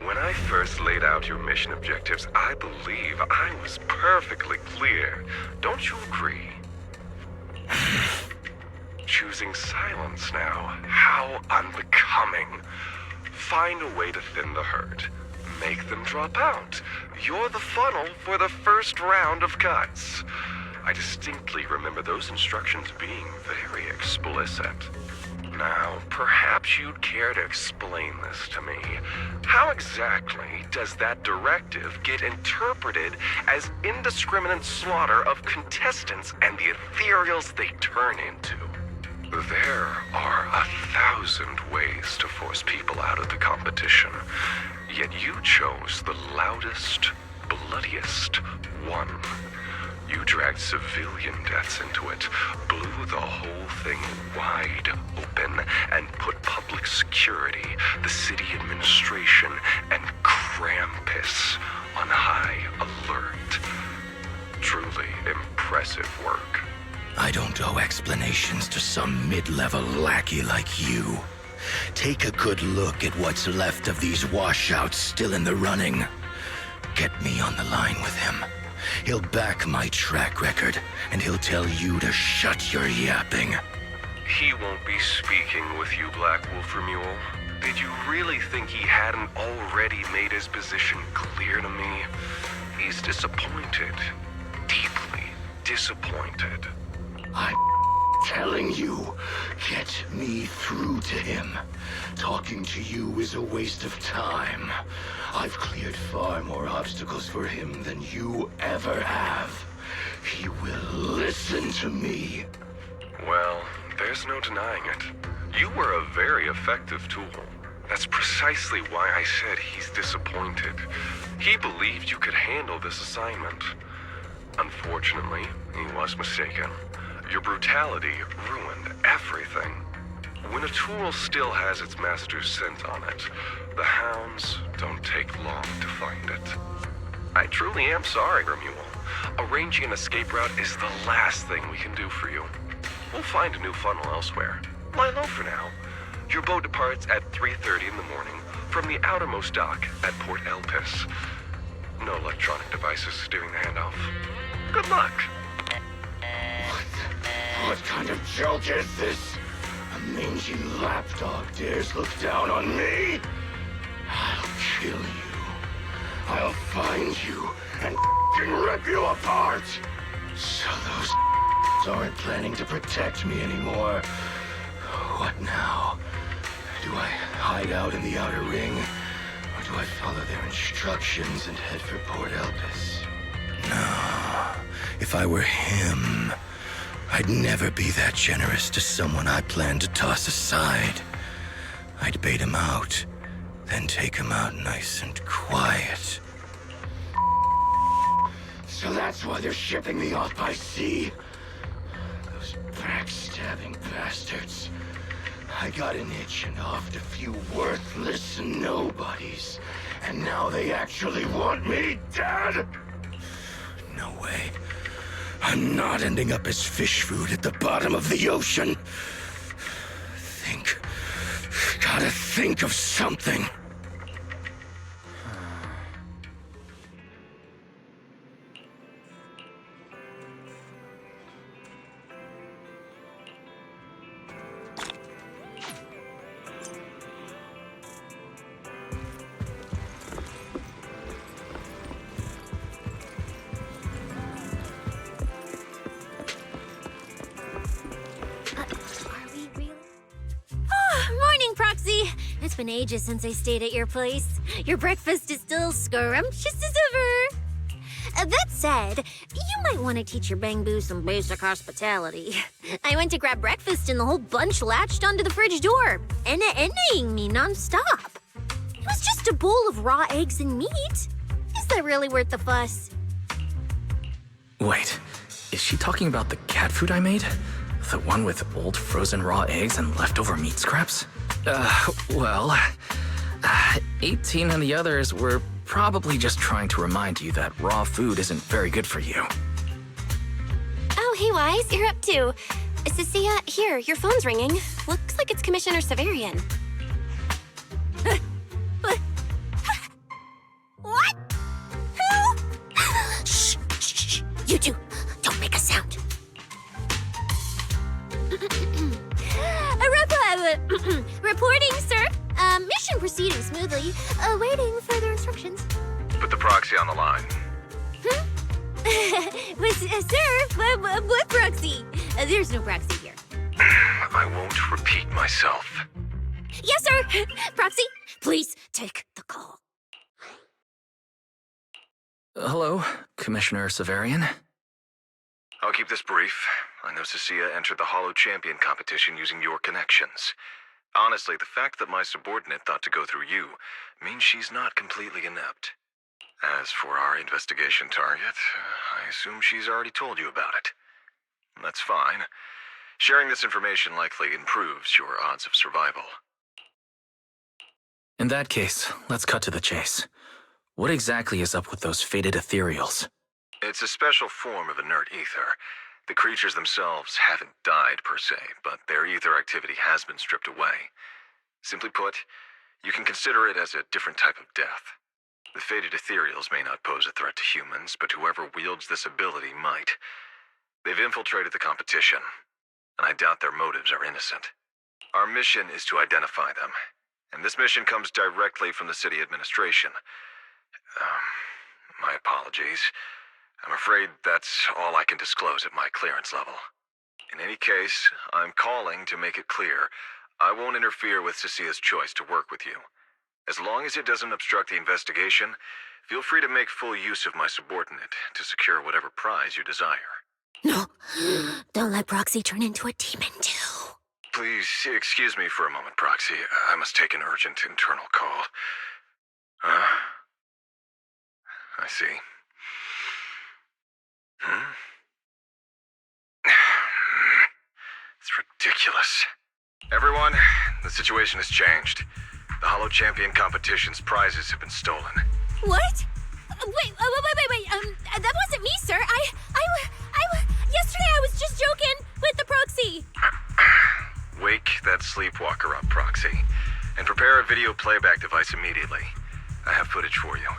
Speaker 16: When I first laid out your mission objectives, I believe I was perfectly clear. Don't you agree? Choosing silence now. How unbecoming. Find a way to thin the herd. Make them drop out. You're the funnel for the first round of cuts. I distinctly remember those instructions being very explicit. Now, perhaps you'd care to explain this to me. How exactly does that directive get interpreted as indiscriminate slaughter of contestants and the ethereals they turn into? There are 1,000 ways to force people out of the competition, yet you chose the loudest, bloodiest one. You dragged civilian deaths into it, blew the whole thing wide open, and put public security, the city administration, and Krampus on high alert. Truly impressive work.
Speaker 13: I don't owe explanations to some mid-level lackey like you. Take a good look at what's left of these washouts still in the running. Get me on the line with him. He'll back my track record, and he'll tell you to shut your yapping.
Speaker 16: He won't be speaking with you, Black Wolf Mule. Did you really think he hadn't already made his position clear to me? He's disappointed. Deeply disappointed.
Speaker 13: I'm telling you, get me through to him. Talking to you is a waste of time. I've cleared far more obstacles for him than you ever have. He will listen to me.
Speaker 16: Well, there's no denying it. You were a very effective tool. That's precisely why I said he's disappointed. He believed you could handle this assignment. Unfortunately, he was mistaken. Your brutality ruined everything. When a tool still has its master's scent on it, the hounds don't take long to find it. I truly am sorry, Remuel. Arranging an escape route is the last thing we can do for you. We'll find a new funnel elsewhere. Lie low for now. Your boat departs at 3:30 in the morning from the outermost dock at Port Elpis. No electronic devices during the handoff. Good luck.
Speaker 13: What kind of joke is this? A mangy lapdog dares look down on me? I'll kill you. I'll find you and rip you apart. So those aren't planning to protect me anymore. What now? Do I hide out in the outer ring? Or do I follow their instructions and head for Port Elpis? No. If I were him, I'd never be that generous to someone I planned to toss aside. I'd bait him out, then take him out nice and quiet. So that's why they're shipping me off by sea? Those backstabbing bastards. I got an itch and offed a few worthless nobodies, and now they actually want me dead? No way. I'm not ending up as fish food at the bottom of the ocean. Gotta think of something.
Speaker 7: It's been ages since I stayed at your place. Your breakfast is still scrumptious as ever. That said, you might want to teach your Bang-Boo some basic hospitality. I went to grab breakfast and the whole bunch latched onto the fridge door, ending me nonstop. It was just a bowl of raw eggs and meat. Is that really worth the fuss?
Speaker 2: Wait, is she talking about the cat food I made? The one with old frozen raw eggs and leftover meat scraps? Well, 18 and the others were probably just trying to remind you that raw food isn't very good for you.
Speaker 1: Oh, hey, Wise, you're up too. Cecilia, here, your phone's ringing. Looks like it's Commissioner Severian.
Speaker 7: What? Who? Shh, shh, shh. You two, don't make a sound. Reporting, sir. Mission proceeding smoothly. Awaiting further instructions.
Speaker 16: Put the proxy on the line.
Speaker 7: Sir, what proxy? There's no proxy here.
Speaker 16: I won't repeat myself.
Speaker 7: Yes, sir. Proxy, please take the call.
Speaker 2: Hello, Commissioner Severian.
Speaker 16: I'll keep this brief. I know Cecilia entered the Hollow Champion competition using your connections. Honestly, the fact that my subordinate thought to go through you means she's not completely inept. As for our investigation target, I assume she's already told you about it. That's fine. Sharing this information likely improves your odds of survival.
Speaker 2: In that case, let's cut to the chase. What exactly is up with those fated ethereals?
Speaker 16: It's a special form of inert ether. The creatures themselves haven't died per se, but their ether activity has been stripped away. Simply put, you can consider it as a different type of death. The fated ethereals may not pose a threat to humans, but whoever wields this ability might. They've infiltrated the competition, and I doubt their motives are innocent. Our mission is to identify them, and this mission comes directly from the city administration. My apologies. I'm afraid that's all I can disclose at my clearance level. In any case, I'm calling to make it clear I won't interfere with Cecilia's choice to work with you. As long as it doesn't obstruct the investigation, feel free to make full use of my subordinate to secure whatever prize you desire.
Speaker 7: No, don't let Proxy turn into a demon too.
Speaker 16: Please excuse me for a moment, Proxy. I must take an urgent internal call. I see. It's ridiculous. Everyone, the situation has changed. The Hollow Champion competition's prizes have been stolen.
Speaker 7: What? Wait. That wasn't me, sir. Yesterday I was just joking with the Proxy.
Speaker 16: Wake that sleepwalker up, Proxy, and prepare a video playback device immediately. I have footage for you.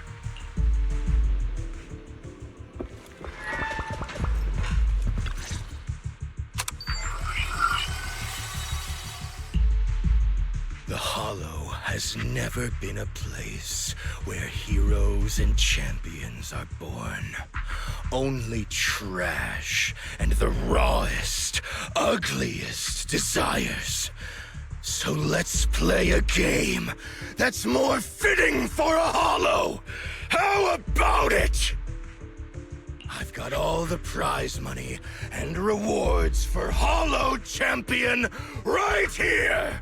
Speaker 13: The Hollow has never been a place where heroes and champions are born. Only trash and the rawest, ugliest desires. So let's play a game that's more fitting for a Hollow. How about it? I've got all the prize money and rewards for Hollow Champion right here.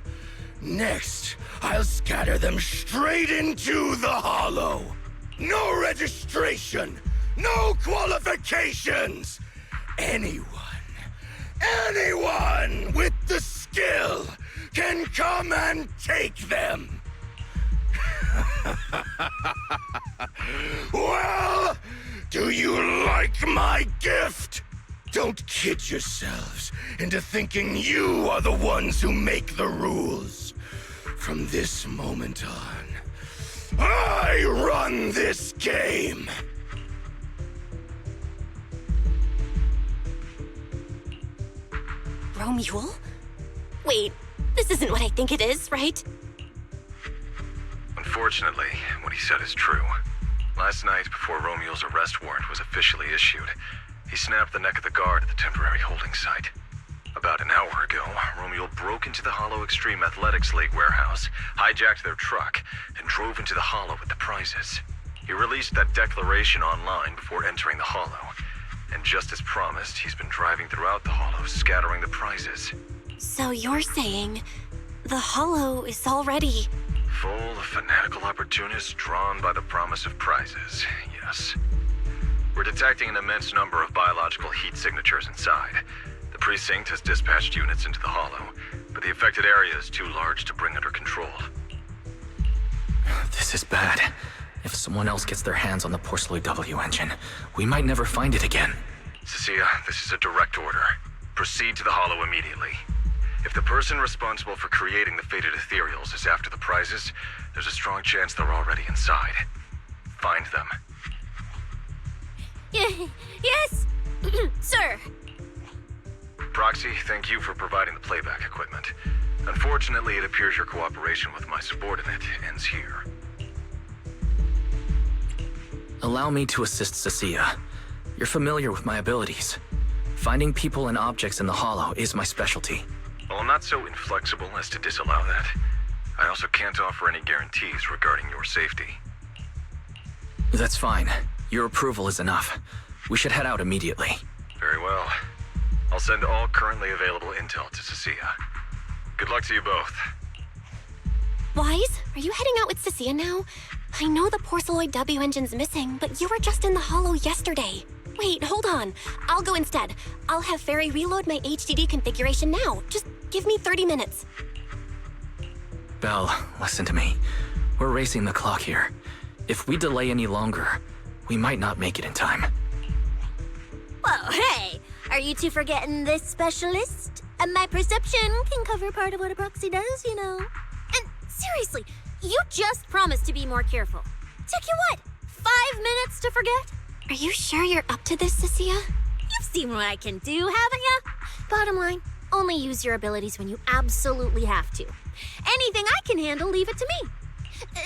Speaker 13: Next, I'll scatter them straight into the Hollow. No registration, no qualifications. Anyone with the skill can come and take them. Well, do you like my gift? Don't kid yourselves into thinking you are the ones who make the rules. From this moment on, I run this game.
Speaker 1: Romule? Wait, this isn't what I think it is, right?
Speaker 16: Unfortunately, what he said is true. Last night, before Romule's arrest warrant was officially issued, he snapped the neck of the guard at the temporary holding site.
Speaker 17: About an hour ago, Romeo broke into the Hollow Extreme Athletics League warehouse, hijacked their truck, and drove into the Hollow with the prizes. He released that declaration online before entering the Hollow. And just as promised, he's been driving throughout the Hollow, scattering the prizes.
Speaker 1: So you're saying the Hollow is already...
Speaker 17: Full of fanatical opportunists drawn by the promise of prizes, yes. We're detecting an immense number of biological heat signatures inside. The precinct has dispatched units into the Hollow, but the affected area is too large to bring under control.
Speaker 2: This is bad. If someone else gets their hands on the Porcelloy W engine, we might never find it again.
Speaker 17: Cecilia, this is a direct order. Proceed to the Hollow immediately. If the person responsible for creating the fated ethereals is after the prizes, there's a strong chance they're already inside. Find them.
Speaker 7: Yes, sir.
Speaker 17: Proxy, thank you for providing the playback equipment. Unfortunately, it appears your cooperation with my subordinate ends here.
Speaker 2: Allow me to assist Cecilia. You're familiar with my abilities. Finding people and objects in the Hollow is my specialty.
Speaker 17: While I'm not so inflexible as to disallow that, I also can't offer any guarantees regarding your safety.
Speaker 2: That's fine. Your approval is enough. We should head out immediately.
Speaker 17: Very well. I'll send all currently available intel to Cecilia. Good luck to you both.
Speaker 1: Wise, are you heading out with Cecilia now? I know the Porcelloy W engine's missing, but you were just in the Hollow yesterday. Wait, hold on. I'll go instead. I'll have Ferry reload my HDD configuration now. Just give me 30 minutes.
Speaker 2: Belle, listen to me. We're racing the clock here. If we delay any longer, we might not make it in time.
Speaker 7: Whoa, hey! Are you two forgetting this specialist? And my perception can cover part of what a proxy does, you know. And seriously, you just promised to be more careful. Took you what, 5 minutes to forget?
Speaker 1: Are you sure you're up to this, Cecilia?
Speaker 7: You've seen what I can do, haven't you? Bottom line, only use your abilities when you absolutely have to. Anything I can handle, leave it to me.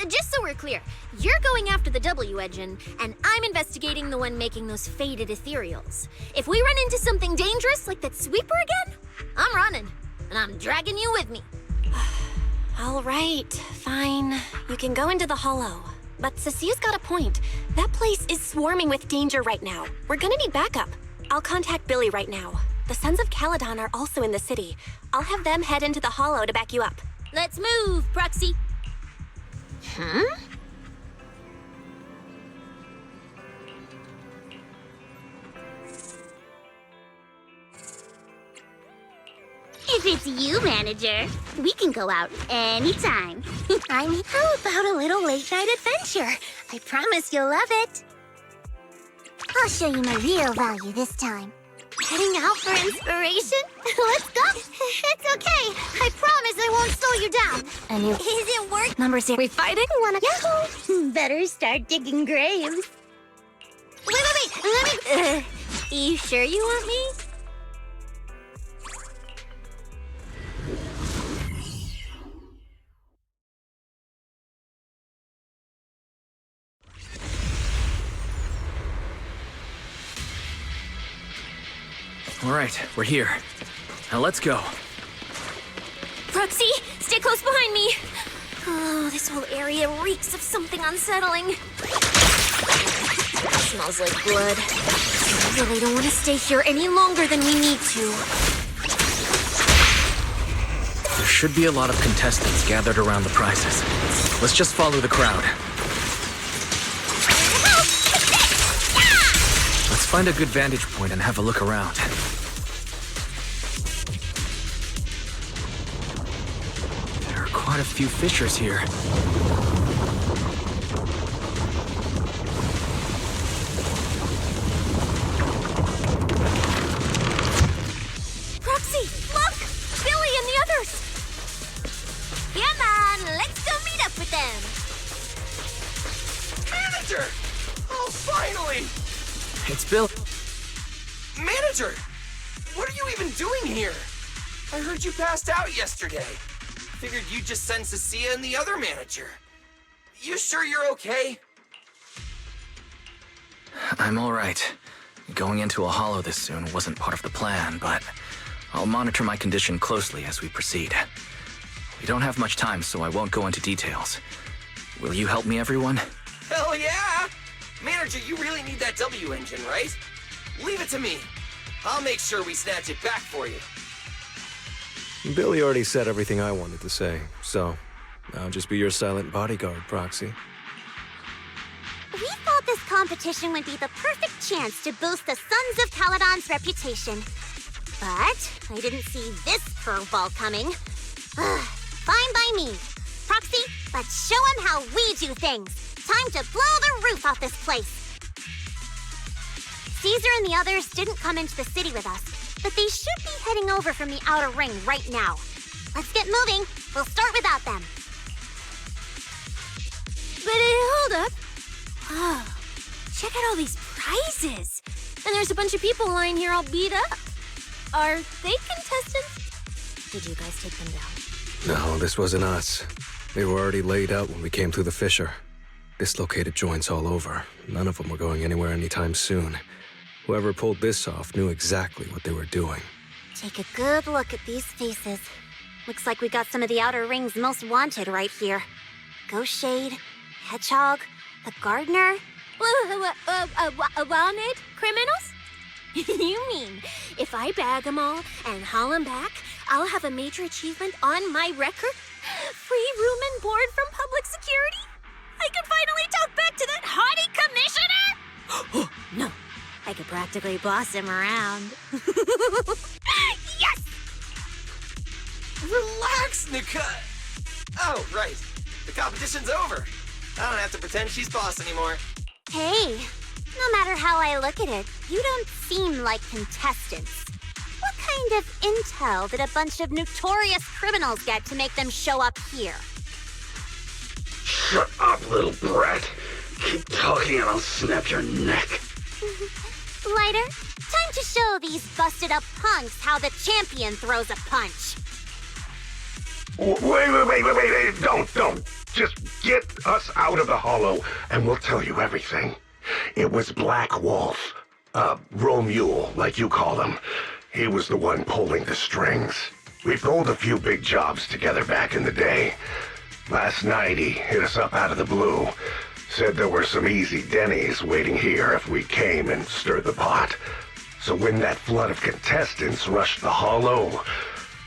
Speaker 7: Just so we're clear, you're going after the W engine, and I'm investigating the one making those faded ethereals. If we run into something dangerous like that sweeper again, I'm running, and I'm dragging you with me.
Speaker 1: All right, fine. You can go into the Hollow. But Cecilia's got a point. That place is swarming with danger right now. We're gonna need backup. I'll contact Billy right now. The Sons of Caledon are also in the city. I'll have them head into the Hollow to back you up.
Speaker 7: Let's move, Proxy.
Speaker 1: Huh?
Speaker 15: If it's you, manager, we can go out anytime. I mean, how about a little late-night adventure? I promise you'll love it. I'll show you my real value this time. Heading out for inspiration? Let's go. It's okay. I promise I won't slow you down.
Speaker 14: And you...
Speaker 15: Is it worth...
Speaker 14: Number 0. We fighting?
Speaker 15: Wanna... Yahoo! Better start digging graves. Wait. You sure you want me?
Speaker 2: All right, we're here. Now let's go.
Speaker 7: Proxy, stay close behind me. Oh, this whole area reeks of something unsettling. It smells like blood. I really don't want to stay here any longer than we need to.
Speaker 2: There should be a lot of contestants gathered around the prizes. Let's just follow the crowd. Let's find a good vantage point and have a look around. There are quite a few fissures here.
Speaker 7: Proxy, look! Billy and the others!
Speaker 15: Come on, let's go meet up with them.
Speaker 6: Manager! Oh, finally!
Speaker 2: It's Bill.
Speaker 6: Manager! What are you even doing here? I heard you passed out yesterday. Figured you'd just send Cecilia and the other manager. You sure you're okay?
Speaker 2: I'm all right. Going into a hollow this soon wasn't part of the plan, but I'll monitor my condition closely as we proceed. We don't have much time, so I won't go into details. Will you help me, everyone?
Speaker 6: Hell yeah! Manager, you really need that W engine, right? Leave it to me. I'll make sure we snatch it back for you.
Speaker 18: Billy already said everything I wanted to say, so I'll just be your silent bodyguard, Proxy.
Speaker 15: We thought this competition would be the perfect chance to boost the Sons of Caledon's reputation. But I didn't see this curveball coming. Fine by me. Proxy, let's show them how we do things. Time to blow the roof off this place. Caesar and the others didn't come into the city with us, but they should be heading over from the outer ring right now. Let's get moving. We'll start without them.
Speaker 4: But hold up. Oh, check out all these prizes. And there's a bunch of people lying here all beat up. Are they contestants? Did you guys take them down?
Speaker 18: No, this wasn't us. They were already laid out when we came through the fissure. Dislocated joints all over. None of them were going anywhere anytime soon. Whoever pulled this off knew exactly what they were doing.
Speaker 15: Take a good look at these faces. Looks like we got some of the outer ring's most wanted right here. Ghost Shade, Hedgehog, the Gardener.
Speaker 4: Wanted criminals? You mean, if I bag them all and haul them back, I'll have a major achievement on my record? Free room and board from public security? I can finally talk back to that haughty commissioner? No, I could practically boss him around. Yes!
Speaker 6: Relax, Nika! Oh, right. The competition's over. I don't have to pretend she's boss anymore.
Speaker 15: Hey, no matter how I look at it, you don't seem like contestants. What kind of intel did a bunch of notorious criminals get to make them show up here?
Speaker 19: Shut up, little brat. Keep talking and I'll snap your neck.
Speaker 15: Lighter, time to show these busted up punks how the champion throws a punch.
Speaker 5: Wait. Don't. Just get us out of the hollow and we'll tell you everything. It was Black Wolf. Romule, like you call him. He was the one pulling the strings. We pulled a few big jobs together back in the day. Last night he hit us up out of the blue. Said there were some easy Denny's waiting here if we came and stirred the pot. So when that flood of contestants rushed the hollow,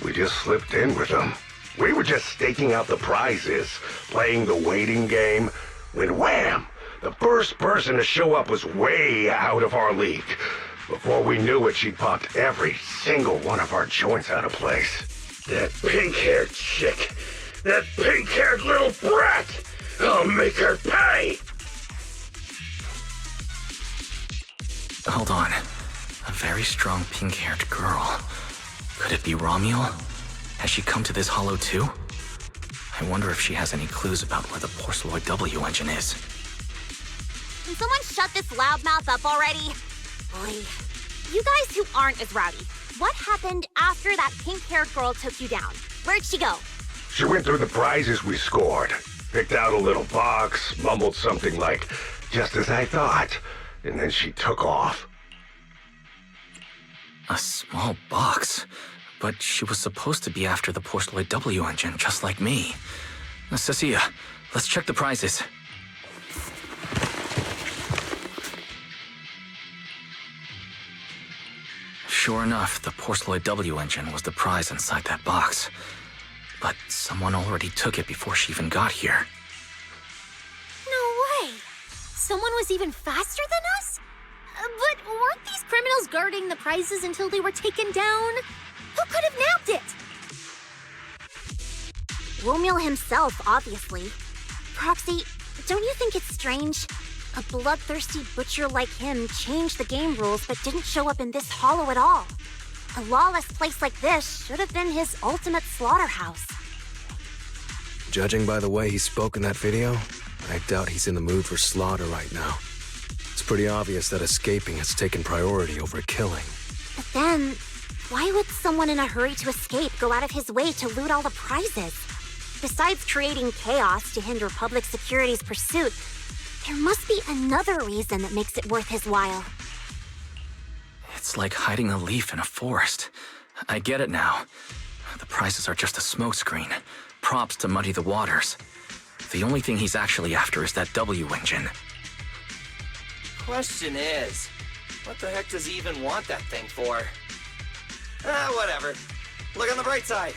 Speaker 5: we just slipped in with them. We were just staking out the prizes, playing the waiting game, when wham! The first person to show up was way out of our league. Before we knew it, she popped every single one of our joints out of place.
Speaker 19: That pink-haired chick. That pink-haired little brat. I'll make her pay.
Speaker 2: Hold on. A very strong pink-haired girl. Could it be Romule? Has she come to this hollow too? I wonder if she has any clues about where the Porceloid W engine is.
Speaker 15: Can someone shut this loudmouth up already? Boy, you guys who aren't as rowdy, what happened after that pink-haired girl took you down? Where'd she go?
Speaker 5: She went through the prizes we scored, picked out a little box, mumbled something like, "just as I thought," and then she took off.
Speaker 2: A small box? But she was supposed to be after the Porceloid W engine, just like me. Cecilia, let's check the prizes. Sure enough, the Porceloid W engine was the prize inside that box. But someone already took it before she even got here.
Speaker 4: No way! Someone was even faster than us? But weren't these criminals guarding the prizes until they were taken down? Who could have nabbed it?
Speaker 15: Romule himself, obviously. Proxy, don't you think it's strange? A bloodthirsty butcher like him changed the game rules but didn't show up in this hollow at all. A lawless place like this should have been his ultimate slaughterhouse.
Speaker 18: Judging by the way he spoke in that video, I doubt he's in the mood for slaughter right now. It's pretty obvious that escaping has taken priority over killing.
Speaker 15: But then, why would someone in a hurry to escape go out of his way to loot all the prizes? Besides creating chaos to hinder public security's pursuit, there must be another reason that makes it worth his while.
Speaker 2: It's like hiding a leaf in a forest. I get it now. The prizes are just a smokescreen. Props to muddy the waters. The only thing he's actually after is that W engine.
Speaker 6: Question is, what the heck does he even want that thing for? Whatever. Look on the bright side.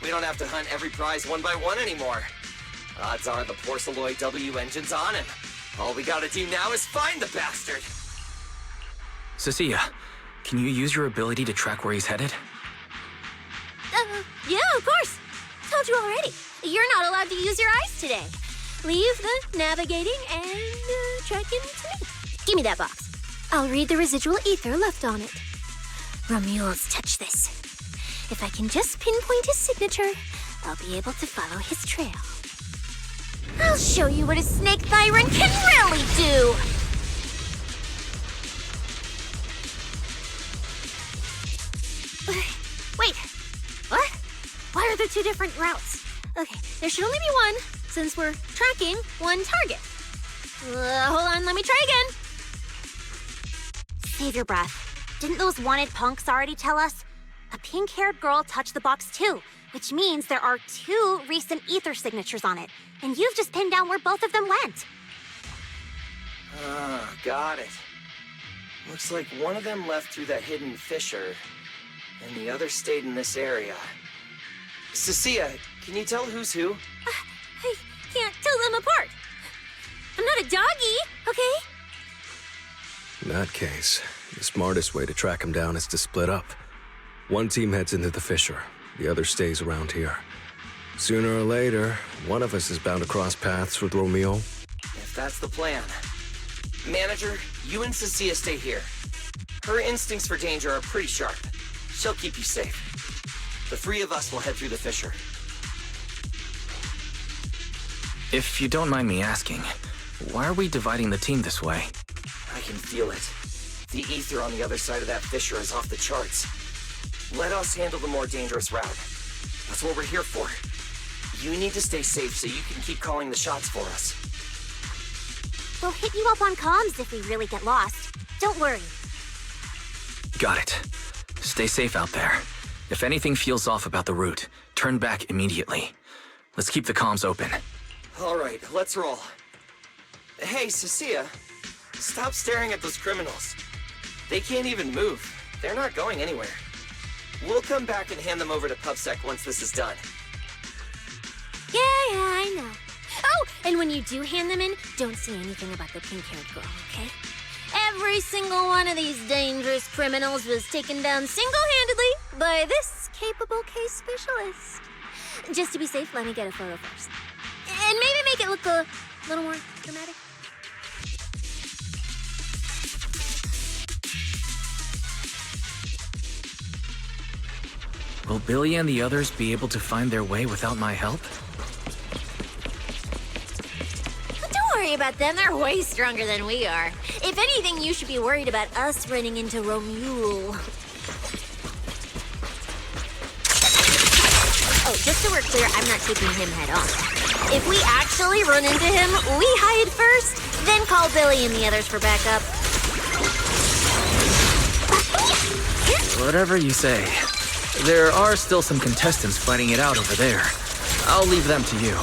Speaker 6: We don't have to hunt every prize one by one anymore. Odds are the Porceloid W engine's on him. All we gotta do now is find the bastard.
Speaker 2: Cecilia, can you use your ability to track where he's headed?
Speaker 7: Yeah, of course. Told you already. You're not allowed to use your eyes today. Leave the navigating and tracking to me. Give me that box. I'll read the residual ether left on it. Romuald's touch this. If I can just pinpoint his signature, I'll be able to follow his trail. I'll show you what a snake tyrant can really do! Wait, what? Why are there two different routes? Okay, there should only be one, since we're tracking one target. Hold on, let me try again.
Speaker 15: Save your breath. Didn't those wanted punks already tell us? A pink-haired girl touched the box too, which means there are 2 recent ether signatures on it, and you've just pinned down where both of them went.
Speaker 6: Got it. Looks like one of them left through that hidden fissure, and the other stayed in this area. Cecilia, can you tell who's who?
Speaker 7: I can't tell them apart. I'm not a doggy, okay?
Speaker 18: In that case, the smartest way to track him down is to split up. One team heads into the fissure, the other stays around here. Sooner or later, one of us is bound to cross paths with Romeo.
Speaker 6: If that's the plan. Manager, you and Cecilia stay here. Her instincts for danger are pretty sharp. She'll keep you safe. The 3 of us will head through the fissure.
Speaker 2: If you don't mind me asking, why are we dividing the team this way?
Speaker 6: I can feel it. The ether on the other side of that fissure is off the charts. Let us handle the more dangerous route. That's what we're here for. You need to stay safe so you can keep calling the shots for us.
Speaker 15: We'll hit you up on comms if we really get lost. Don't worry.
Speaker 2: Got it. Stay safe out there. If anything feels off about the route, turn back immediately. Let's keep the comms open.
Speaker 6: All right, let's roll. Hey, Cecilia, stop staring at those criminals. They can't even move. They're not going anywhere. We'll come back and hand them over to PubSec once this is done.
Speaker 7: Yeah, I know. Oh, and when you do hand them in, don't say anything about the pink-haired girl, okay? Every single one of these dangerous criminals was taken down single-handedly by this capable case specialist. Just to be safe, let me get a photo first. And maybe make it look a little more dramatic.
Speaker 2: Will Billy and the others be able to find their way without my help?
Speaker 7: Don't worry about them, they're way stronger than we are. If anything, you should be worried about us running into Romuald. Oh, just so we're clear, I'm not taking him head on. If we actually run into him, we hide first, then call Billy and the others for backup.
Speaker 2: Whatever you say. There are still some contestants fighting it out over there. I'll leave them to you.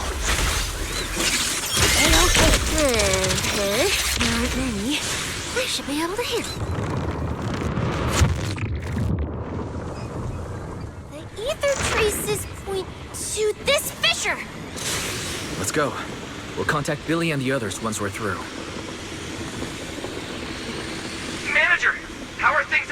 Speaker 7: Okay. Not many. I should be able to hear. The ether traces point to this fissure.
Speaker 2: Let's go. We'll contact Billy and the others once we're through.
Speaker 6: Manager, how are things?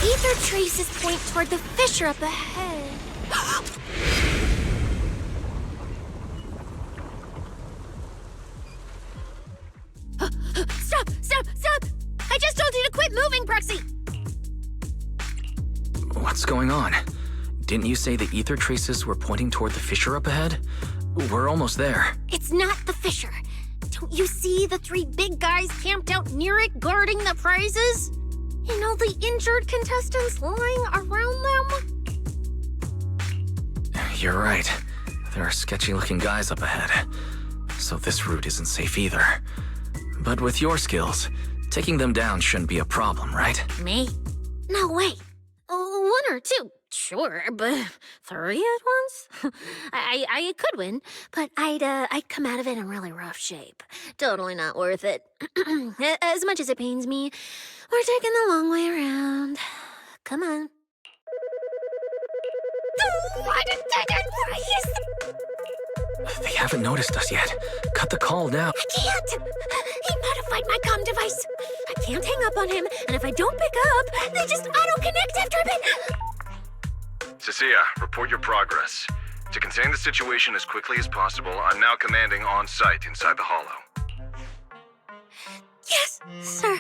Speaker 7: Ether traces point toward the fissure up ahead. Stop! I just told you to quit moving, Proxy!
Speaker 2: What's going on? Didn't you say the ether traces were pointing toward the fissure up ahead? We're almost there.
Speaker 7: It's not the fissure. Don't you see the 3 big guys camped out near it guarding the prizes?
Speaker 4: And all the injured contestants lying around them?
Speaker 2: You're right. There are sketchy-looking guys up ahead. So this route isn't safe either. But with your skills, taking them down shouldn't be a problem, right?
Speaker 4: Me? No way. One or two, sure, but 3 at once? I could win, but I'd come out of it in really rough shape. Totally not worth it. As much as it pains me, we're taking the long way around. Come on.
Speaker 2: They haven't noticed us yet. Cut the call now.
Speaker 4: I can't! He modified my comm device. I can't hang up on him, and if I don't pick up, they just auto-connect after a bit.
Speaker 17: Cecilia, report your progress. To contain the situation as quickly as possible, I'm now commanding on-site inside the Hollow.
Speaker 4: Yes, sir.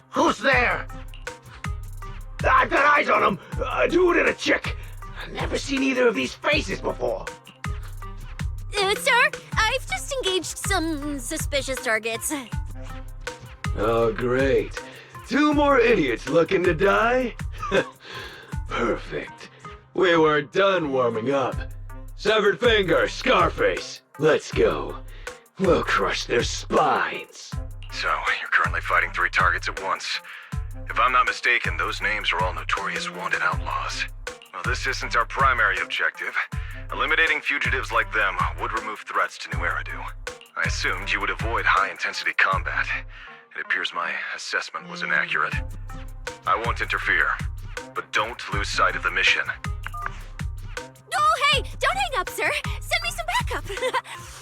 Speaker 19: Who's there? I've got eyes on him. A dude and a chick. I've never seen either of these faces before.
Speaker 4: Sir, I've just engaged some suspicious targets.
Speaker 19: Oh, great. 2 more idiots looking to die? Perfect. We weren't done warming up. Severed finger, Scarface. Let's go. We'll crush their spines.
Speaker 17: So, you're currently fighting 3 targets at once. If I'm not mistaken, those names are all notorious wanted outlaws. Well, this isn't our primary objective. Eliminating fugitives like them would remove threats to New Eridu. I assumed you would avoid high-intensity combat. It appears my assessment was inaccurate. I won't interfere, but don't lose sight of the mission.
Speaker 4: Oh, hey! Don't hang up, sir! Send me some backup!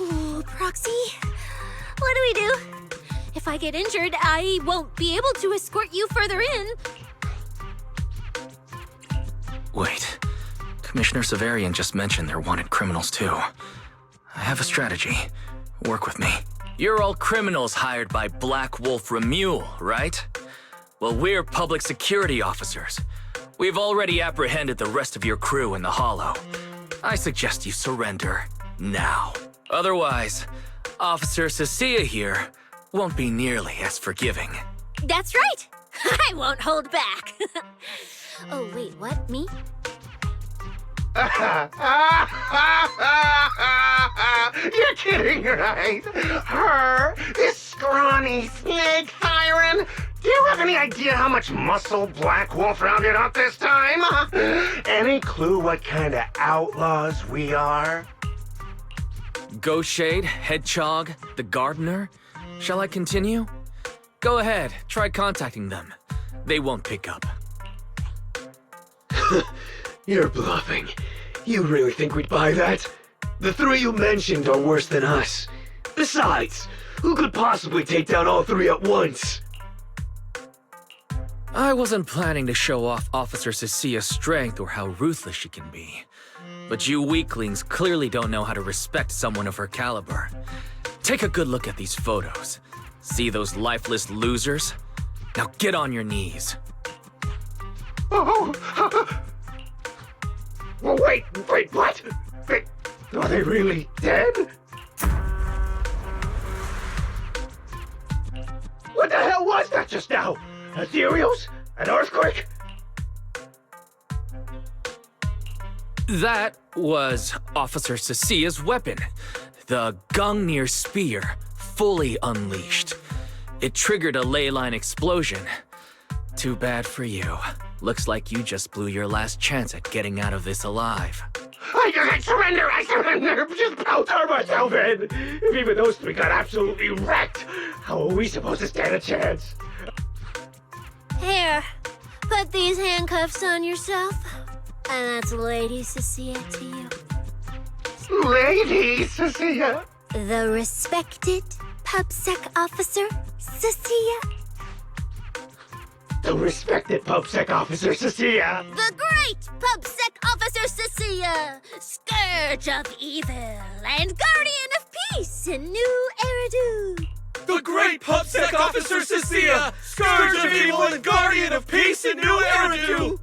Speaker 4: Ooh, Proxy, what do we do? If I get injured, I won't be able to escort you further in.
Speaker 2: Wait. Commissioner Severian just mentioned they're wanted criminals too. I have a strategy. Work with me. You're all criminals hired by Black Wolf Remule, right? Well, we're public security officers. We've already apprehended the rest of your crew in the Hollow. I suggest you surrender now. Otherwise, Officer Cecilia here won't be nearly as forgiving.
Speaker 4: That's right! I won't hold back. Oh, wait, what? Me?
Speaker 5: You're kidding, right? Her, this scrawny snake siren. Do you have any idea how much muscle Black Wolf rounded up this time? Any clue what kind of outlaws we are?
Speaker 2: Ghost Shade, Hedgehog, the Gardener. Shall I continue? Go ahead, try contacting them. They won't pick up.
Speaker 19: You're bluffing. You really think we'd buy that? The 3 you mentioned are worse than us. Besides, who could possibly take down all 3 at once?
Speaker 2: I wasn't planning to show off Officer Cecilia's strength or how ruthless she can be. But you weaklings clearly don't know how to respect someone of her caliber. Take a good look at these photos. See those lifeless losers? Now get on your knees.
Speaker 5: Oh, well, wait, what? Are they really dead? What the hell was that just now? Ethereals? An earthquake?
Speaker 2: That was Officer Cecilia's weapon, the Gungnir Spear, fully unleashed. It triggered a ley line explosion. Too bad for you. Looks like you just blew your last chance at getting out of this alive.
Speaker 5: I surrender! Just powder myself in! If even those 3 got absolutely wrecked, how are we supposed to stand a chance?
Speaker 4: Here, put these handcuffs on yourself. And that's Lady Cecilia to you.
Speaker 5: Lady Cecilia?
Speaker 4: The respected PubSec officer, Cecilia.
Speaker 5: The respected PubSec officer, Cecilia.
Speaker 4: The great PubSec officer, Cecilia. Scourge of evil and guardian of peace in New Eridu.
Speaker 6: The great PubSec officer Cecilia, scourge of evil and guardian of peace in New Eridu.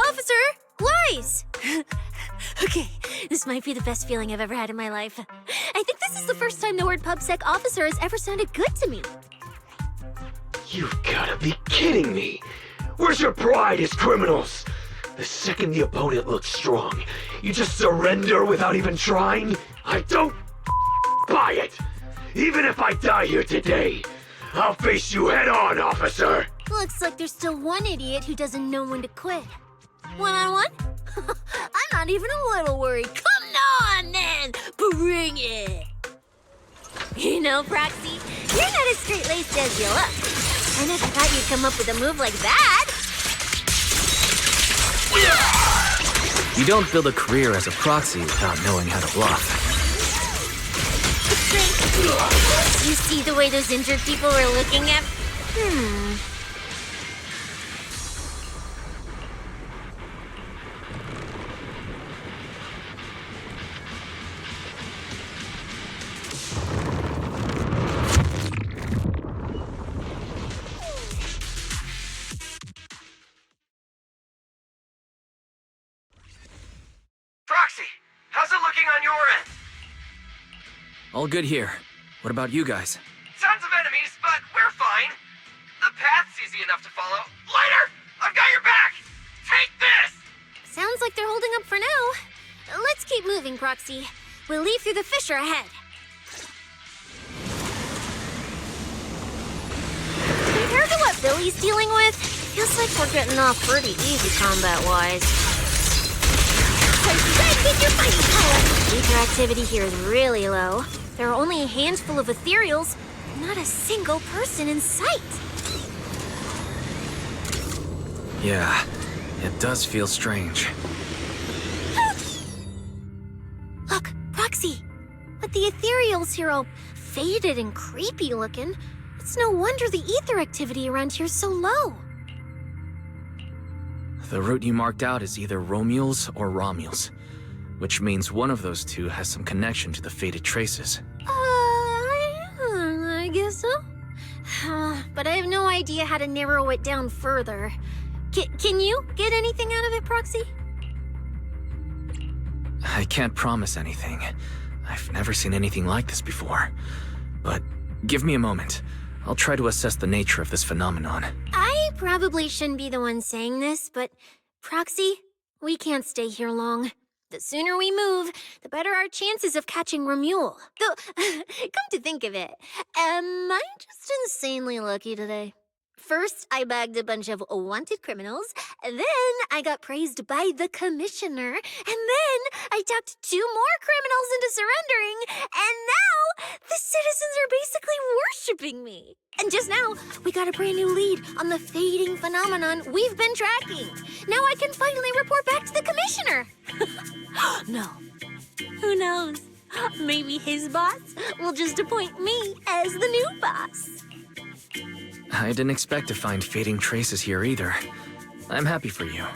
Speaker 4: Officer, Wise. Okay, This might be the best feeling I've ever had in my life. I think this is the first time the word PubSec officer has ever sounded good to me.
Speaker 19: You've gotta be kidding me! Where's your pride as criminals? The second the opponent looks strong, you just surrender without even trying? I don't buy it! Even if I die here today, I'll face you head on, officer!
Speaker 4: Looks like there's still one idiot who doesn't know when to quit. One-on-one? I'm not even a little worried. Come on, then! Bring it! You know, Proxy, you're not as straight-laced as you look. I never thought you'd come up with a move like that.
Speaker 2: You don't build a career as a proxy without knowing how to bluff.
Speaker 4: You see the way those injured people are looking at...
Speaker 6: Proxy, how's it looking on your end?
Speaker 2: All good here. What about you guys?
Speaker 6: Tons of enemies, but we're fine. The path's easy enough to follow. Lighter, I've got your back! Take this!
Speaker 4: Sounds like they're holding up for now. Let's keep moving, Proxy. We'll leave through the fissure ahead. Compared to what Billy's dealing with, feels like we're getting off pretty easy combat-wise. With your fighting power! Ether activity here is really low. There are only a handful of ethereals, not a single person in sight.
Speaker 2: Yeah, it does feel strange.
Speaker 4: Look, Proxy! But the ethereals here all faded and creepy looking. It's no wonder the ether activity around here is so low.
Speaker 2: The route you marked out is either Romule's or Romule's, which means one of those two has some connection to the faded traces.
Speaker 4: I guess so. But I have no idea how to narrow it down further. Can you get anything out of it, Proxy?
Speaker 2: I can't promise anything. I've never seen anything like this before. But give me a moment. I'll try to assess the nature of this phenomenon.
Speaker 4: I probably shouldn't be the one saying this, but Proxy, we can't stay here long. The sooner we move, the better our chances of catching Romule. Though, come to think of it, am I just insanely lucky today? First, I bagged a bunch of wanted criminals, then I got praised by the commissioner, and then I talked 2 more criminals into surrendering, and now the citizens are basically worshipping me. And just now, we got a brand new lead on the fading phenomenon we've been tracking. Now I can finally report back to the commissioner. No. Who knows? Maybe his boss will just appoint me as the new boss.
Speaker 2: I didn't expect to find fading traces here either. I'm happy for you.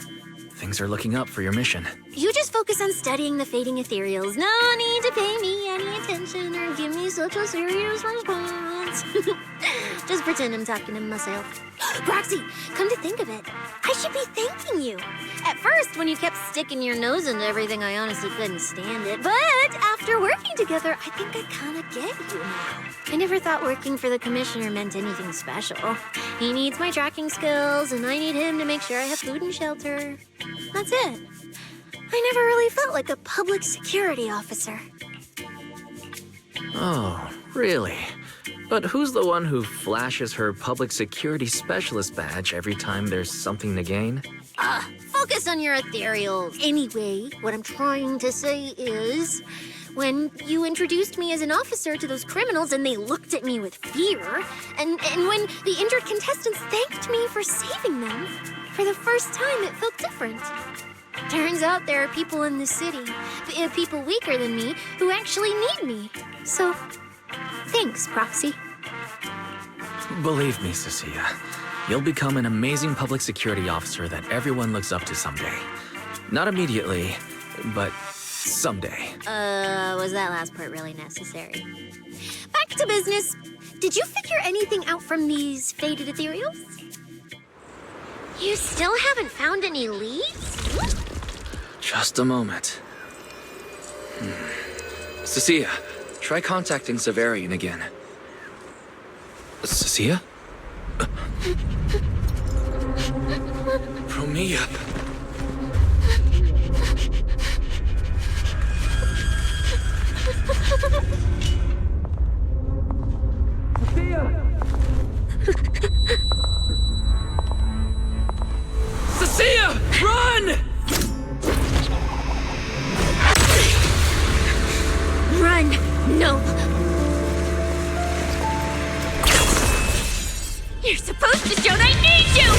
Speaker 2: Things are looking up for your mission.
Speaker 4: You just focus on studying the fading ethereals. No need to pay me any attention or give me such a serious response. Just pretend I'm talking to myself. Proxy, come to think of it, I should be thanking you. At first, when you kept sticking your nose into everything, I honestly couldn't stand it. But after working together, I think I kind of get you now. I never thought working for the commissioner meant anything special. He needs my tracking skills, and I need him to make sure I have food and shelter. That's it. I never really felt like a public security officer.
Speaker 2: Oh, really? But who's the one who flashes her public security specialist badge every time there's something to gain?
Speaker 4: Focus on your ethereals. Anyway, what I'm trying to say is, when you introduced me as an officer to those criminals and they looked at me with fear, and when the injured contestants thanked me for saving them, for the first time it felt different. Turns out there are people in the city, people weaker than me, who actually need me. So, thanks, Proxy.
Speaker 2: Believe me, Cecilia, you'll become an amazing public security officer that everyone looks up to someday. Not immediately, but someday.
Speaker 4: Was that last part really necessary? Back to business. Did you figure anything out from these faded ethereals? You still haven't found any leads?
Speaker 2: Just a moment. Cecilia, try contacting Severian again. Cecilia? Romeo. Cecilia, run!
Speaker 7: Run! No! You're supposed to show I need you!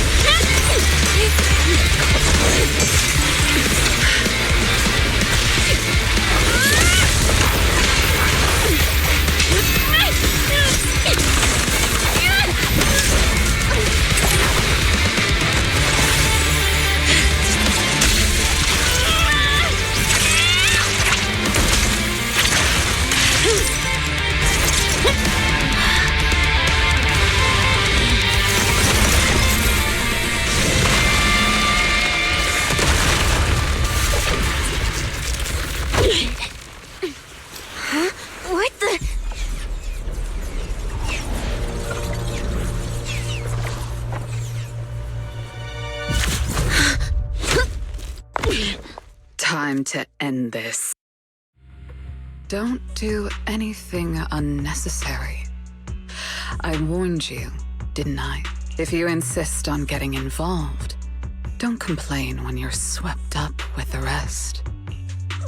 Speaker 7: What the?
Speaker 11: Time to end this. Don't do anything unnecessary. I warned you, didn't I? If you insist on getting involved, don't complain when you're swept up with the rest.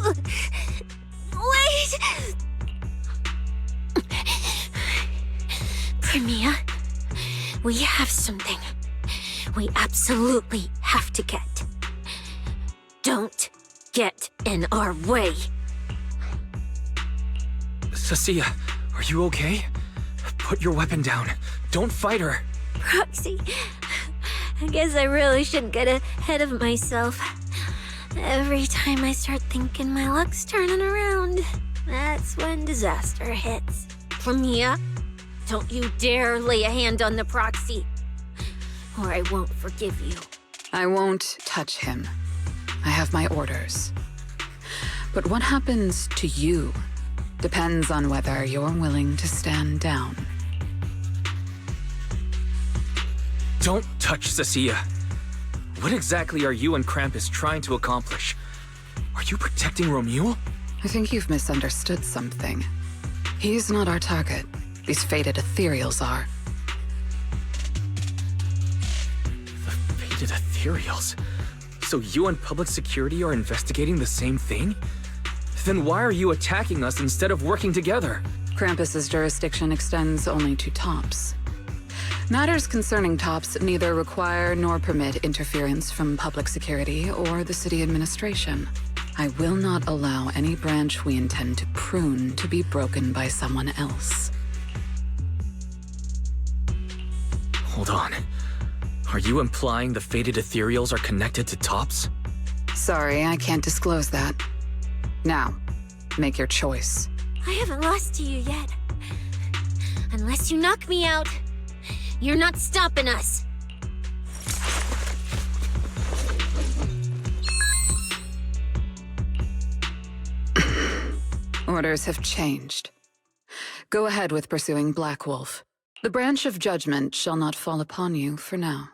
Speaker 7: Wait! Premia, we have something we absolutely have to get. Don't get in our way.
Speaker 2: Cecilia, are you okay? Put your weapon down. Don't fight her.
Speaker 7: Proxy, I guess I really shouldn't get ahead of myself. Every time I start thinking my luck's turning around, that's when disaster hits. Premia, don't you dare lay a hand on the Proxy, or I won't forgive you.
Speaker 11: I won't touch him. I have my orders. But what happens to you depends on whether you're willing to stand down.
Speaker 2: Don't touch Cecilia. What exactly are you and Krampus trying to accomplish? Are you protecting Romuald?
Speaker 11: I think you've misunderstood something. He's not our target. These fated ethereals are.
Speaker 2: The fated ethereals? So you and public security are investigating the same thing? Then why are you attacking us instead of working together?
Speaker 11: Krampus's jurisdiction extends only to tops. Matters concerning tops neither require nor permit interference from public security or the city administration. I will not allow any branch we intend to prune to be broken by someone else.
Speaker 2: Hold on. Are you implying the fated ethereals are connected to tops?
Speaker 11: Sorry, I can't disclose that. Now, make your choice.
Speaker 7: I haven't lost to you yet. Unless you knock me out, you're not stopping us.
Speaker 11: Orders have changed. Go ahead with pursuing Black Wolf. The branch of judgment shall not fall upon you for now.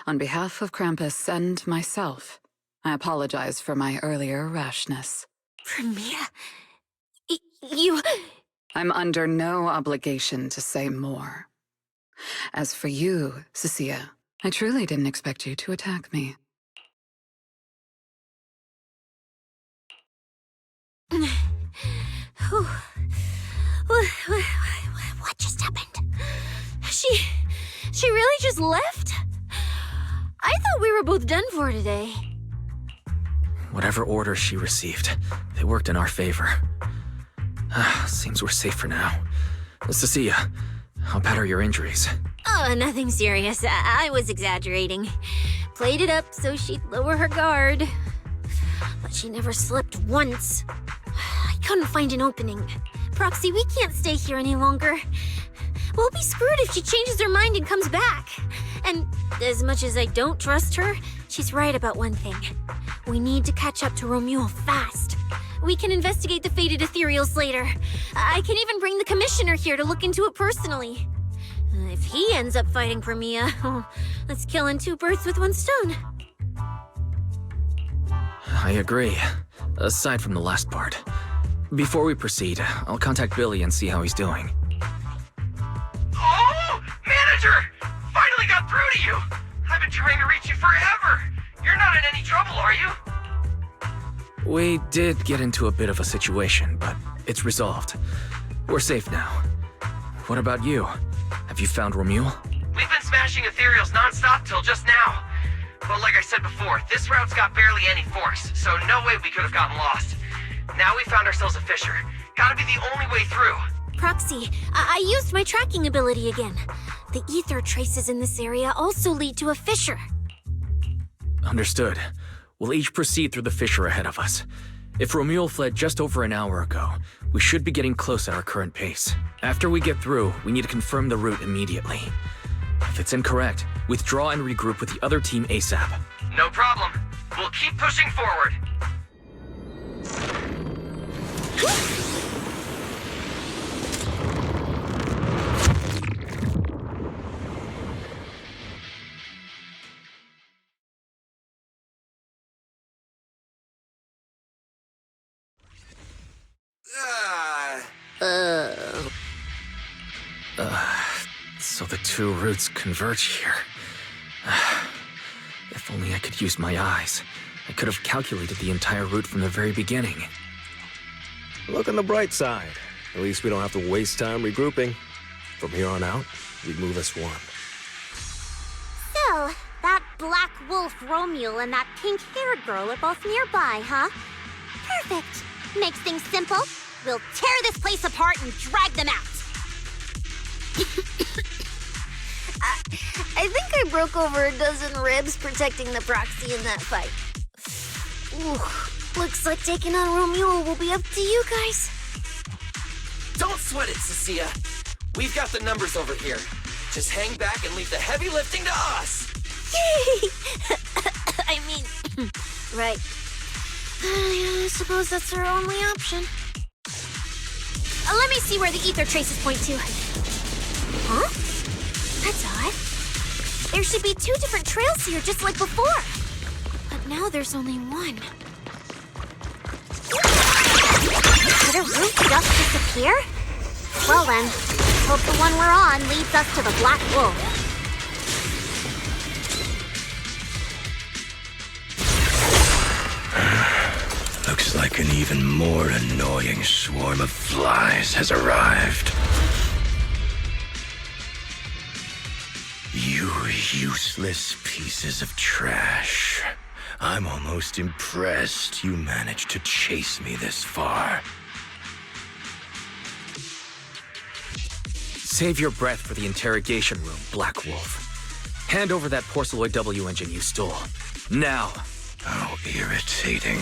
Speaker 11: On behalf of Krampus and myself, I apologize for my earlier rashness.
Speaker 7: Premia, you...
Speaker 11: I'm under no obligation to say more. As for you, Cecilia, I truly didn't expect you to attack me.
Speaker 7: What just happened? She really just left? I thought we were both done for today.
Speaker 2: Whatever orders she received, they worked in our favor. Seems we're safe for now. Cecilia, how bad are your injuries?
Speaker 7: Oh, nothing serious. I was exaggerating. Played it up so she'd lower her guard. But she never slipped once. I couldn't find an opening. Proxy, we can't stay here any longer. We'll be screwed if she changes her mind and comes back. And as much as I don't trust her, she's right about one thing. We need to catch up to Romuald fast. We can investigate the fated ethereals later. I can even bring the commissioner here to look into it personally. If he ends up fighting for Mia, that's killing two birds with one stone.
Speaker 2: I agree, aside from the last part. Before we proceed, I'll contact Billy and see how he's doing.
Speaker 6: Oh! Manager! Finally got through to you! I've been trying to reach you forever! You're not in any trouble, are you?
Speaker 2: We did get into a bit of a situation, but it's resolved. We're safe now. What about you? Have you found Romule?
Speaker 6: We've been smashing ethereals non-stop till just now. But like I said before, this route's got barely any force, so no way we could have gotten lost. Now we found ourselves a fissure. Gotta be the only way through.
Speaker 7: Proxy, I used my tracking ability again. The ether traces in this area also lead to a fissure.
Speaker 2: Understood. We'll each proceed through the fissure ahead of us. If Romule fled just over an hour ago, we should be getting close at our current pace. After we get through, we need to confirm the route immediately. If it's incorrect, withdraw and regroup with the other team ASAP.
Speaker 6: No problem. We'll keep pushing forward.
Speaker 2: So the two routes converge here. If only I could use my eyes. I could have calculated the entire route from the very beginning.
Speaker 18: Look on the bright side. At least we don't have to waste time regrouping. From here on out, we move as one.
Speaker 15: So, that black wolf Romule and that pink-haired girl are both nearby, huh? Perfect. Makes things simple. We'll tear this place apart and drag them out.
Speaker 14: I think I broke over a dozen ribs protecting the proxy in that fight. Ooh, looks like taking on Romule will be up to you guys.
Speaker 6: Don't sweat it, Cecilia. We've got the numbers over here. Just hang back and leave the heavy lifting to us.
Speaker 14: I mean, right. I suppose that's our only option.
Speaker 7: Let me see where the ether traces point to. Huh? That's odd. There should be two different trails here, just like before. But now there's only one.
Speaker 15: Did a route just disappear? Well then, let's hope the one we're on leads us to the Black Wolf.
Speaker 13: Looks like an even more annoying swarm of flies has arrived. You useless pieces of trash. I'm almost impressed you managed to chase me this far.
Speaker 2: Save your breath for the interrogation room, Black Wolf. Hand over that Porceloid W engine you stole. Now!
Speaker 13: How irritating.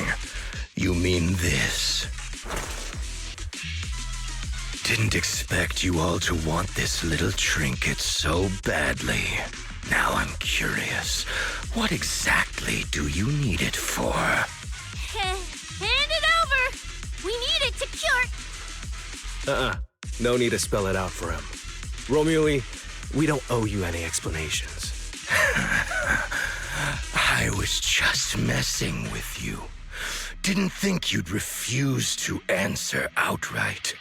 Speaker 13: You mean this? Didn't expect you all to want this little trinket so badly. Now I'm curious. What exactly do you need it for?
Speaker 7: Hand it over! We need it to cure...
Speaker 18: No need to spell it out for him. Romule, we don't owe you any explanations.
Speaker 13: I was just messing with you. Didn't think you'd refuse to answer outright.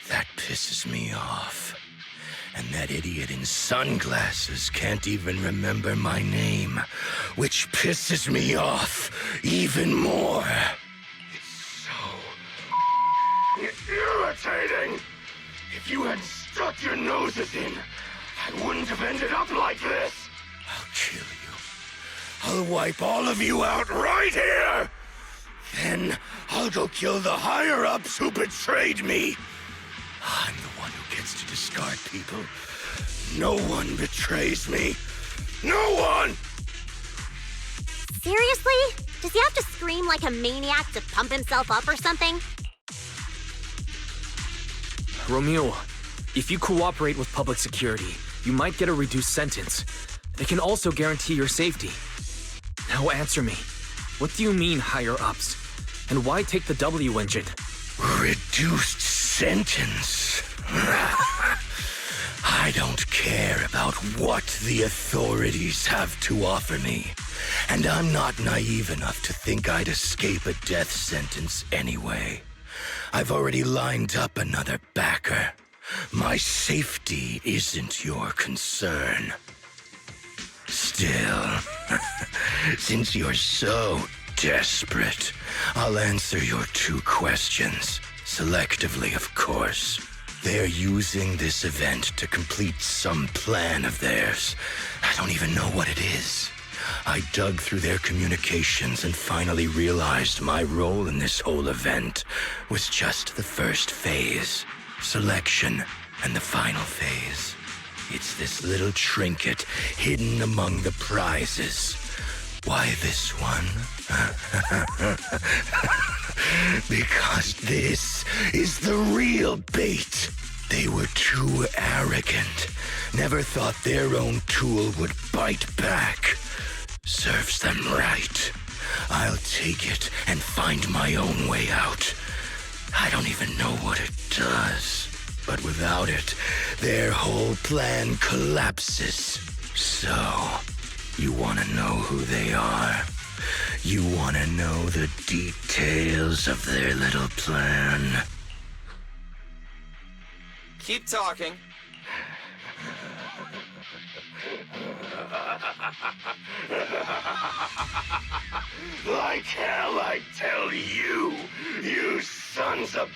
Speaker 13: That pisses me off. And that idiot in sunglasses can't even remember my name, which pisses me off even more. It's so irritating. If you hadn't stuck your noses in, I wouldn't have ended up like this. I'll kill you. I'll wipe all of you out right here. Then I'll go kill the higher-ups who betrayed me. I'm the one who gets to discard people. No one betrays me. No one!
Speaker 15: Seriously? Does he have to scream like a maniac to pump himself up or something?
Speaker 2: Romule, if you cooperate with public security, you might get a reduced sentence. They can also guarantee your safety. Now answer me. What do you mean, higher-ups? And why take the W engine?
Speaker 13: Reduced sentence. I don't care about what the authorities have to offer me. And I'm not naive enough to think I'd escape a death sentence anyway. I've already lined up another backer. My safety isn't your concern. Still, since you're so desperate, I'll answer your 2 questions. Selectively, of course. They're using this event to complete some plan of theirs. I don't even know what it is. I dug through their communications and finally realized my role in this whole event was just the first phase. Selection, and the final phase. It's this little trinket hidden among the prizes. Why this one? Because this is the real bait. They were too arrogant. Never thought their own tool would bite back. Serves them right. I'll take it and find my own way out. I don't even know what it does. But without it, their whole plan collapses. So, you want to know who they are? You want to know the details of their little plan?
Speaker 6: Keep talking.
Speaker 13: Like hell, I tell you, you sons of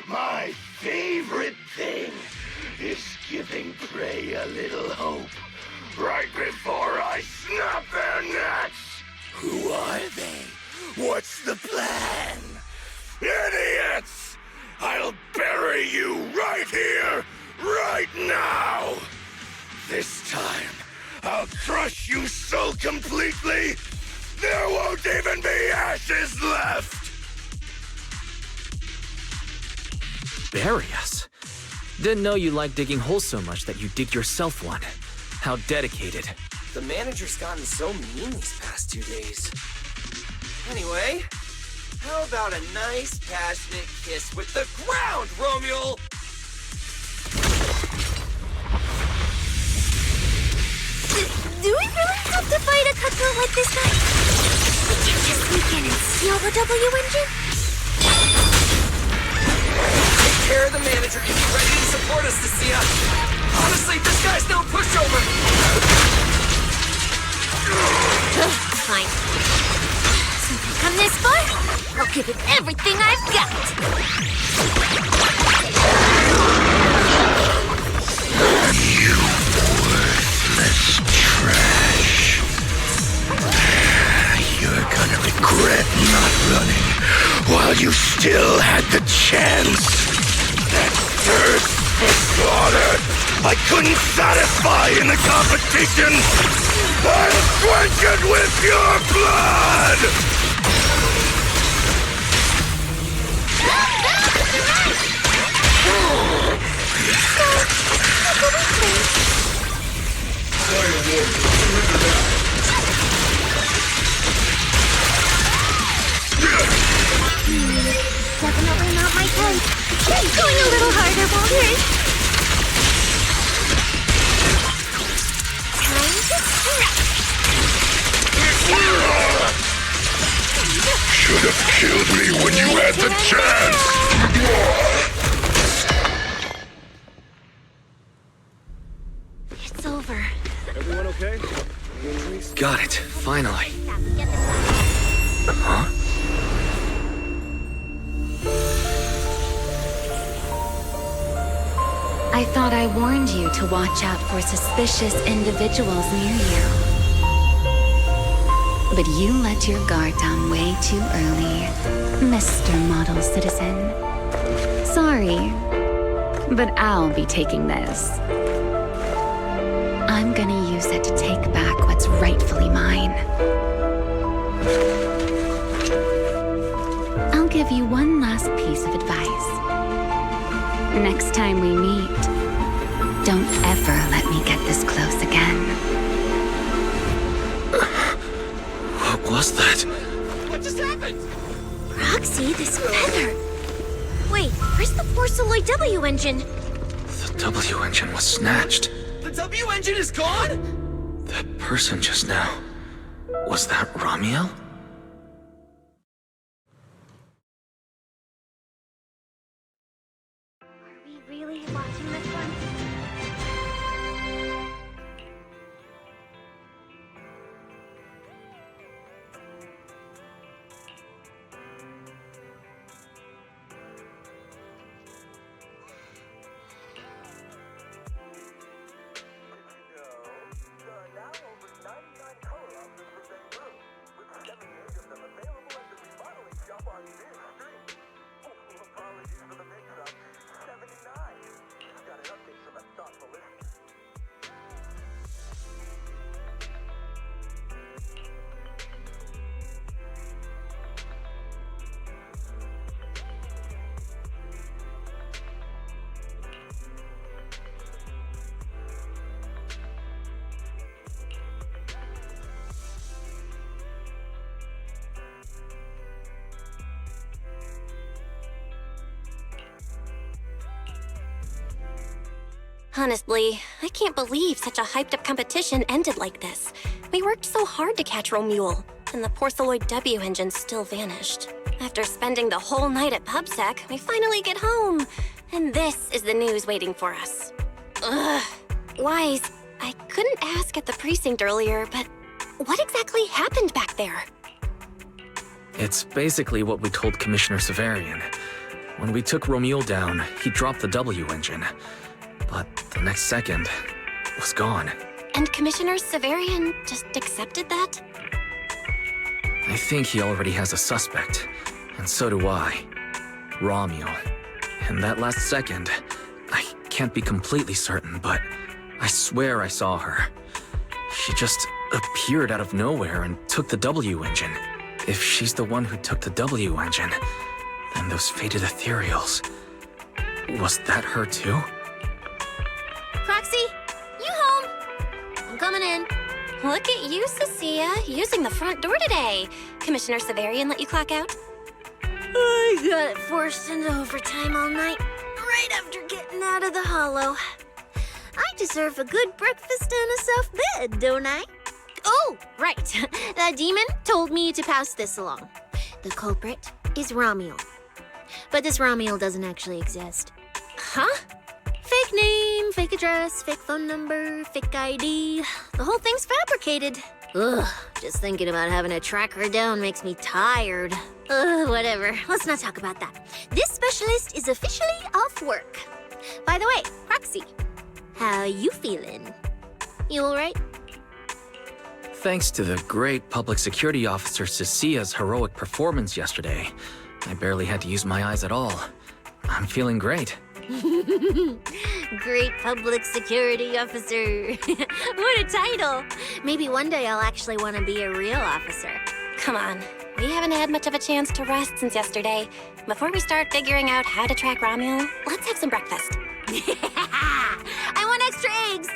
Speaker 13: my favorite thing is giving prey a little hope right before I snap their necks. Who are they? What's the plan? Idiots! I'll bury you right here, right now! This time, I'll crush you so completely, there won't even be ashes left!
Speaker 2: Bury us? Didn't know you liked digging holes so much that you dig yourself one. How dedicated.
Speaker 6: The manager's gotten so mean these past 2 days. Anyway, how about a nice, passionate kiss with the ground, Romeo?
Speaker 15: Do we really have to fight a cutthroat like this guy? We can't just sneak in and steal the W engine?
Speaker 6: Take care of the manager and be ready to support us, Nasia. Honestly, this guy's no pushover.
Speaker 15: Fine. Since I've come this far, I'll give it everything I've got.
Speaker 13: You worthless trash. You're gonna regret not running while you still had the chance. That thirst for slaughter I couldn't satisfy in the competition. I'll quench it with your blood!
Speaker 15: Definitely not my type. Going a little harder won't hurt. Time to strike.
Speaker 13: Should have killed me when you had the chance!
Speaker 15: It's over.
Speaker 18: Everyone okay?
Speaker 2: Got it, finally. Huh?
Speaker 3: I thought I warned you to watch out for suspicious individuals near you. But you let your guard down way too early, Mr. Model Citizen. Sorry, but I'll be taking this. I'm gonna use it to take back what's rightfully mine. I'll give you one last piece of advice. Next time we meet, don't ever let me get this close again.
Speaker 2: What was that?
Speaker 6: What just just happened?
Speaker 15: Roxy, this feather. Wait, where's the Porceloid W engine?
Speaker 2: The W engine was snatched.
Speaker 6: The W engine is gone?
Speaker 2: That person just now. Was that Ramiel?
Speaker 15: Are we really watching this one?
Speaker 1: Honestly, I can't believe such a hyped-up competition ended like this. We worked so hard to catch Romule, and the Porceloid W engine still vanished. After spending the whole night at PubSec, we finally get home. And this is the news waiting for us. Ugh. Wise, I couldn't ask at the precinct earlier, but what exactly happened back there?
Speaker 2: It's basically what we told Commissioner Severian. When we took Romule down, he dropped the W engine. But the next second, it was gone.
Speaker 1: And Commissioner Severian just accepted that?
Speaker 2: I think he already has a suspect, and so do I. Romule. And that last second, I can't be completely certain, but I swear I saw her. She just appeared out of nowhere and took the W engine. If she's the one who took the W engine, then those fated ethereals. Was that her too?
Speaker 1: Proxy, you home? I'm coming in. Look at you, Cecilia, using the front door today. Commissioner Severian let you clock out?
Speaker 15: I got forced into overtime all night, right after getting out of the hollow. I deserve a good breakfast and a soft bed, don't I? Oh, right. That demon told me to pass this along. The culprit is Ramiel. But this Ramiel doesn't actually exist.
Speaker 1: Huh?
Speaker 15: Fake name, fake address, fake phone number, fake ID. The whole thing's fabricated. Ugh, just thinking about having to track her down makes me tired. Ugh, whatever. Let's not talk about that. This specialist is officially off work. By the way, Proxy, how you feeling? You alright?
Speaker 2: Thanks to the great public security officer Cecilia's heroic performance yesterday, I barely had to use my eyes at all. I'm feeling great.
Speaker 15: Great public security officer. What a title. Maybe one day I'll actually want to be a real officer.
Speaker 1: Come on, we haven't had much of a chance to rest since yesterday. Before we start figuring out how to track Romule, let's have some breakfast.
Speaker 15: I want extra eggs.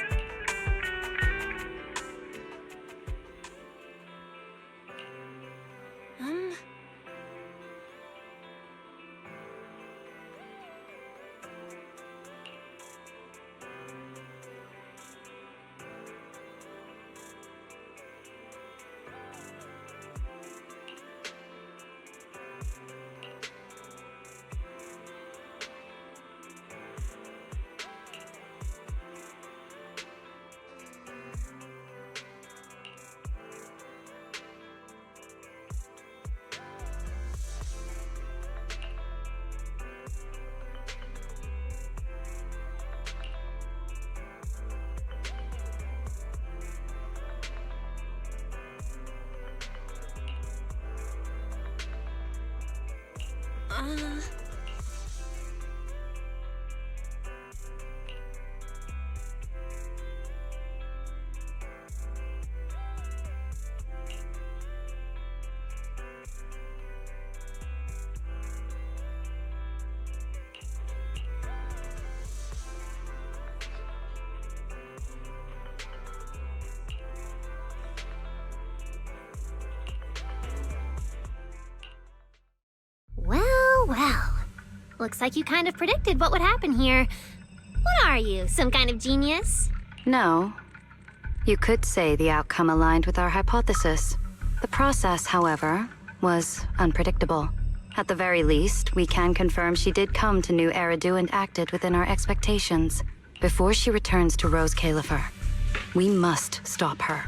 Speaker 4: Looks like you kind of predicted what would happen here. What are you, some kind of genius?
Speaker 3: No. You could say the outcome aligned with our hypothesis. The process, however, was unpredictable. At the very least, we can confirm she did come to New Eridan and acted within our expectations. Before she returns to Rose Califer, we must stop her.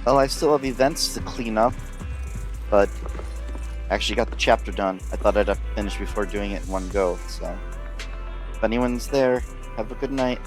Speaker 20: Well, I still have events to clean up, but I actually got the chapter done. I thought I'd have to finish before doing it in one go, so if anyone's there, have a good night.